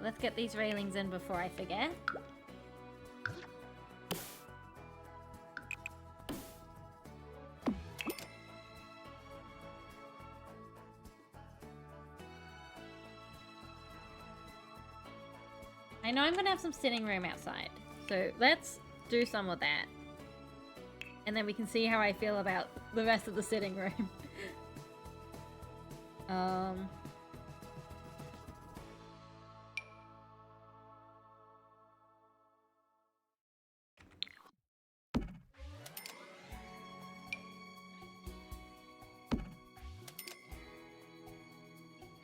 Let's get these railings in before I forget. I know I'm gonna have some sitting room outside, so let's do some of that. And then we can see how I feel about the rest of the sitting room.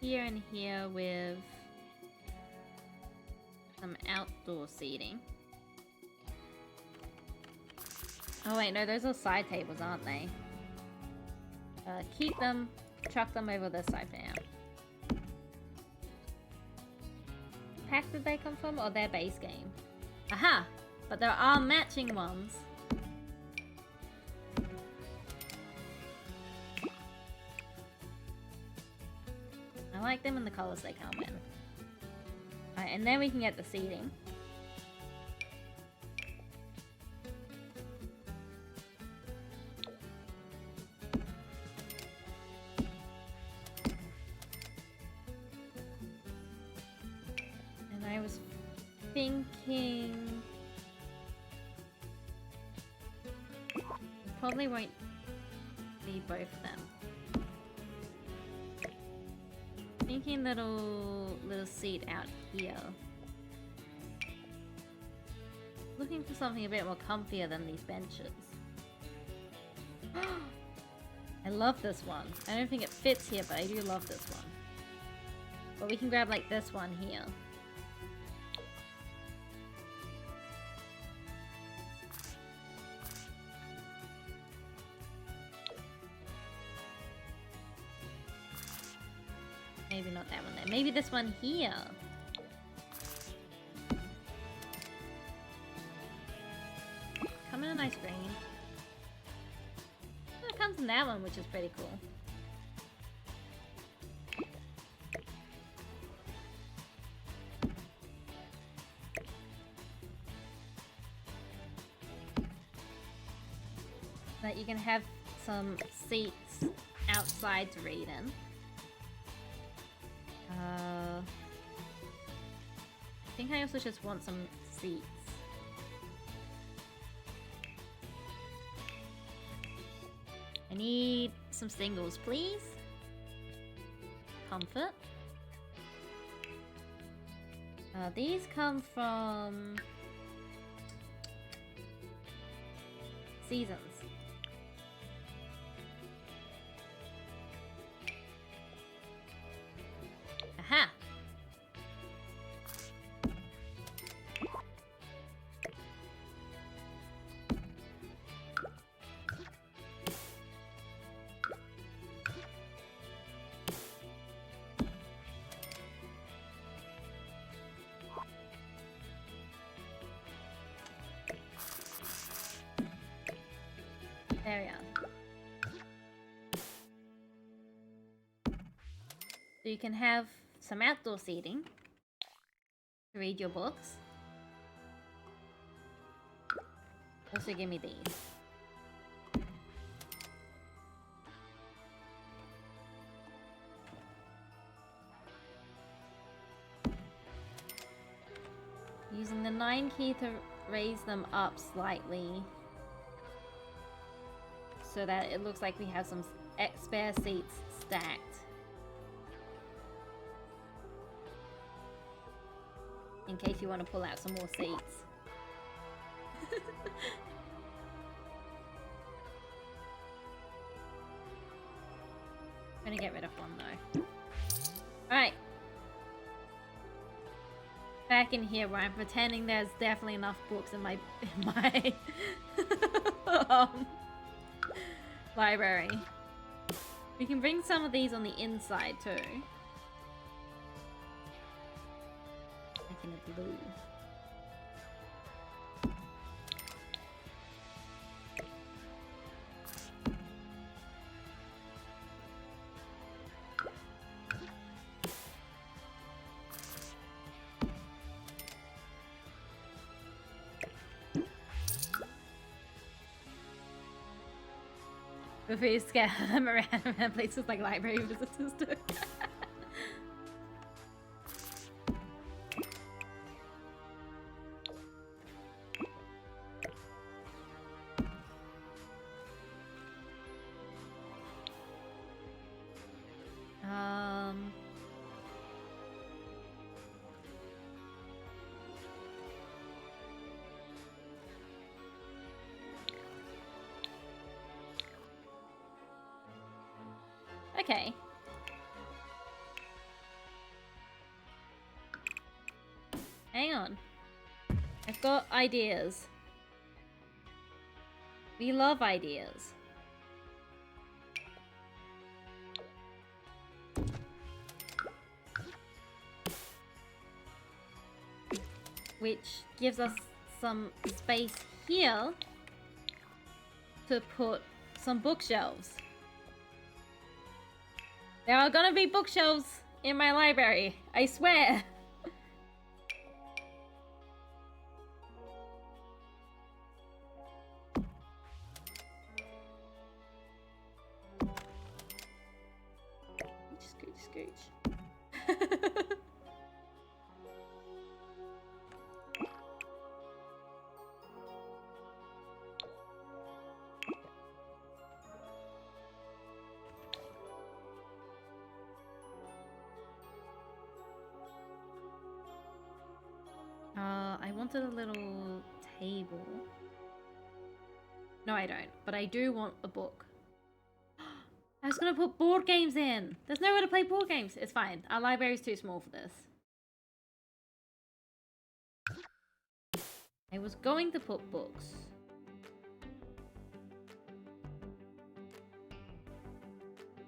Here and here with some outdoor seating. Oh wait, no, those are side tables, aren't they? Keep them, chuck them over this side for now. Pack did they come from, or their base game? Aha! But there are matching ones. I like them in the colors they come in. Alright, and then we can get the seating. And I was thinking... probably won't be both of them. Thinking little seat out here. Looking for something a bit more comfier than these benches. I love this one. I don't think it fits here, but I do love this one. But we can grab like this one here. I Maybe not that one there. Maybe this one here. Come in a nice green. Oh, it comes in that one, which is pretty cool. That you can have some seats outside to read in. I think I also just want some seats. I need some singles, please. Comfort. These come from Seasons. Aha! There we are. So you can have some outdoor seating to read your books. Also give me these. Using the 9 key to raise them up slightly so that it looks like we have some spare seats stacked. In case you want to pull out some more seats. I'm gonna get rid of one though. Alright. Back in here where I'm pretending there's definitely enough books in my library. We can bring some of these on the inside too. Making it blue. Before you scare them around places like library visitors do. Okay. Hang on. I've got ideas. We love ideas. Which gives us some space here to put some bookshelves. There are gonna be bookshelves in my library, I swear. Scooch, scooch. I wanted a little table. No, I don't. But I do want a book. I was gonna put board games in. There's nowhere to play board games. It's fine. Our library's too small for this. I was going to put books.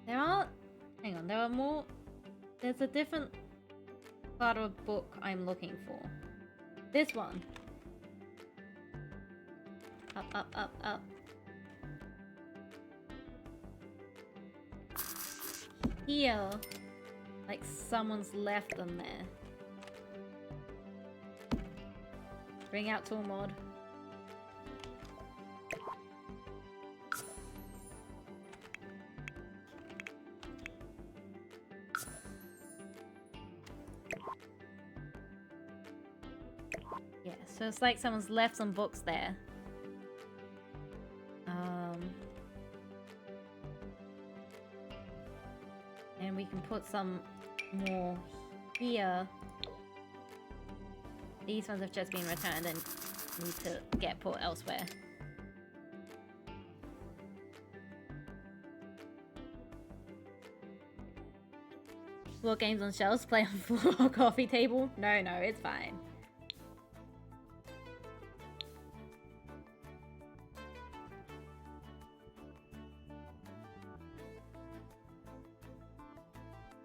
There are... Hang on, there are more There's a different part of book I'm looking for. This one. Up, up, up, up. Here, like someone's left them there. Bring out tool mod. Yeah, so it's like someone's left some books there. And we can put some more here. These ones have just been returned and need to get put elsewhere. What games on shelves? Play on floor or coffee table? No, it's fine.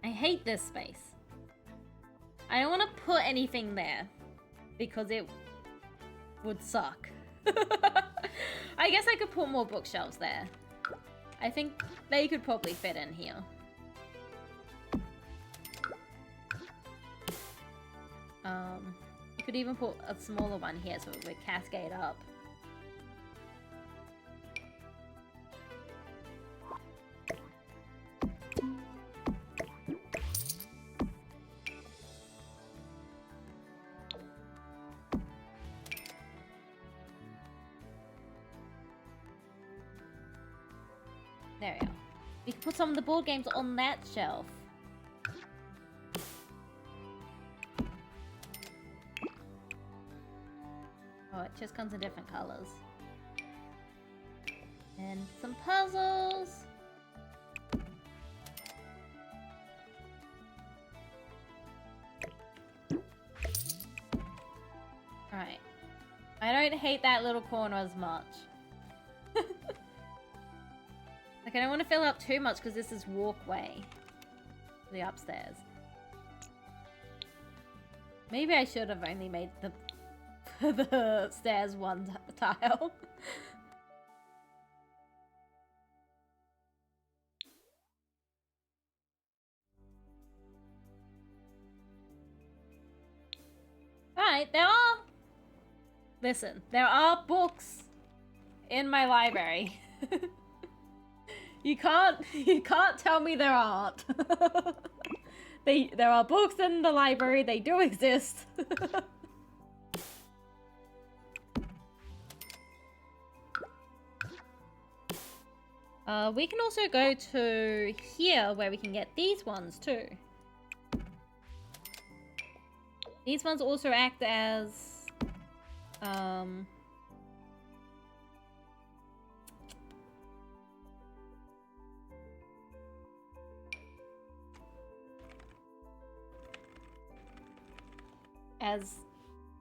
I hate this space. I don't want to put anything there because it would suck. I guess I could put more bookshelves there. I think they could probably fit in here. You could even put a smaller one here so it would cascade up. There we go. We can put some of the board games on that shelf. Oh, it just comes in different colors. And some puzzles. Alright. I don't hate that little corner as much. Like, I don't want to fill up too much because this is walkway to the upstairs. Maybe I should have only made the stairs one tile. Alright, listen, there are books in my library. You can't tell me there aren't. There are books in the library, they do exist. We can also go to here where we can get these ones too. These ones also act as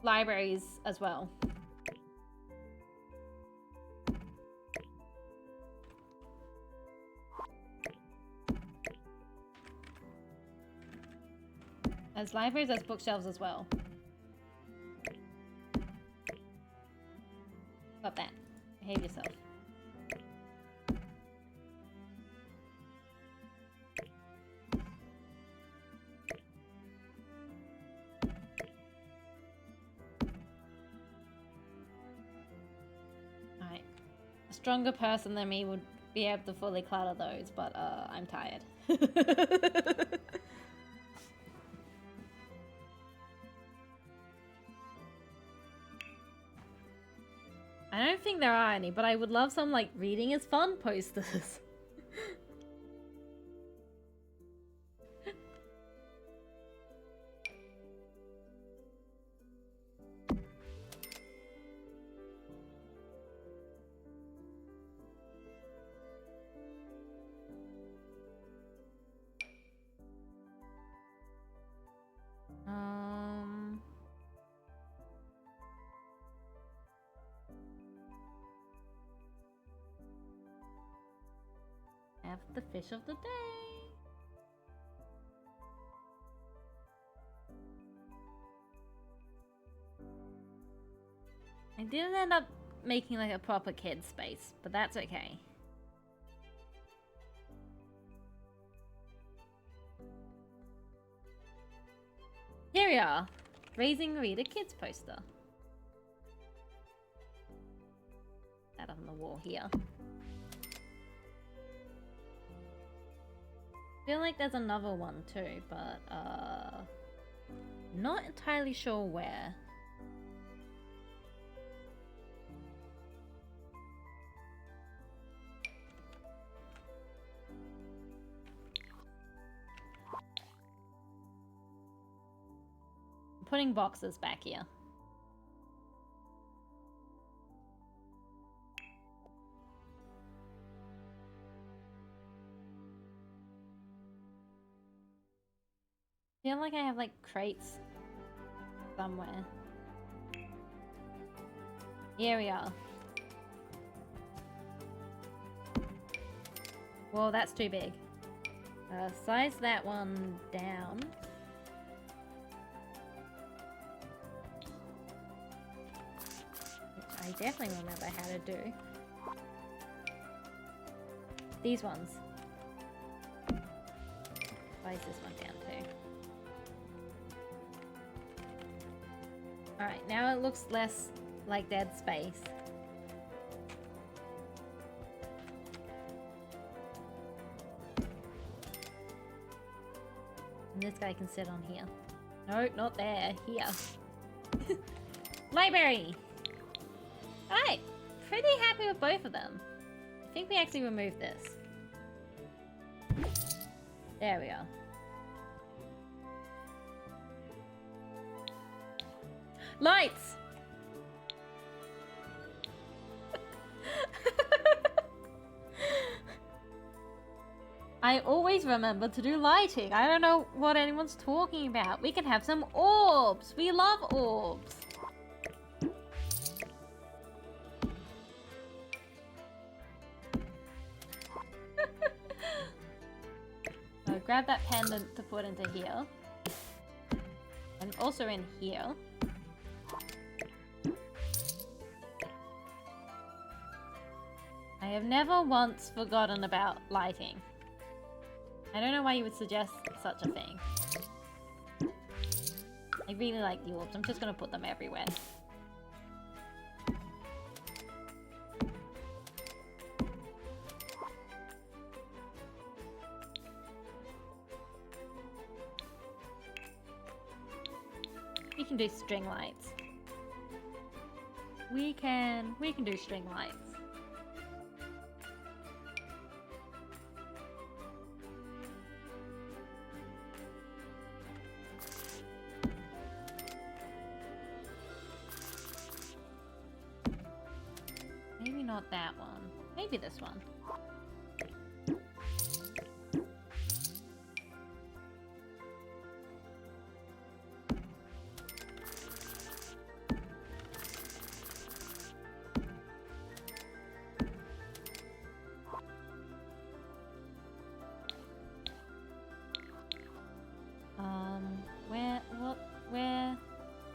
libraries as well. As libraries, as bookshelves as well. Stop that. Behave yourself. Alright. A stronger person than me would be able to fully clutter those, but I'm tired. I don't think there are any, but I would love some, like, reading is fun posters. Have the fish of the day. didn't end up making like a proper kid space, but that's okay. Here we are. Raising Rita Kids poster. That on the wall here. Feel like there's another one too, but not entirely sure where. I'm putting boxes back here. I feel like I have like crates somewhere. Here we are. Whoa, that's too big. Size that one down. Which I definitely remember how to do. These ones. Size this one down too. Alright, now it looks less like dead space. And this guy can sit on here. No, not there. Here. Library! Alright, pretty happy with both of them. I think we actually removed this. There we are. Lights! I always remember to do lighting. I don't know what anyone's talking about. We can have some orbs. We love orbs. So grab that pendant to put into here. And also in here. I have never once forgotten about lighting. I don't know why you would suggest such a thing. I really like the orbs. I'm just gonna put them everywhere. We can do string lights. We can do string lights. Maybe not that one. Maybe this one.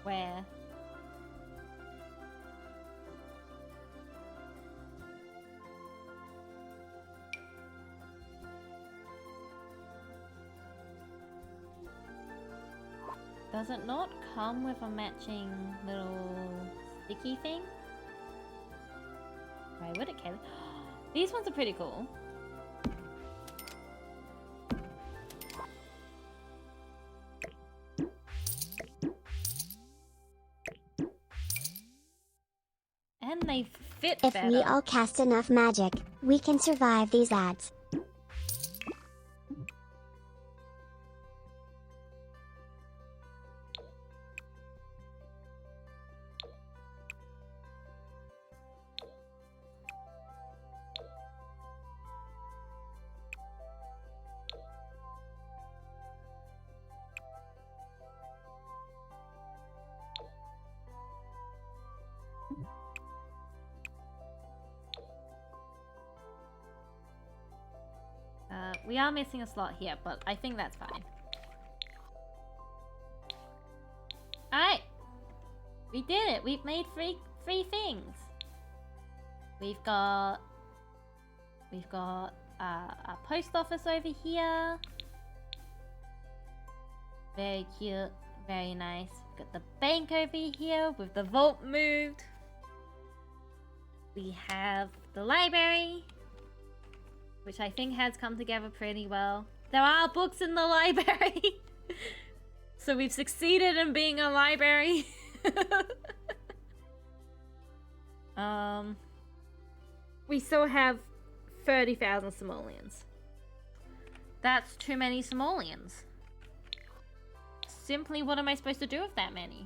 Where? Does it not come with a matching little sticky thing? Why would it, Kaylee? These ones are pretty cool. And they fit better. If we all cast enough magic, we can survive these ads. We are missing a slot here, but I think that's fine. Alright! We did it! We've made 3 things. We've got a post office over here. Very cute, very nice. We've got the bank over here with the vault moved. We have the library, which I think has come together pretty well. There are books in the library. So we've succeeded in being a library. We still have 30,000 simoleons. That's too many simoleons. Simply, what am I supposed to do with that many?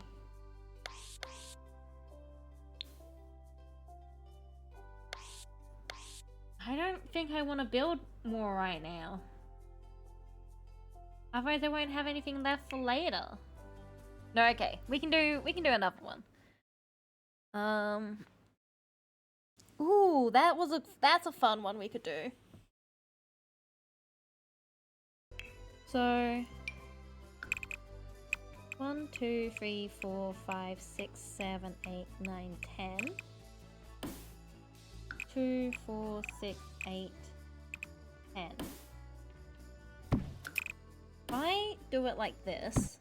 I don't think I want to build more right now. Otherwise I won't have anything left for later. No, okay. We can do another one. Ooh, that's a fun one we could do. So 1, 2, 3, 4, 5, 6, 7, 8, 9, 10. 2, 4, 6, 8, 10. If I do it like this.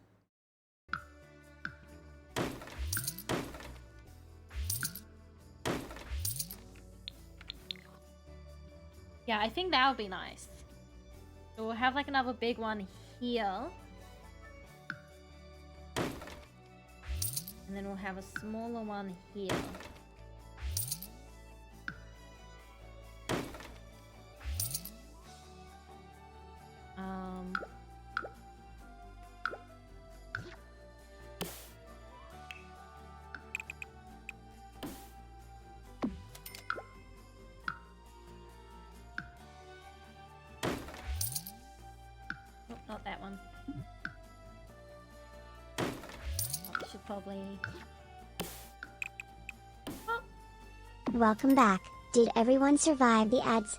Yeah, I think that would be nice. So we'll have like another big one here. And then we'll have a smaller one here. Oh, not that one. Oh, I should probably... Oh. Welcome back. Did everyone survive the ads?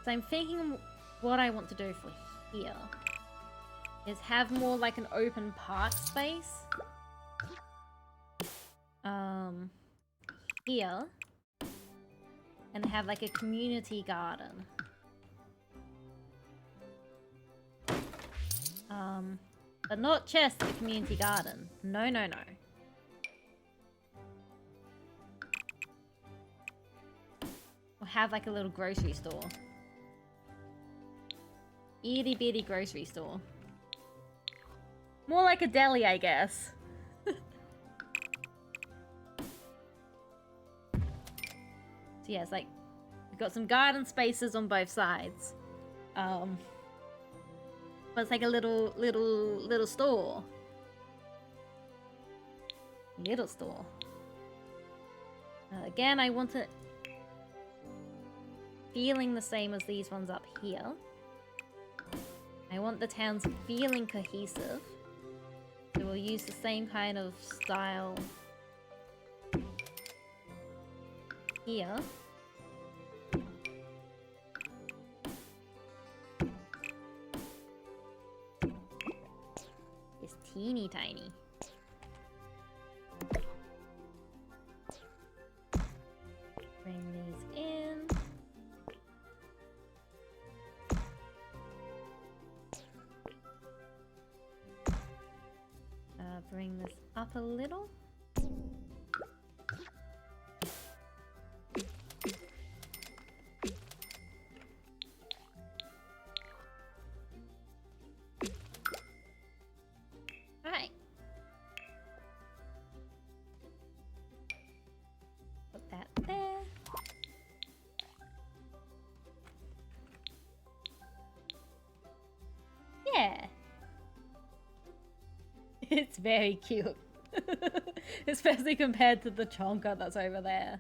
So I'm thinking what I want to do for here is have more like an open park space. Here. And have like a community garden. But not just a community garden. No, no, no. We'll have like a little grocery store. Itty bitty grocery store. More like a deli, I guess. So yeah, it's like we've got some garden spaces on both sides. But it's like a little store. Little store. Again, I want it feeling the same as these ones up here. I want the towns feeling cohesive. So we'll use the same kind of style here. It's teeny tiny. Bring these in. Bring this up a little. Alright. Put that there. Yeah. It's very cute. Especially compared to the chonka that's over there.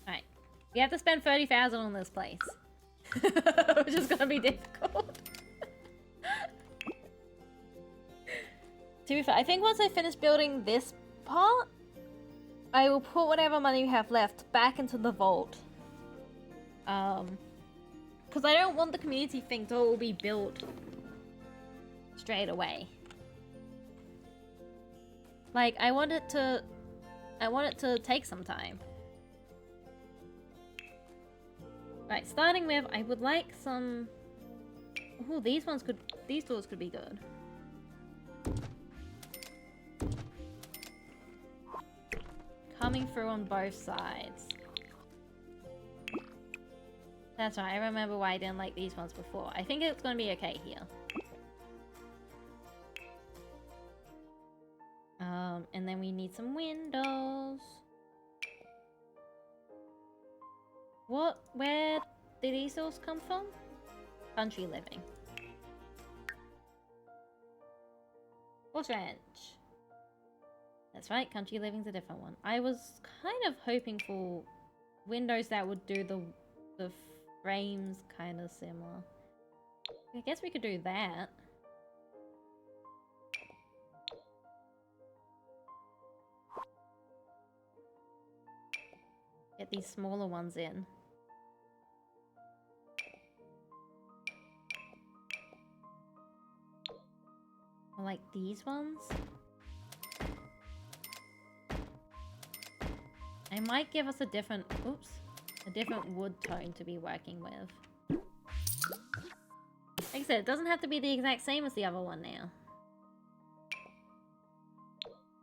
Alright. We have to spend 30,000 on this place. Which is gonna be difficult. To be fair, I think once I finish building this part, I will put whatever money we have left back into the vault. Because I don't want the community thing to all be built straight away. Like, I want it to take some time. Right, starting with, I would like some... Ooh, these doors could be good. Coming through on both sides. That's right, I remember why I didn't like these ones before. I think it's gonna be okay here. And then we need some windows. Where did these doors come from? Country living. Horse ranch. That's right, country living's a different one. I was kind of hoping for windows that would do the frames kind of similar. I guess we could do that. Get these smaller ones in. Or like these ones. I might give us a different, oops, a different wood tone to be working with. Like I said, it doesn't have to be the exact same as the other one now.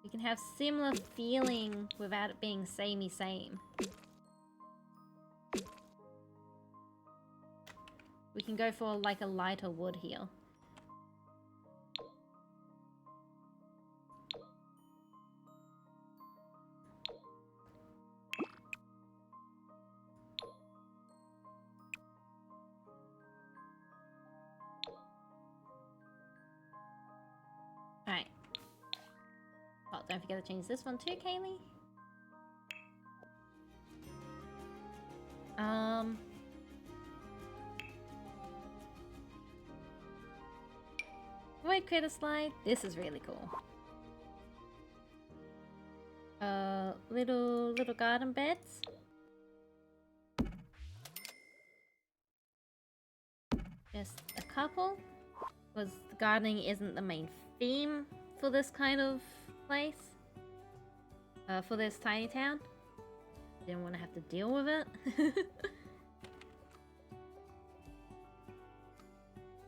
We can have similar feeling without it being samey same. We can go for like a lighter wood here. Alright. Oh, don't forget to change this one too, Kaylee. Void critter slide. This is really cool. Little garden beds. Just a couple, because the gardening isn't the main theme for this kind of place. For this tiny town. Didn't want to have to deal with it.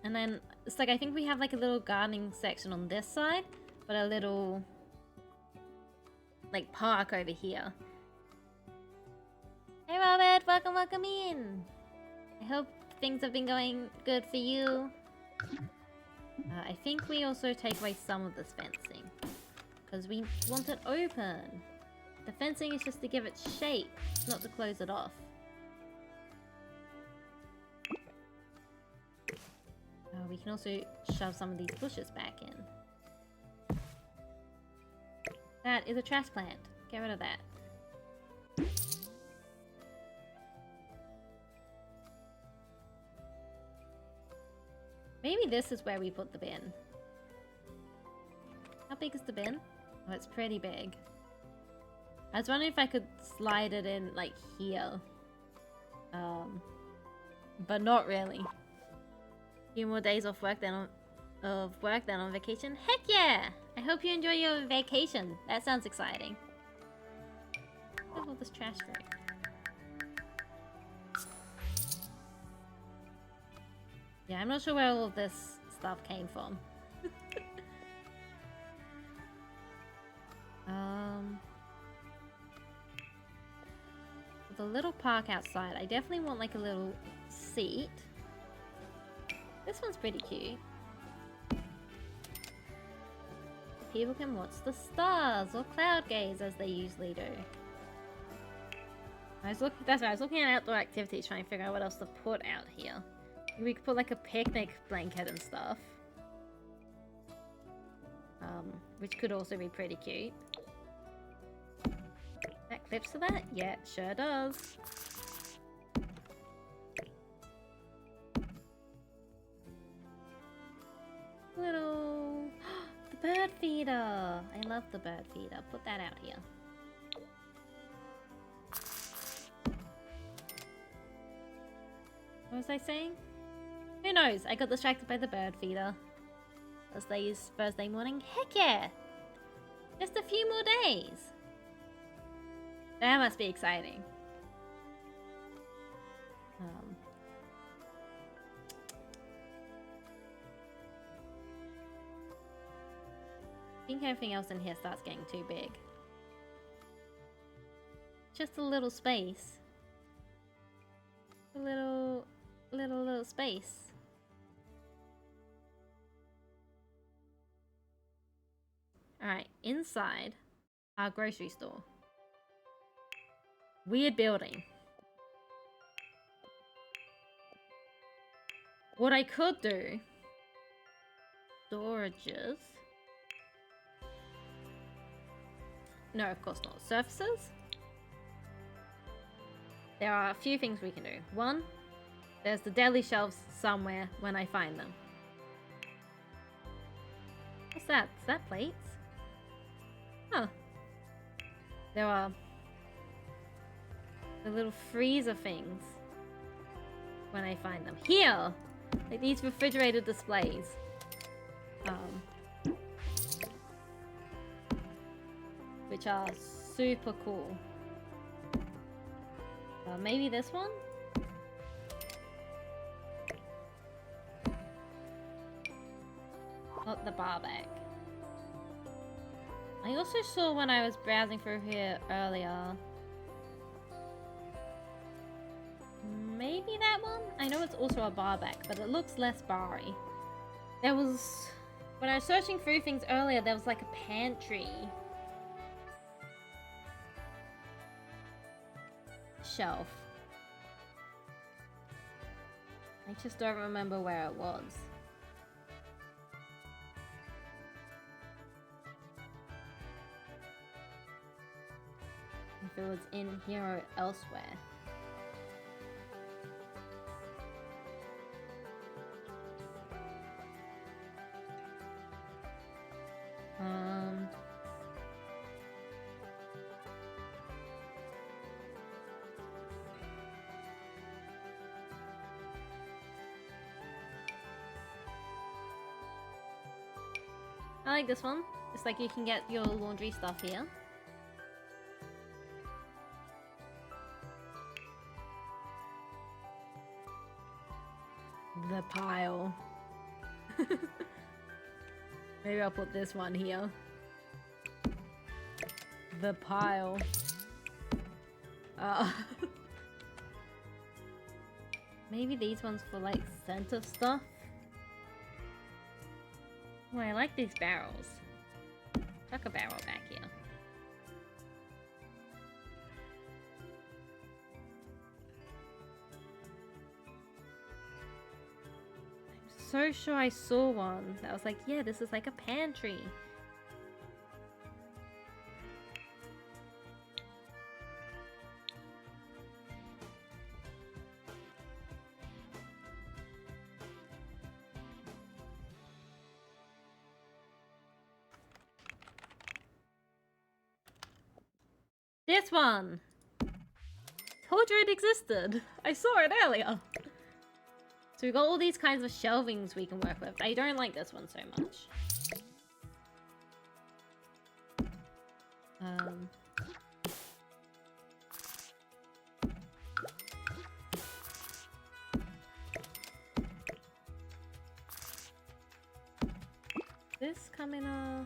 And then, it's like, I think we have like a little gardening section on this side, but a little, like, park over here. Hey Robert, welcome in! I hope things have been going good for you. I think we also take away some of this fencing, because we want it open. The fencing is just to give it shape, not to close it off. We can also shove some of these bushes back in. That is a trash plant. Get rid of that. Maybe this is where we put the bin. How big is the bin? Oh, it's pretty big. I was wondering if I could slide it in, like, here. But not really. A few more days off work than on vacation. Heck yeah! I hope you enjoy your vacation. That sounds exciting. Look at all this trash through. Yeah, I'm not sure where all of this stuff came from. The little park outside. I definitely want like a little seat. This one's pretty cute. People can watch the stars or cloud gaze as they usually do. That's right, I was looking at outdoor activities trying to figure out what else to put out here. We could put like a picnic blanket and stuff. Which could also be pretty cute. That clips to that? Yeah, it sure does. Little... the bird feeder! I love the bird feeder. Put that out here. What was I saying? Who knows? I got distracted by the bird feeder. Thursday morning? Heck yeah! Just a few more days. That must be exciting. I think everything else in here starts getting too big. Just a little space. A little space. Alright, inside our grocery store. Weird building. What I could do... Storages. No, of course not. Surfaces? There are a few things we can do. One, there's the deli shelves somewhere when I find them. What's that? Is that plates? Huh. There are the little freezer things when I find them. Here! Like these refrigerated displays. Which are super cool. Maybe this one? Not the bar bag. I also saw when I was browsing through here earlier. Maybe that one? I know it's also a bar bag, but it looks less bar-y. There was... When I was searching through things earlier, there was like a pantry shelf. I just don't remember where it was. If it was in here or elsewhere. I like this one. It's like you can get your laundry stuff here. The pile. Maybe I'll put this one here. The pile. Maybe these ones for like center stuff. Oh, I like these barrels. Chuck a barrel back here. I'm so sure I saw one that was like, yeah, this is like a pantry. This one! Told you it existed! I saw it earlier! So we've got all these kinds of shelvings we can work with. I don't like this one so much. This come in a...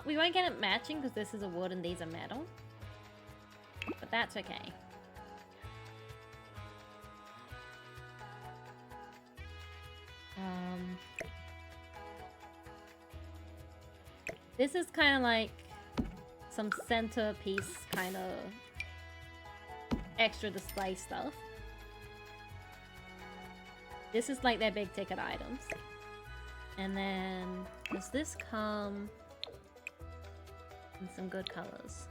We won't get it matching because this is a wood and these are metal. But that's okay. This is kind of like some centerpiece kind of extra display stuff. This is like their big ticket items. And then does this come in some good colors?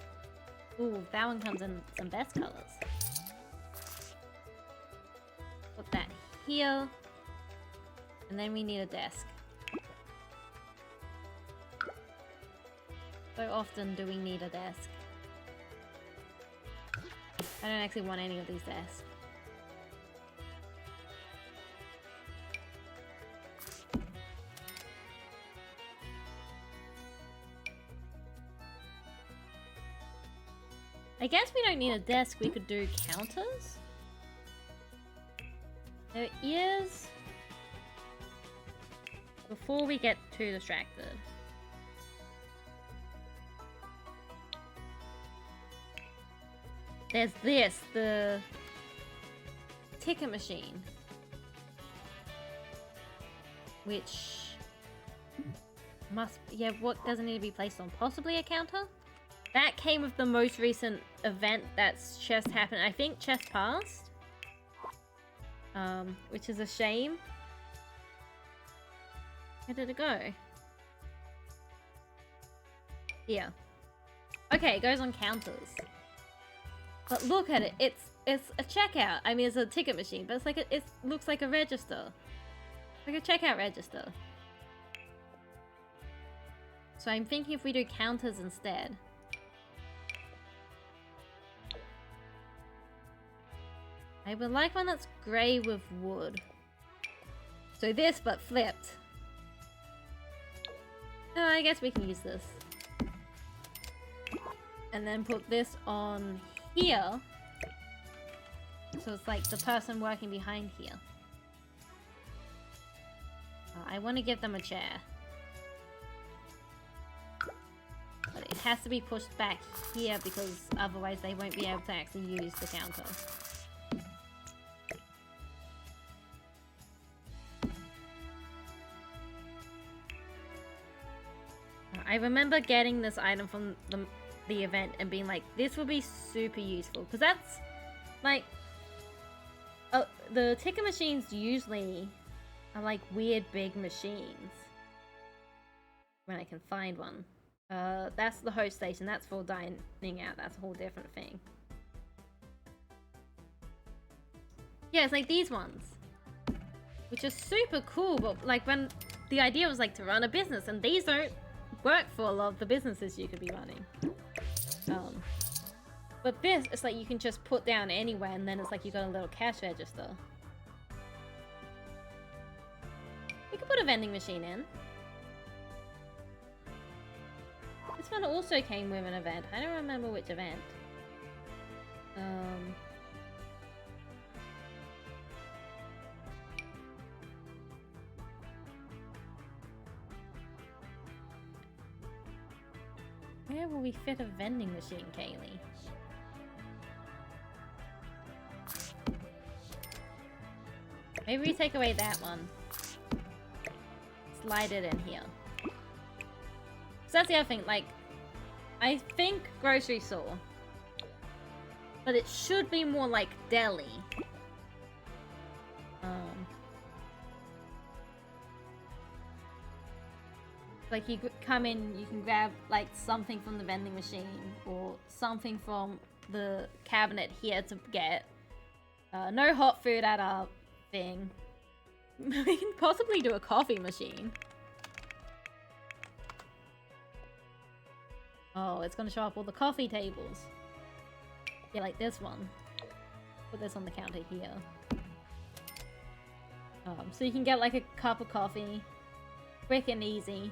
Ooh, that one comes in some best colors. Put that here. And then we need a desk. So often do we need a desk? I don't actually want any of these desks. I guess we don't need a desk, we could do counters. There is... Before we get too distracted. There's this, the ticket machine. Which must, yeah, what doesn't need to be placed on? Possibly a counter? That came with the most recent event that's just happened. I think just passed. Which is a shame. Where did it go? Here. Okay, it goes on counters. But look at it. It's a checkout. I mean, it's a ticket machine, but it's like it looks like a register. Like a checkout register. So I'm thinking if we do counters instead. I would like one that's grey with wood. So this, but flipped. Oh, I guess we can use this. And then put this on here. So it's like the person working behind here. I want to give them a chair. But it has to be pushed back here because otherwise they won't be able to actually use the counter. I remember getting this item from the event and being like, this will be super useful. Because that's, like, the ticket machines usually are like weird big machines. When I can find one. That's the host station, that's for dining out, that's a whole different thing. Yeah, it's like these ones. Which are super cool, but like when the idea was like to run a business, and these don't work for a lot of the businesses you could be running. But this, it's like you can just put down anywhere and then it's like you got a little cash register. We could put a vending machine in. This one also came with an event. I don't remember which event. Where will we fit a vending machine, Kaylee? Maybe we take away that one. Slide it in here. So that's the other thing, like, I think grocery store. But it should be more like deli. Like you come in, you can grab like something from the vending machine or something from the cabinet here to get. No hot food at our thing. We can possibly do a coffee machine. Oh, it's gonna show up all the coffee tables. Yeah, like this one. Put this on the counter here. So you can get like a cup of coffee. Quick and easy.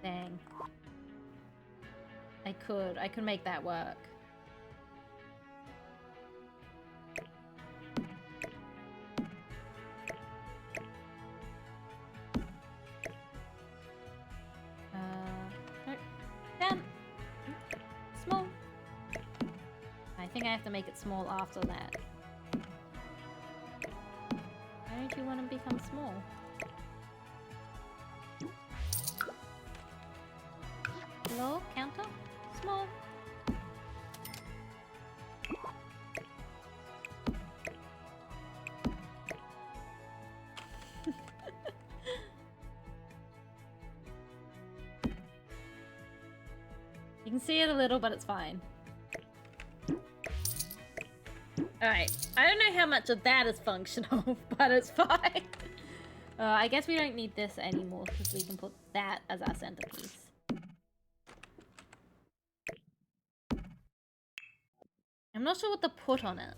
Dang. I could make that work. Nope. Down. Small. I think I have to make it small after that. Why don't you want to become small? Hello? Counter? Small. You can see it a little, but it's fine. Alright, I don't know how much of that is functional, but it's fine. I guess we don't need this anymore, because we can put that as our centerpiece. I'm not sure what to put on it.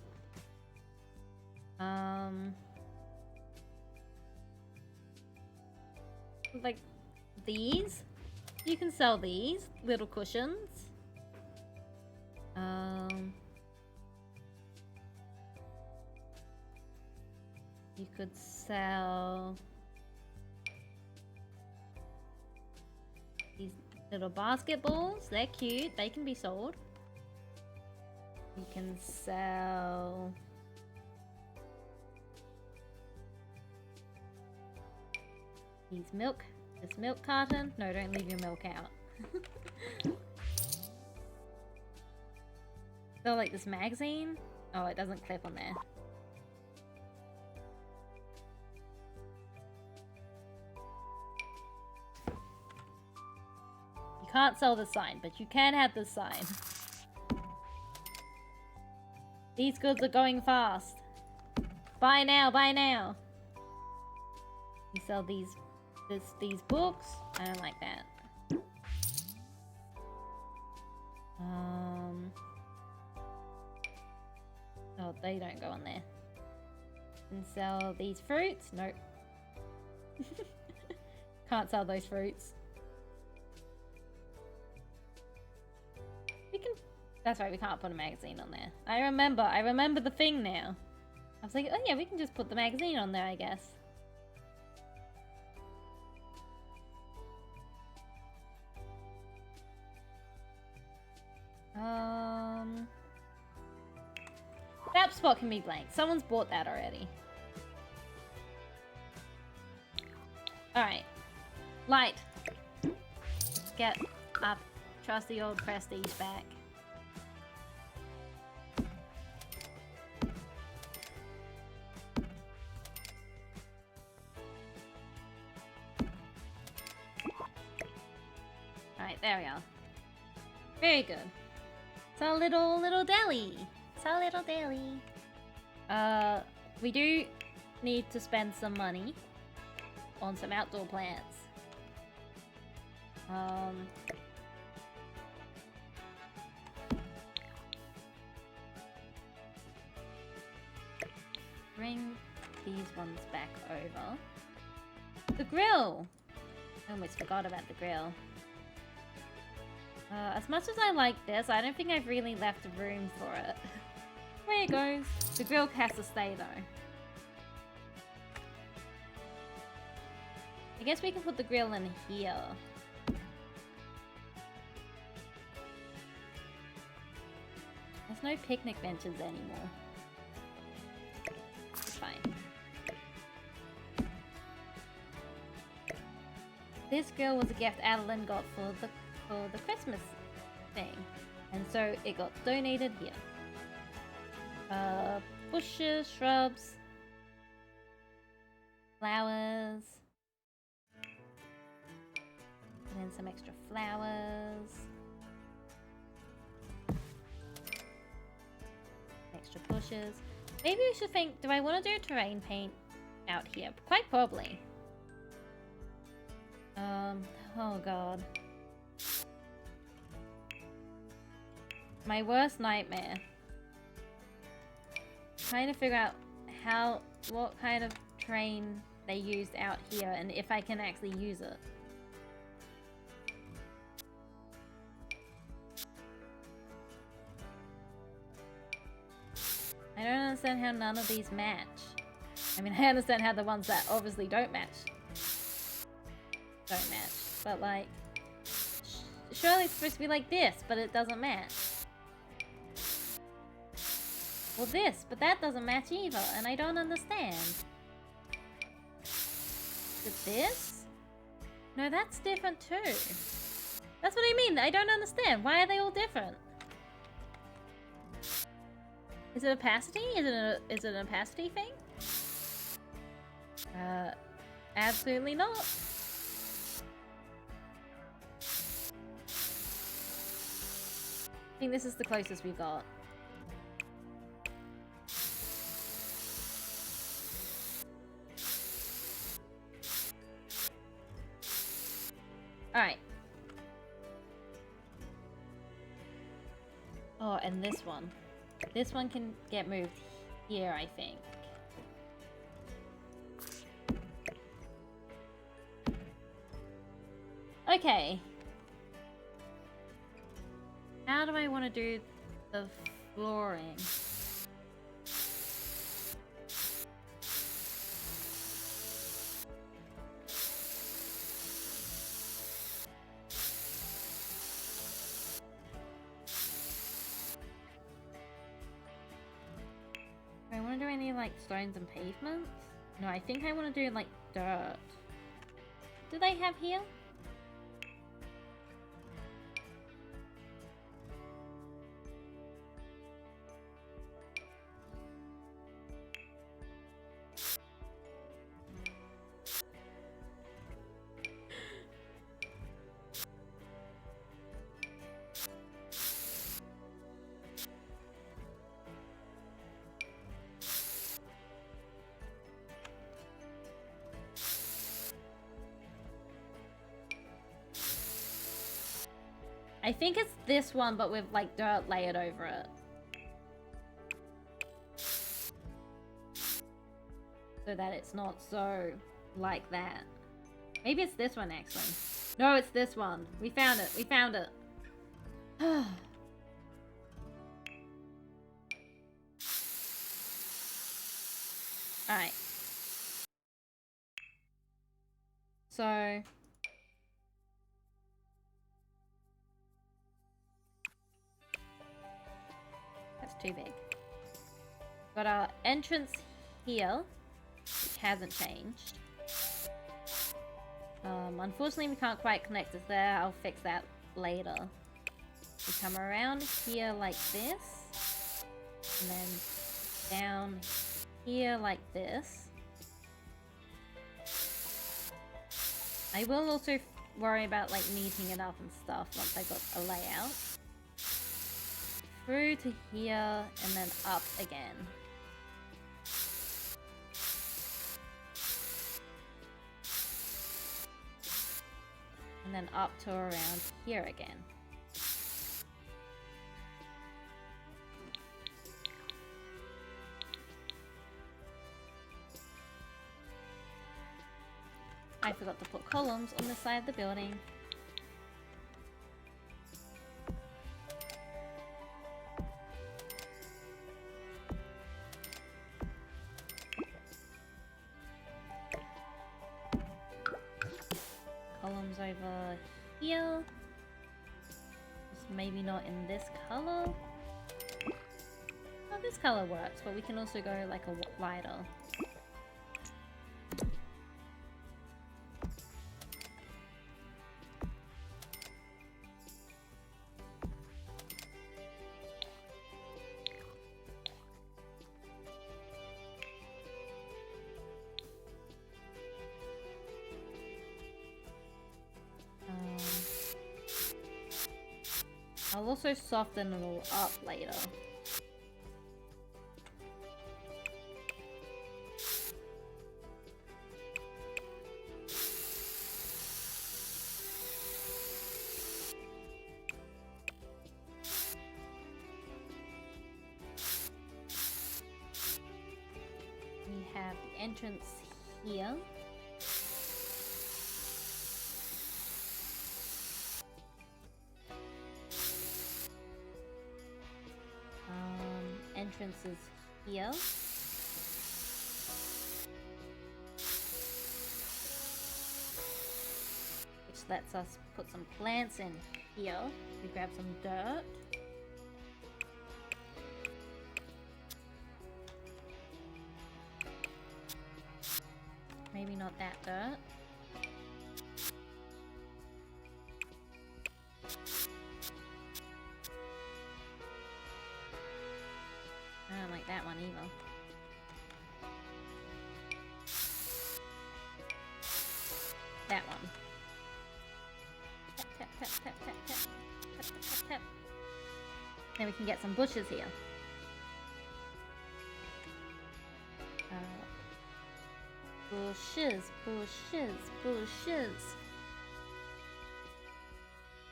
Like these. You can sell these little cushions. You could sell these little basketballs. They're cute. They can be sold. You can sell these milk. This milk carton. No, don't leave your milk out. So like this magazine. Oh, it doesn't clip on there. You can't sell the sign, but you can have the sign. These goods are going fast. Buy now, buy now. You sell these books. I don't like that. Oh, they don't go on there. And sell these fruits. Nope. Can't sell those fruits. We can. That's right. We can't put a magazine on there. I remember the thing now. I was like, oh yeah, we can just put the magazine on there, I guess. That spot can be blank. Someone's bought that already. Alright. Light. Get up. Trust the old prestige back. Alright, there we are. Very good. It's our little deli. It's our little deli. We do need to spend some money on some outdoor plants. Bring these ones back over. The grill! I almost forgot about the grill. As much as I like this, I don't think I've really left room for it. There it goes. The grill has to stay though. I guess we can put the grill in here. There's no picnic benches anymore. It's fine. This grill was a gift Adeline got for the Christmas thing, and so it got donated here. Bushes, shrubs, flowers, and then some extra flowers, extra bushes. Maybe we should think, do I want to do terrain paint out here? Quite probably. Oh god. My worst nightmare. Trying to figure out what kind of terrain they used out here and if I can actually use it. I don't understand how none of these match. I mean, I understand how the ones that obviously don't match don't match, but like, surely it's supposed to be like this, but it doesn't match. Well, this, but that doesn't match either, and I don't understand. Is it this? No, that's different too. That's what I mean. I don't understand. Why are they all different? Is it opacity? Is it an opacity thing? Absolutely not. I think this is the closest we've got. Alright. Oh, and this one. This one can get moved here, I think. Okay. How do I want to do the flooring? Do I want to do any like stones and pavements? No, I think I want to do like dirt. Do they have here? I think it's this one, but with like dirt layered over it. So that it's not so like that. Maybe it's this one actually. No, it's this one. We found it. We found it. Alright. So... that's too big. Got our entrance here, which hasn't changed. Unfortunately we can't quite connect it there. I'll fix that later. We come around here like this. And then down here like this. I will also worry about like neating it up and stuff once I got a layout. Through to here and then up again. And then up to around here again. I forgot to put columns on the side of the building. Columns over here. Just maybe not in this color. Oh, this color works, but we can also go like a lighter. I'll also soften it all up later. We have the entrance here. Entrances here. Which lets us put some plants in here. We grab some dirt. Maybe not that dirt. I don't like that one either. That one. Tap, tap, tap, tap, tap, tap. Tap, tap, tap, tap. Then we can get some bushes here. Bushes, bushes, bushes.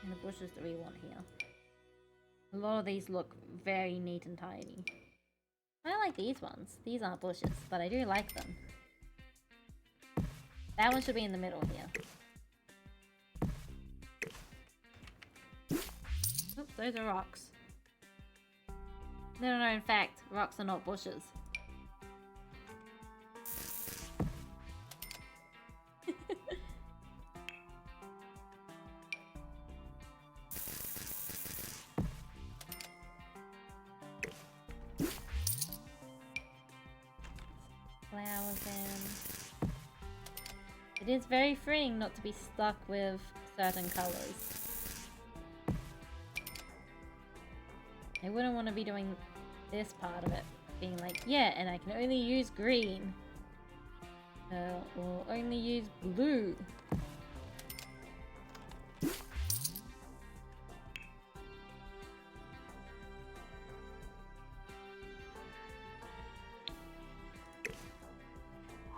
And the bushes that we want here. A lot of these look very neat and tidy. I like these ones. These aren't bushes, but I do like them. That one should be in the middle here. Those are rocks. No, in fact, rocks are not bushes. Flowers in. It is very freeing not to be stuck with certain colors. I wouldn't want to be doing this part of it, being like, yeah, and I can only use green. Or only use blue.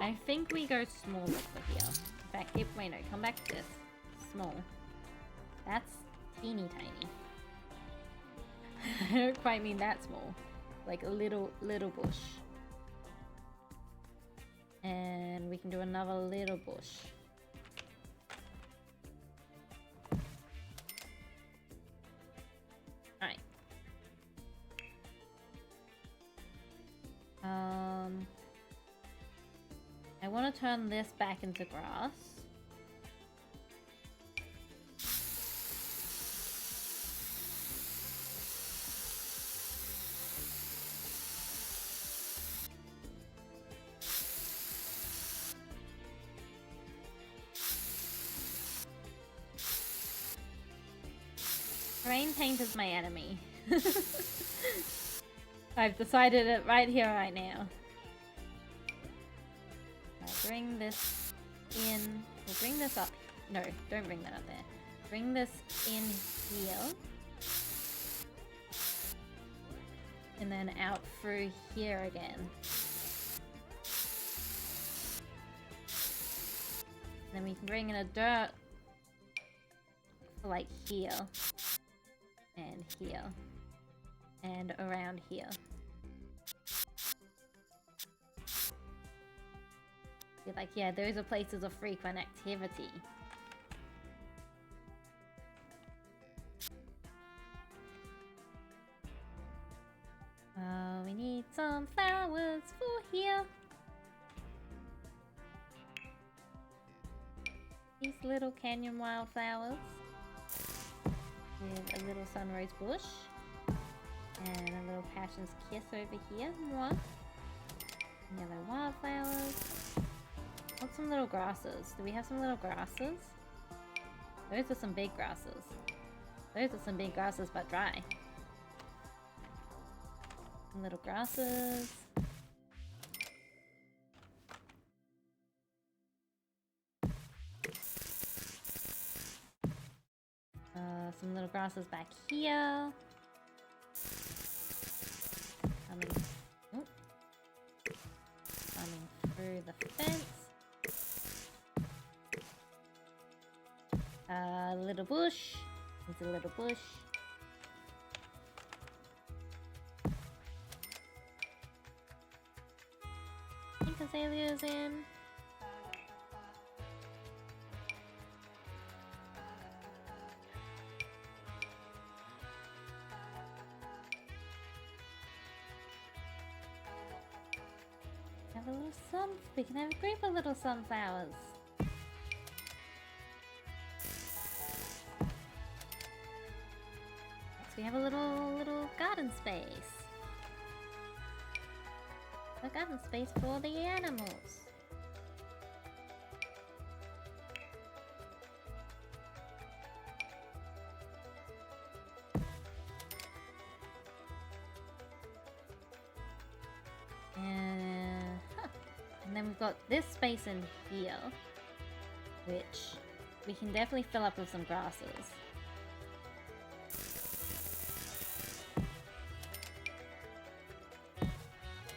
I think we go small for here. In fact, wait, no, come back to this. Small. That's teeny tiny. I don't quite mean that small. Like a little bush. And we can do another little bush. Alright. I want to turn this back into grass. Rain paint is my enemy. I've decided it right here, right now. I'll bring this in. We'll bring this up. No, don't bring that up there. Bring this in here. And then out through here again. Then we can bring in a dirt for like here. And here. And around here. Be like, yeah, those are places of frequent activity. We need some flowers for here. These little canyon wildflowers. With a little sunrose bush. And a little passion's kiss over here. More. Yellow wildflowers. Want some little grasses. Do we have some little grasses? Those are some big grasses. Those are some big grasses, but dry. Some little grasses. Some little grasses back here. Coming through the fence. Little bush. It's a little bush. I think azalea's in. Have a little sun. We can have a group of little sunflowers. Next, we have a little garden space. A garden space for the animals. And then we've got this space in here, which we can definitely fill up with some grasses.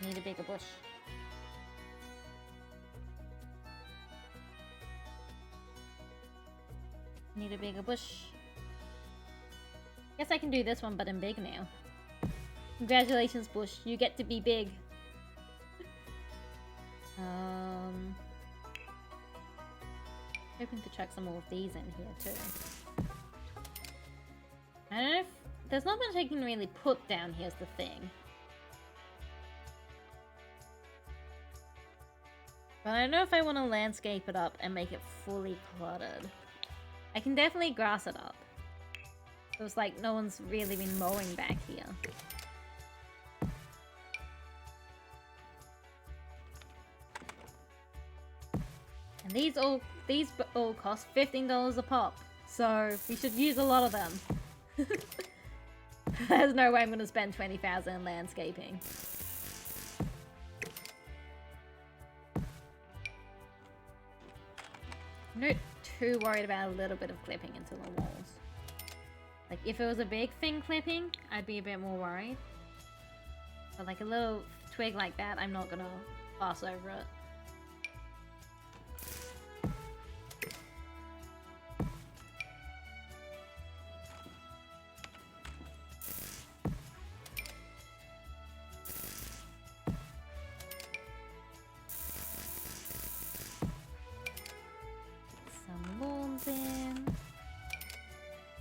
Need a bigger bush. Need a bigger bush. Guess I can do this one, but in big now. Congratulations, bush. You get to be big. Hoping to chuck some more of these in here too. I don't know if there's not much I can really put down here's the thing. But I don't know if I want to landscape it up and make it fully cluttered. I can definitely grass it up. So it's like no one's really been mowing back here. And these all cost $15 a pop. So we should use a lot of them. There's no way I'm going to spend $20,000 in landscaping. I'm not too worried about a little bit of clipping into the walls. Like, if it was a big thing clipping, I'd be a bit more worried. But like a little twig like that, I'm not gonna pass over it.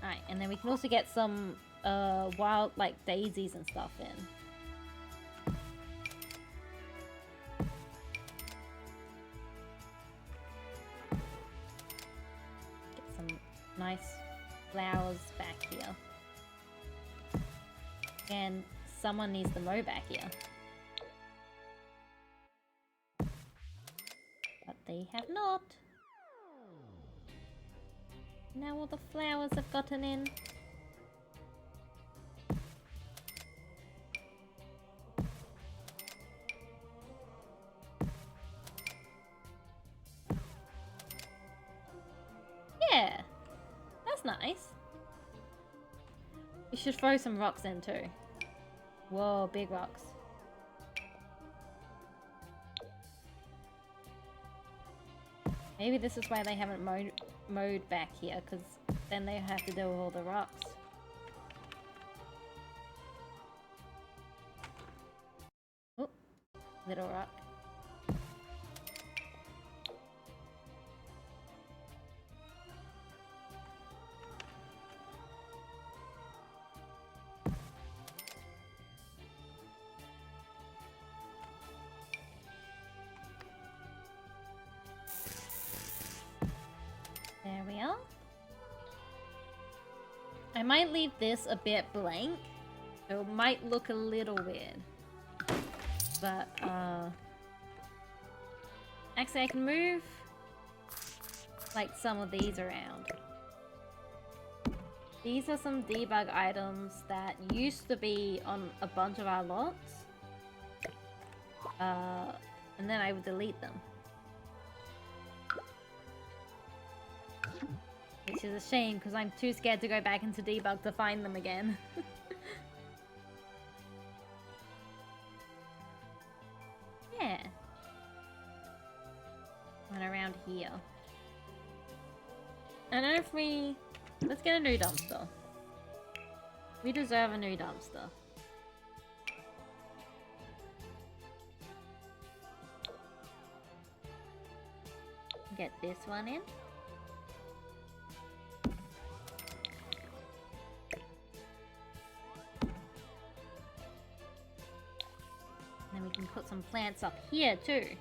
Alright, and then we can also get some wild, like, daisies and stuff in. Get some nice flowers back here. And someone needs to mow back here. But they have not. Now all the flowers have gotten in. Yeah, that's nice. We should throw some rocks in too. Whoa, big rocks. Maybe this is why they haven't mowed back here, because then they have to deal with all the rocks. Oh, little rock. There we are. I might leave this a bit blank, so it might look a little weird. But, actually I can move, like, some of these around. These are some debug items that used to be on a bunch of our lots. And then I would delete them. Which is a shame, because I'm too scared to go back into debug to find them again. Yeah. And around here. I don't know if we... Let's get a new dumpster. We deserve a new dumpster. Get this one in. Then we can put some plants up here too.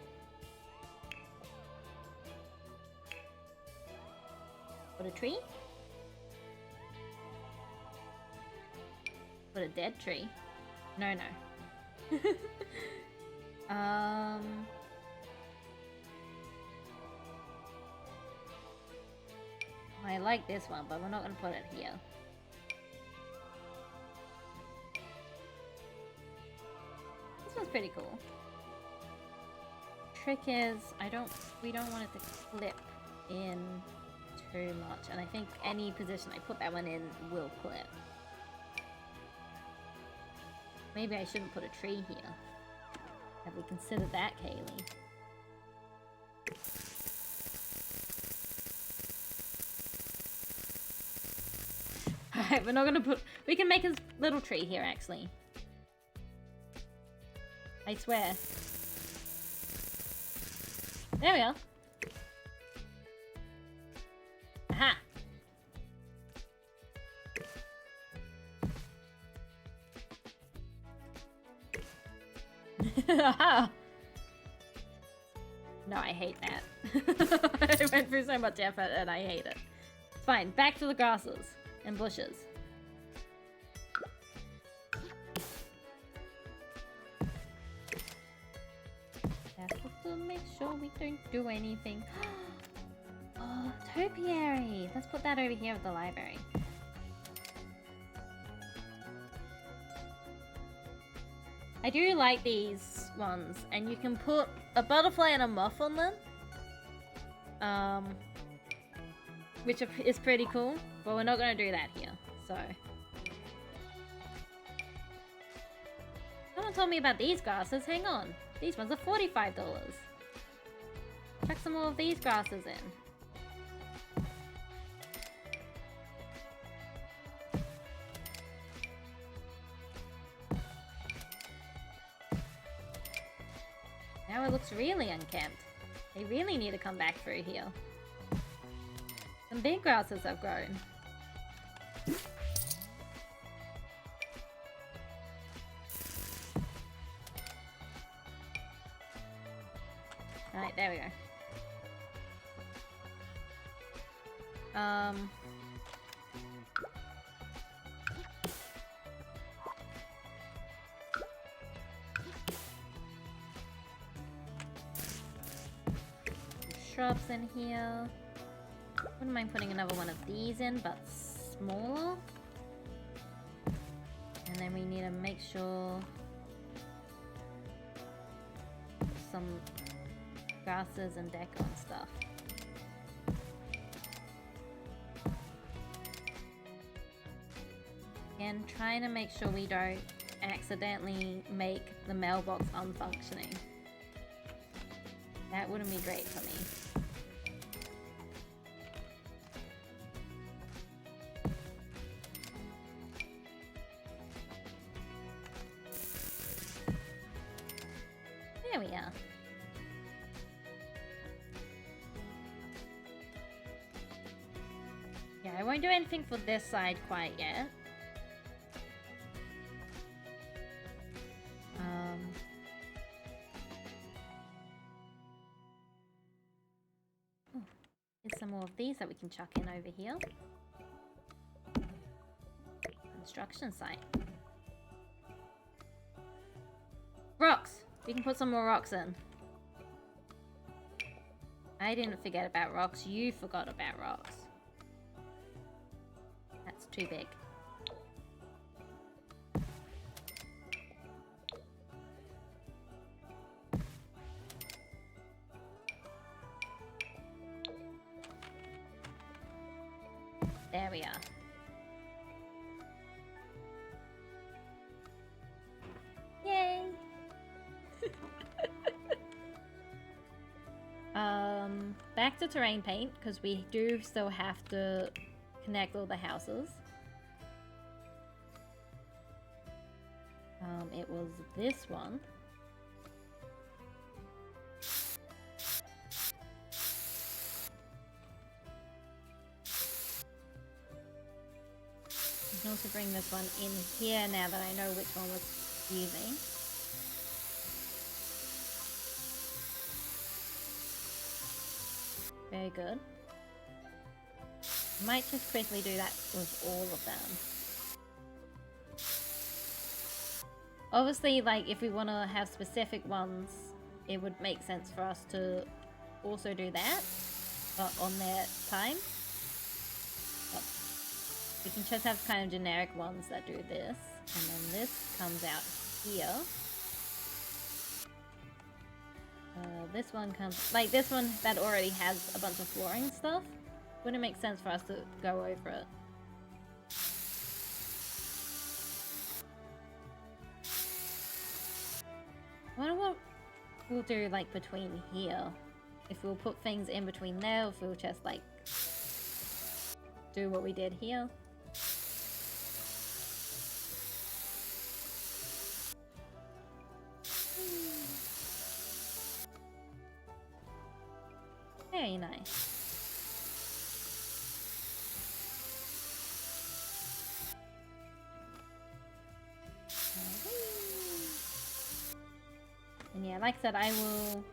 Put a tree. Put a dead tree. No, no. I like this one, but we're not going to put it here. This one's pretty cool. Trick is, we don't want it to clip in too much, and I think any position I put that one in will clip. Maybe I shouldn't put a tree here. Have we considered that, Kaylee? Alright, we're not gonna put... We can make a little tree here, actually. I swear. There we are. Aha! No, I hate that. I went through so much effort and I hate it. Fine, back to the grasses and bushes. That's to make sure we don't do anything. Oh, topiary! Let's put that over here at the library. I do like these ones, and you can put a butterfly and a moth on them. Which is pretty cool, but we're not going to do that here, so. Someone told me about these grasses, hang on. These ones are $45. Chuck some more of these grasses in. Now it looks really unkempt. They really need to come back through here. Some big grasses have grown. Alright, there we go. Shrubs in here. Wouldn't mind putting another one of these in, but smaller. And then we need to make sure some grasses and deco and stuff. Again, trying to make sure we don't accidentally make the mailbox unfunctioning. That wouldn't be great for me. There we are. Yeah, I won't do anything for this side quite yet. Here's some more of these that we can chuck in over here. Construction site. Rocks! We can put some more rocks in. I didn't forget about rocks, you forgot about rocks. That's too big. There we are. Yay! Back to terrain paint, because we do still have to connect all the houses. It was this one. I can also bring this one in here now that I know which one was using. Very good. Might just quickly do that with all of them. Obviously, like, if we want to have specific ones, it would make sense for us to also do that, but on their time. But we can just have kind of generic ones that do this, and then this comes out here. This one comes, like this one that already has a bunch of flooring stuff. Wouldn't make sense for us to go over it. I wonder what we'll do like between here. If we'll put things in between there, or if we'll just like do what we did here. Very nice. like I said, I will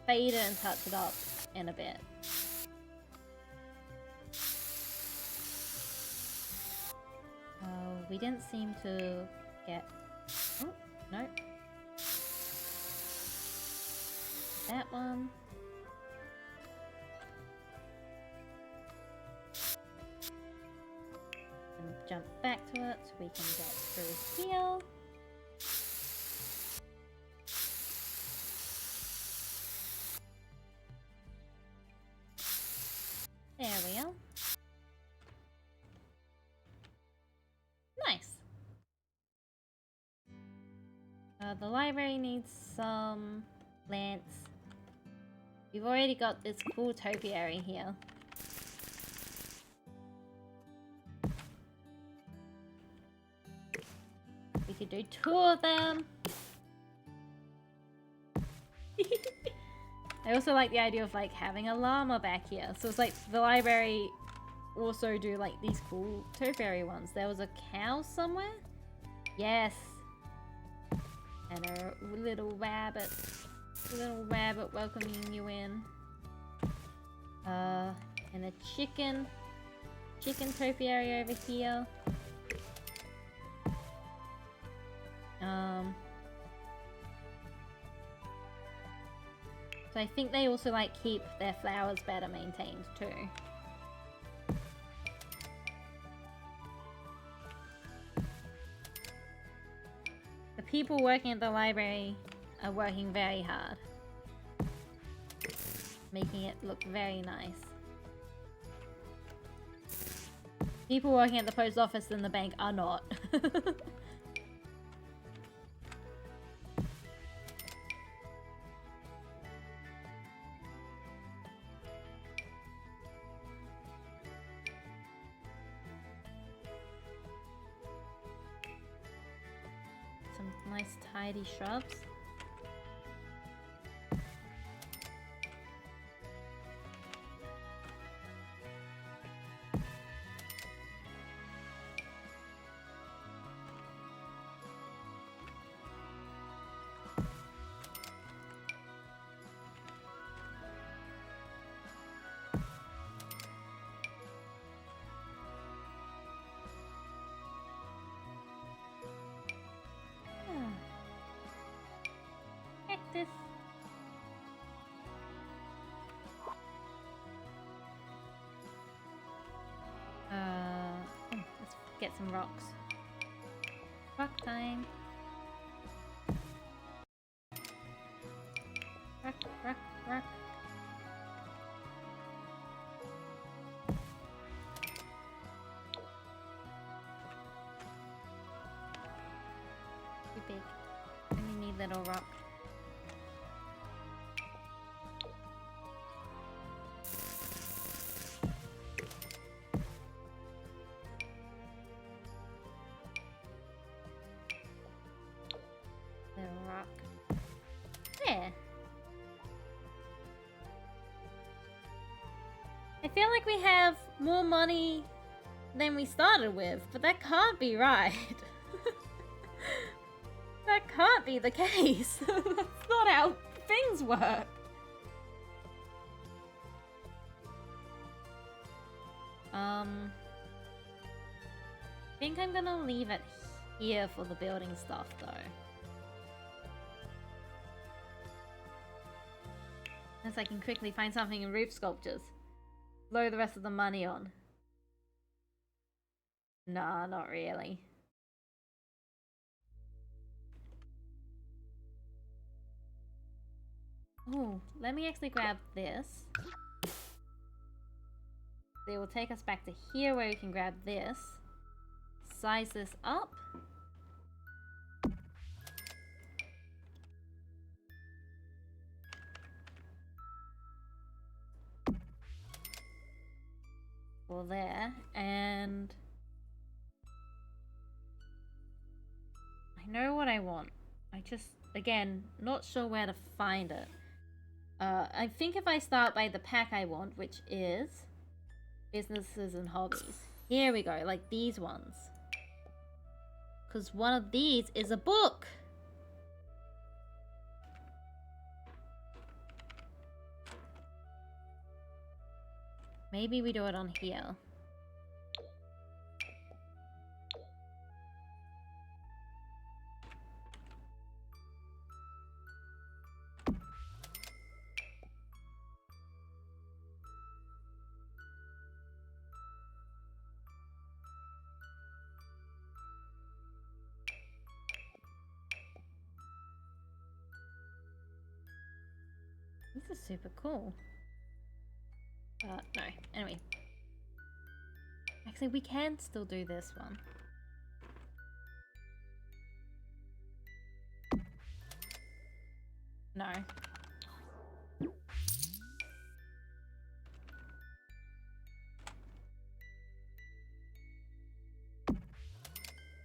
fade it and touch it up in a bit. We didn't seem to get... Oh, no. That one. And jump back to it so we can get through here. There we are. Nice. The library needs some plants. We've already got this cool topiary here. We could do 2 of them. I also like the idea of like having a llama back here. So it's like the library also do like these cool topiary ones. There was a cow somewhere? Yes. And a little rabbit. Little rabbit welcoming you in. And a chicken. Chicken topiary over here. So I think they also like keep their flowers better maintained too. The people working at the library are working very hard. Making it look very nice. People working at the post office and the bank are not. Some nice tidy shrubs. Cactus. Let's get some rocks. Rock time. Rock, rock, rock. Too big. We need little rock. I feel like we have more money than we started with, but that can't be right. That can't be the case. That's not how things work. I think I'm gonna leave it here for the building stuff though. Unless I can quickly find something in roof sculptures. Blow the rest of the money on. Nah, not really. Oh, let me actually grab this. They will take us back to here where we can grab this. Size this up. For there, and I know what I want. I just, again, not sure where to find it. I think if I start by the pack I want, which is businesses and hobbies. Here we go, like these ones. Because one of these is a book. Maybe we do it on here. This is super cool. No. Anyway. Actually, we can still do this one. No.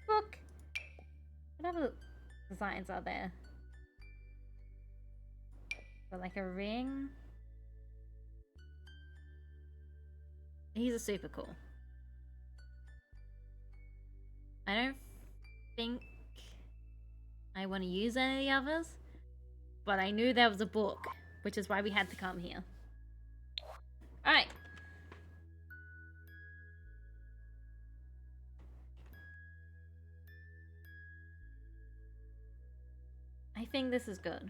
Look! What other designs are there? But like a ring? These are super cool. I don't think I want to use any of the others, but I knew there was a book, which is why we had to come here. Alright. I think this is good.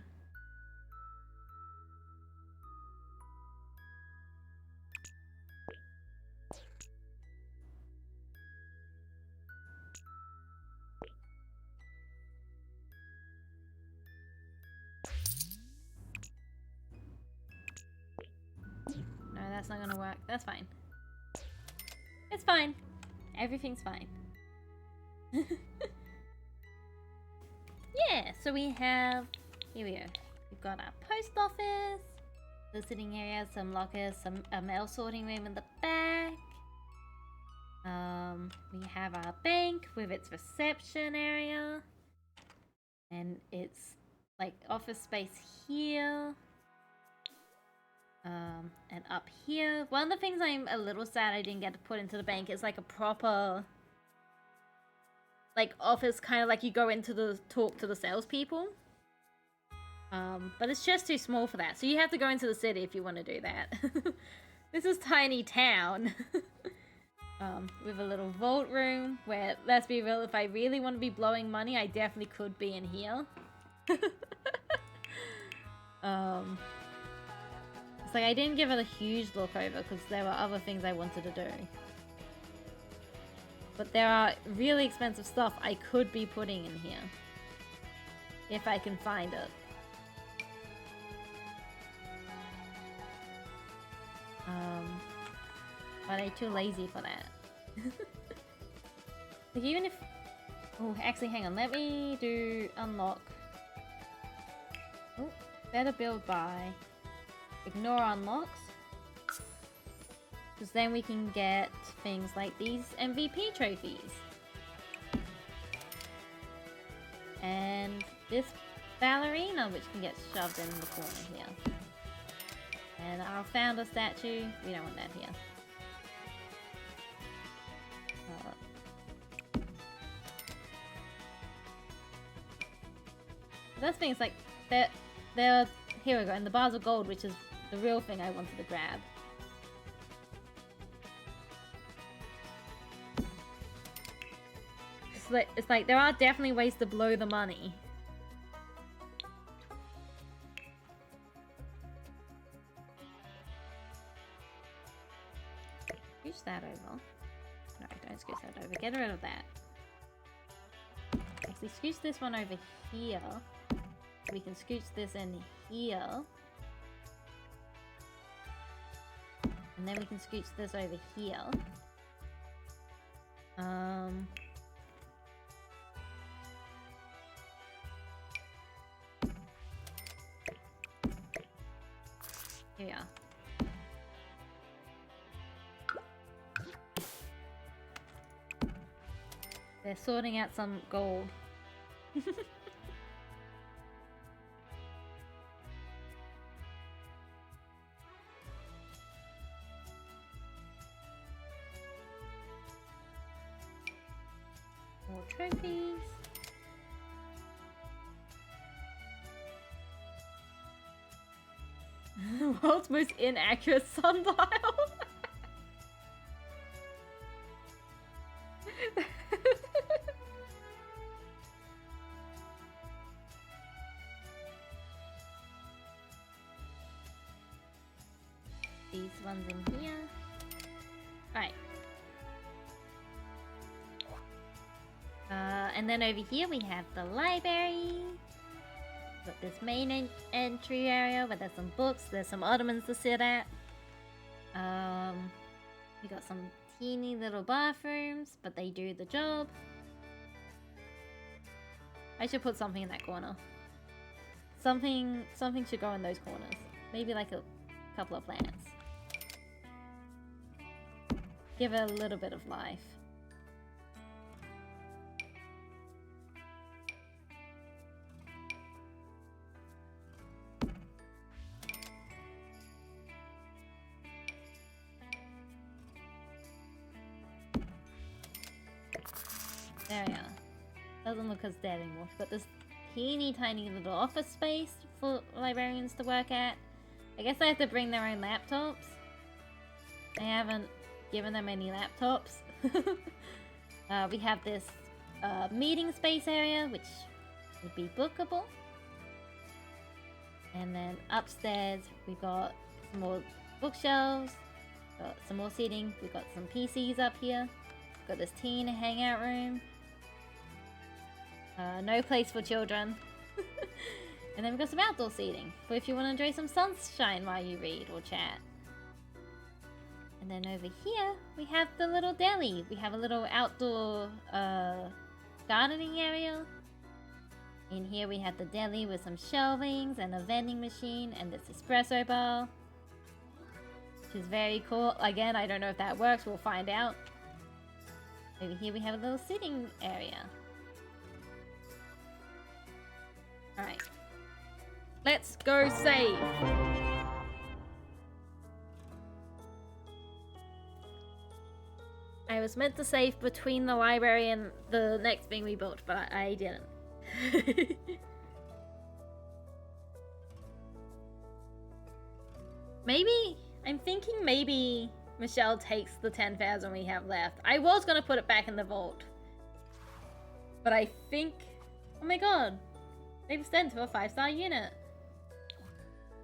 No, that's not gonna work. That's fine. It's fine. Everything's fine. Yeah, so we have... Here we go. We've got our post office, the sitting area, some lockers, a mail sorting room in the back. We have our bank with its reception area. And it's like office space here. And up here. One of the things I'm a little sad I didn't get to put into the bank is like a proper like office, kind of like you go into the talk to the salespeople. But it's just too small for that. So you have to go into the city if you want to do that. This is tiny town. With a little vault room where, let's be real, if I really want to be blowing money, I definitely could be in here. It's like I didn't give it a huge look over because there were other things I wanted to do. But there are really expensive stuff I could be putting in here. If I can find it. But I'm too lazy for that. Like even if... Oh, actually hang on. Let me do unlock. Oh, better build by. Ignore unlocks. Because then we can get things like these MVP trophies. And this ballerina, which can get shoved in the corner here. And our founder statue, we don't want that here. That's things like that. Here we go, and the bars of gold, which is the real thing I wanted to grab. It's like there are definitely ways to blow the money. Scooch that over. No, don't scooch that over. Get rid of that. Actually, scooch this one over here. We can scooch this in here. And then we can scooch this over here. Here we are. They're sorting out some gold. More trophies. World's most inaccurate sundial. these ones in here. Right. And then over here we have the library. Got this main entry area where there's some books, there's some ottomans to sit at. We got some teeny little bathrooms, but they do the job. I should put something in that corner. Something should go in those corners. Maybe like a couple of plants. Give it a little bit of life. There we are. Doesn't look as dead anymore. We've got this teeny tiny little office space for librarians to work at. I guess they have to bring their own laptops. I haven't given them any laptops. We have this meeting space area, which would be bookable. And then upstairs, we've got some more bookshelves, got some more seating, we've got some PCs up here, got this teen hangout room. No place for children. And then we've got some outdoor seating for if you want to enjoy some sunshine while you read or chat. And then over here, we have the little deli. We have a little outdoor gardening area. In here we have the deli with some shelvings and a vending machine and this espresso bar, which is very cool. Again, I don't know if that works. We'll find out. Over here we have a little sitting area. Alright. Let's go save! I was meant to save between the library and the next thing we built, but I didn't. I'm thinking maybe Michelle takes the 10,000 we have left. I was gonna put it back in the vault. But I think... Oh my god! They've sent to a 5-star unit.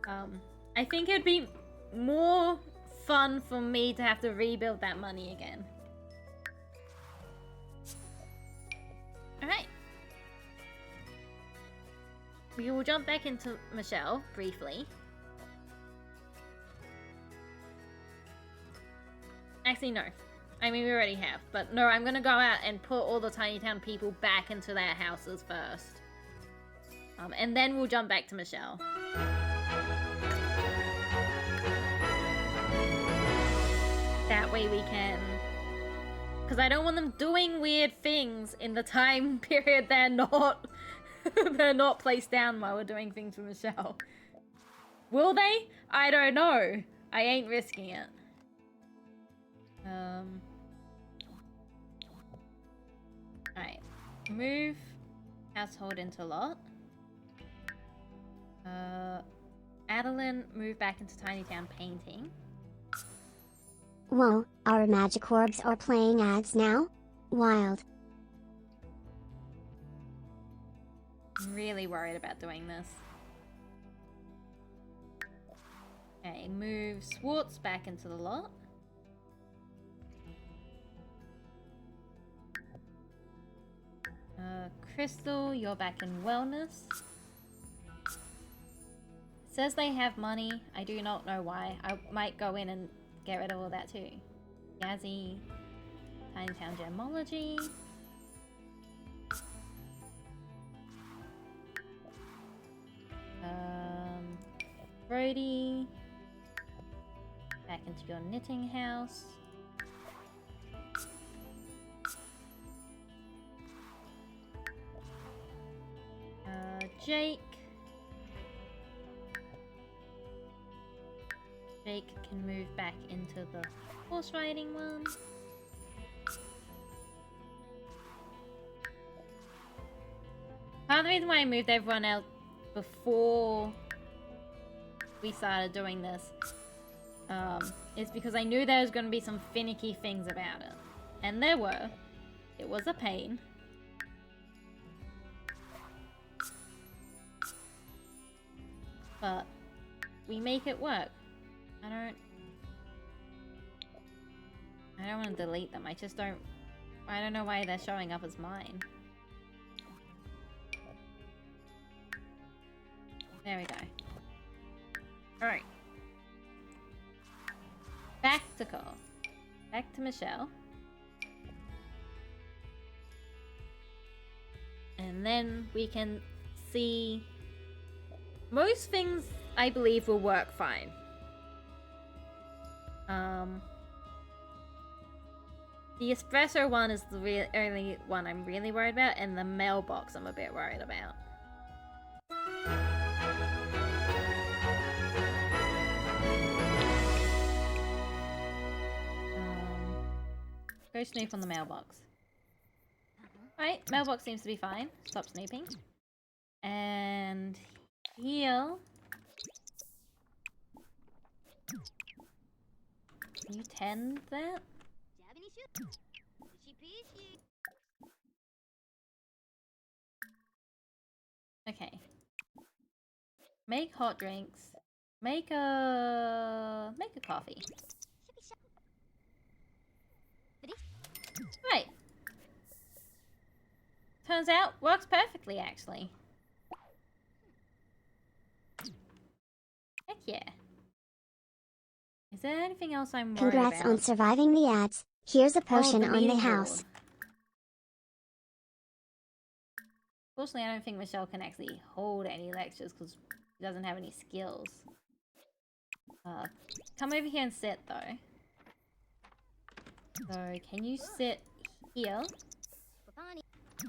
I think it'd be more fun for me to have to rebuild that money again. Alright. We will jump back into Michelle briefly. Actually, no. I mean, we already have. But no, I'm gonna go out and put all the Tiny Town people back into their houses first. And then we'll jump back to Michelle. That way we can... Because I don't want them doing weird things in the time period they're not... they're not placed down while we're doing things for Michelle. Will they? I don't know. I ain't risking it. Alright. Move household into lot. Adeline, move back into Tiny Town painting. Whoa, our magic orbs are playing ads now? Wild. I'm really worried about doing this. Okay, move Swartz back into the lot. Crystal, you're back in wellness. Says they have money. I do not know why. I might go in and get rid of all that too. Yazzie, Tiny Town Gemology. Brody, back into your knitting house. Jake. Jake can move back into the horse riding one. Part of the reason why I moved everyone out before we started doing this is because I knew there was going to be some finicky things about it. And there were. It was a pain. But we make it work. I don't I don't want to delete them. I don't know why they're showing up as mine. There we go. Alright. Back to Cole. Back to Michelle. And then we can see... Most things, I believe, will work fine. The espresso one is the only one I'm really worried about, and the mailbox I'm a bit worried about. Go snoop on the mailbox. Right, mailbox seems to be fine. Stop snooping. And heal. Can you tend that? Okay. Make hot drinks. Make a coffee. Right. Turns out, works perfectly, actually. Heck yeah. Is there anything else I'm worried Congrats about? on surviving the ads. Here's a potion the on the meeting house. board. Fortunately, I don't think Michelle can actually hold any lectures because she doesn't have any skills. Come over here and sit, though. So, can you sit here?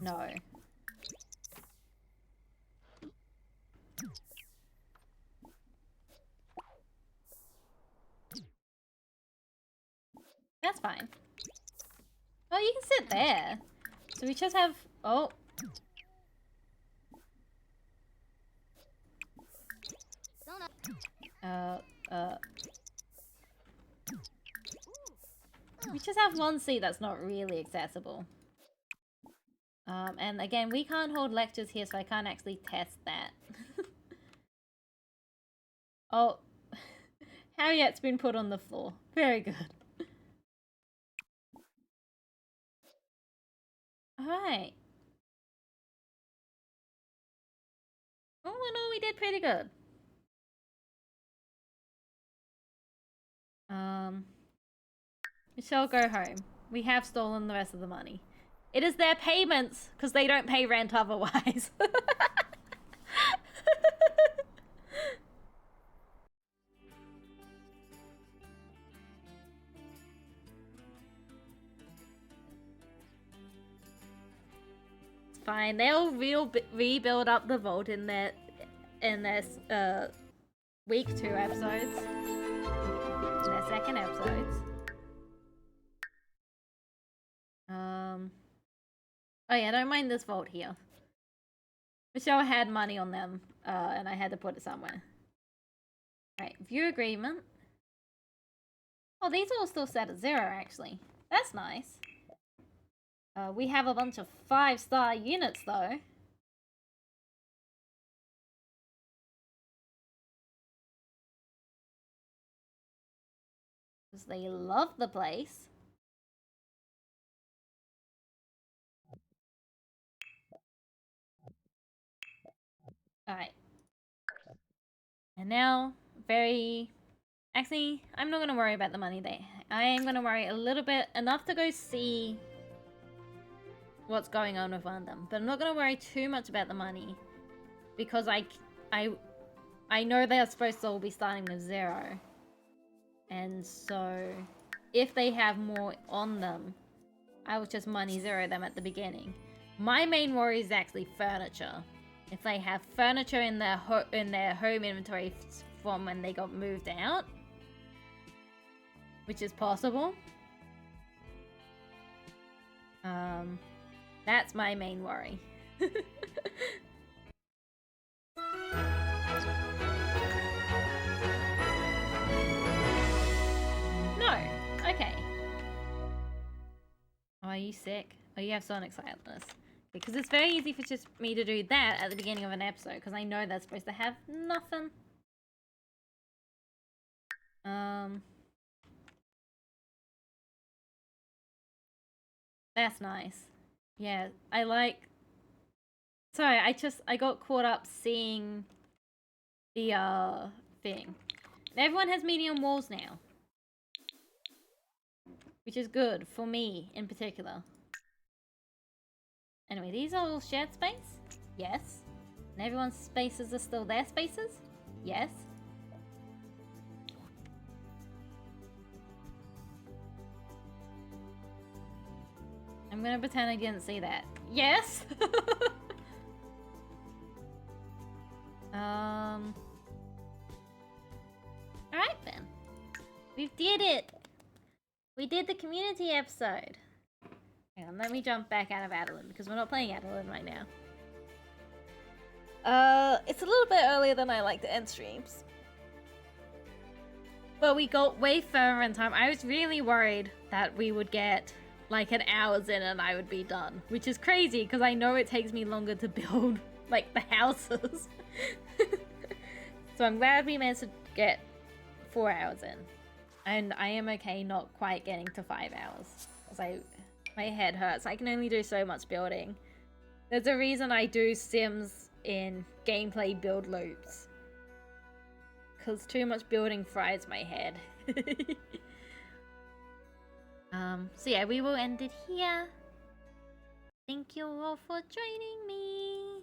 No. That's fine. Oh, you can sit there. So we just have... Oh. We just have one seat that's not really accessible. And again, we can't hold lectures here, so I can't actually test that. Oh. Harriet's been put on the floor. Very good. Alright. Oh, no, we did pretty good. Michelle, go home. We have stolen the rest of the money. It is their payments, because they don't pay rent otherwise. It's fine. They'll rebuild up the vault in their week 2 episodes. In their second episodes. Oh yeah, don't mind this vault here. Michelle had money on them, and I had to put it somewhere. Alright, view agreement. Oh, these are all still set at 0, actually. That's nice. We have a bunch of 5-star units, though. Because they love the place. Alright. And now, actually, I'm not going to worry about the money there. I am going to worry a little bit, enough to go see what's going on with one of them. But I'm not going to worry too much about the money. Because I know they're supposed to all be starting with 0. And so, if they have more on them, I will just money 0 them at the beginning. My main worry is actually furniture. If they have furniture in their home inventory from when they got moved out, which is possible. That's my main worry. No. Okay. Oh, are you sick? Oh, you have sonic silentness. Because it's very easy for just me to do that at the beginning of an episode, because I know that's supposed to have nothing. That's nice. Yeah, I like... Sorry, I got caught up seeing the, thing. Everyone has medium walls now. Which is good, for me, in particular. Anyway, these are all shared space? Yes. And everyone's spaces are still their spaces? Yes. I'm gonna pretend I didn't see that. Yes! Alright then. We did it! We did the community episode. Hang on, let me jump back out of Adeline because we're not playing Adeline right now. It's a little bit earlier than I like to end streams. But we got way further in time. I was really worried that we would get like an hour's in and I would be done. Which is crazy because I know it takes me longer to build like the houses. So I'm glad we managed to get 4 hours in. And I am okay not quite getting to 5 hours. Because my head hurts. I can only do so much building. There's a reason I do Sims in gameplay build loops. Because too much building fries my head. So yeah, we will end it here. Thank you all for joining me.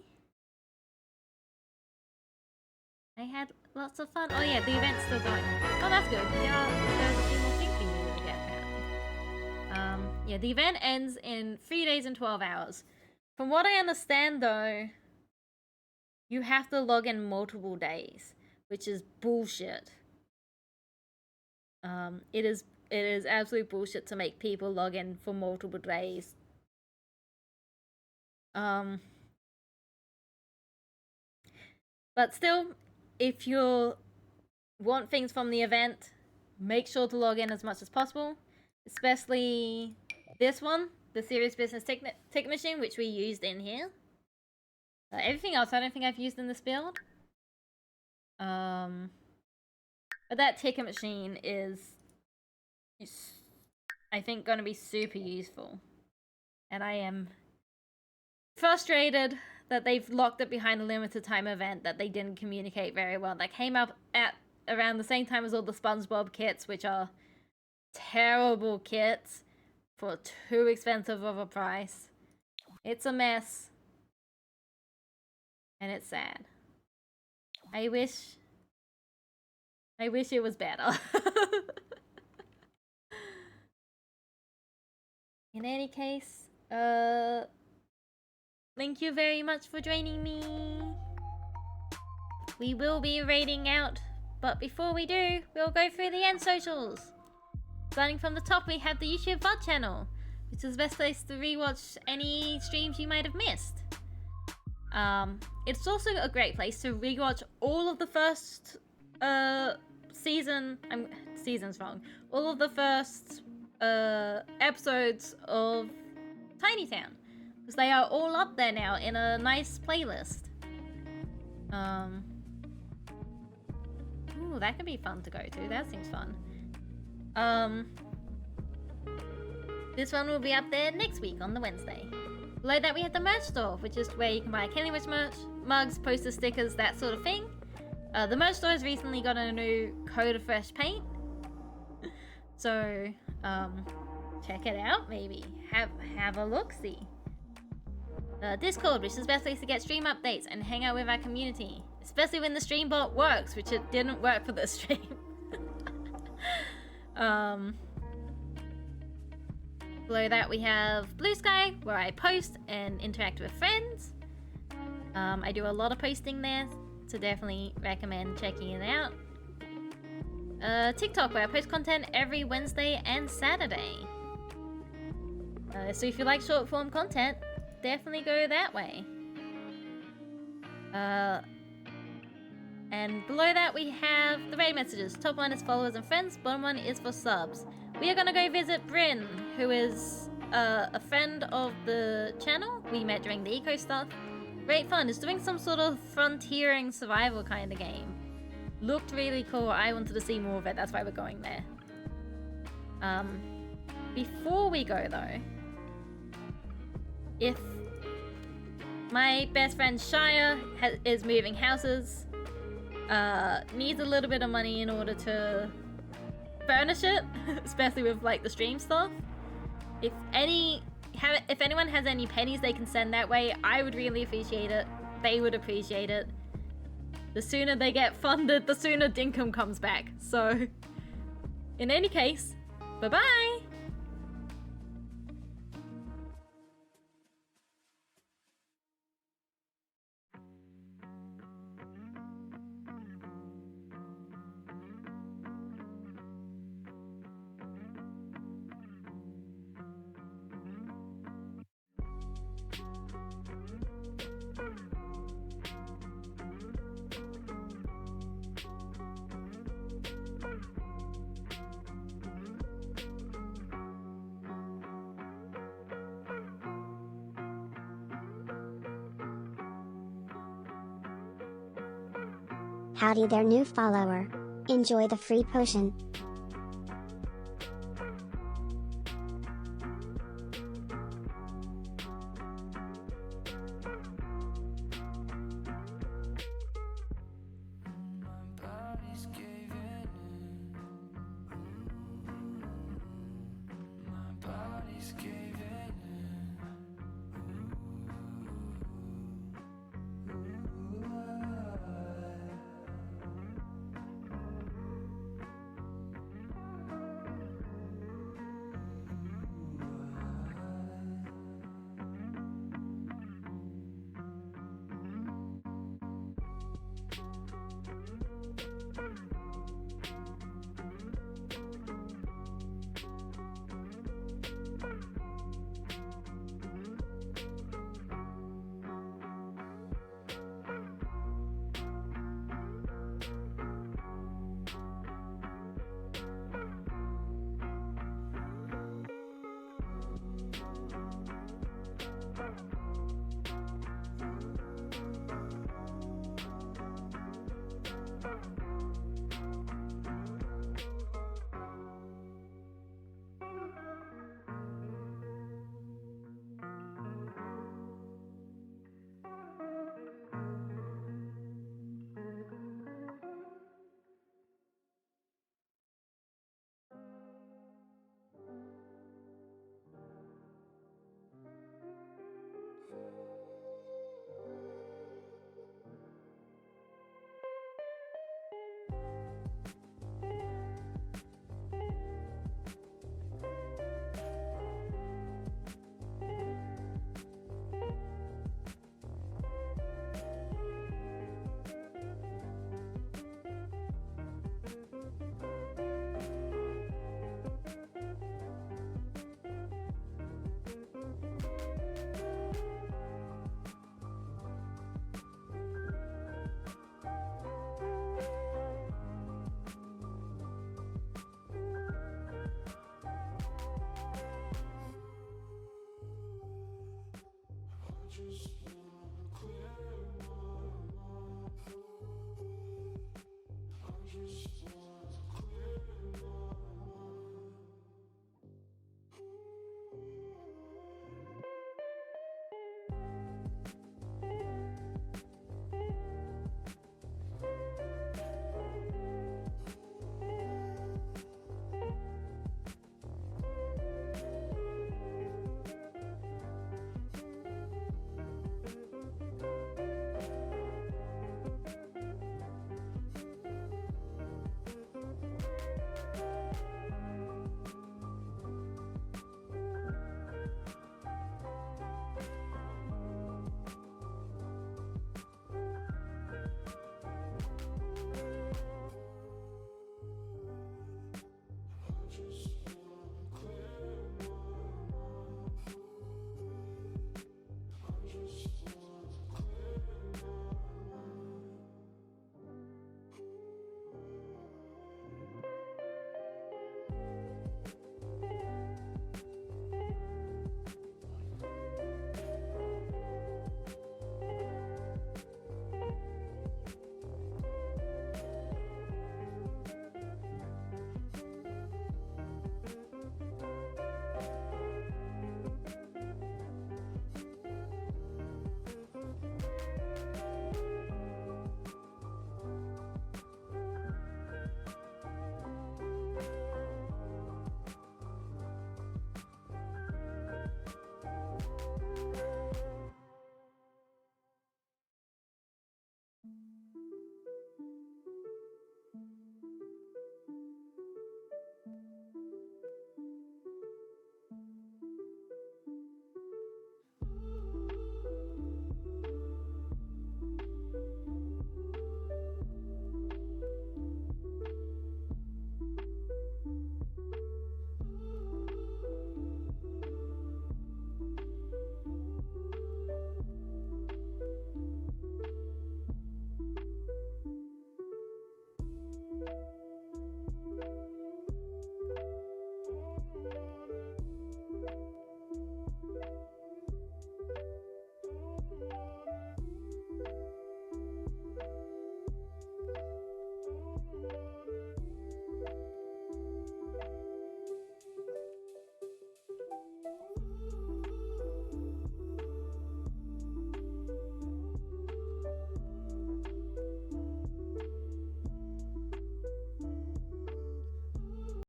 I had lots of fun. Oh yeah, the event's still going. Oh, that's good. Yeah, there's a few more things we need to get apparently. Yeah, the event ends in 3 days and 12 hours. From what I understand though, you have to log in multiple days, which is bullshit. It is absolute bullshit to make people log in for multiple days. But still, if you want things from the event, make sure to log in as much as possible. Especially this one, the Serious Business Ticket Machine, which we used in here. Everything else I don't think I've used in this build. But that ticket machine is I think going to be super useful. And I am frustrated that they've locked it behind a limited time event that they didn't communicate very well. That came up at around the same time as all the SpongeBob kits, which are terrible kits for too expensive of a price. It's a mess. And it's sad. I wish it was better. In any case, thank you very much for joining me. We will be raiding out, but before we do, we'll go through the end socials. Starting from the top, we have the YouTube VOD channel, which is the best place to rewatch any streams you might have missed. It's also a great place to rewatch all of the first season's wrong. All of the first episodes of Tiny Town, because they are all up there now in a nice playlist. Ooh, that could be fun to go to. That seems fun. This one will be up there next week on the Wednesday. Below that we have the merch store, which is where you can buy KaylieWitch merch, mugs, poster stickers, that sort of thing. The merch store has recently got a new coat of fresh paint. So, check it out maybe. Have a look-see. Discord, which is the best place to get stream updates and hang out with our community. Especially when the stream bot works, which it didn't work for this stream. Below that we have Blue Sky, where I post and interact with friends. I do a lot of posting there, so definitely recommend checking it out. TikTok, where I post content every Wednesday and Saturday. So if you like short form content, definitely go that way. And below that we have the raid messages. Top one is followers and friends, bottom one is for subs. We are gonna go visit Bryn, who is a friend of the channel. We met during the eco stuff. Great fun. It's doing some sort of frontiering survival kind of game. Looked really cool. I wanted to see more of it. That's why we're going there. Before we go though, if my best friend Shire is moving houses, needs a little bit of money in order to furnish it, especially with like the stream stuff. If anyone has any pennies they can send that way, I would really appreciate it. They would appreciate it. The sooner they get funded, the sooner Dinkum comes back. So, in any case, bye-bye! Howdy there, new follower. Enjoy the free potion.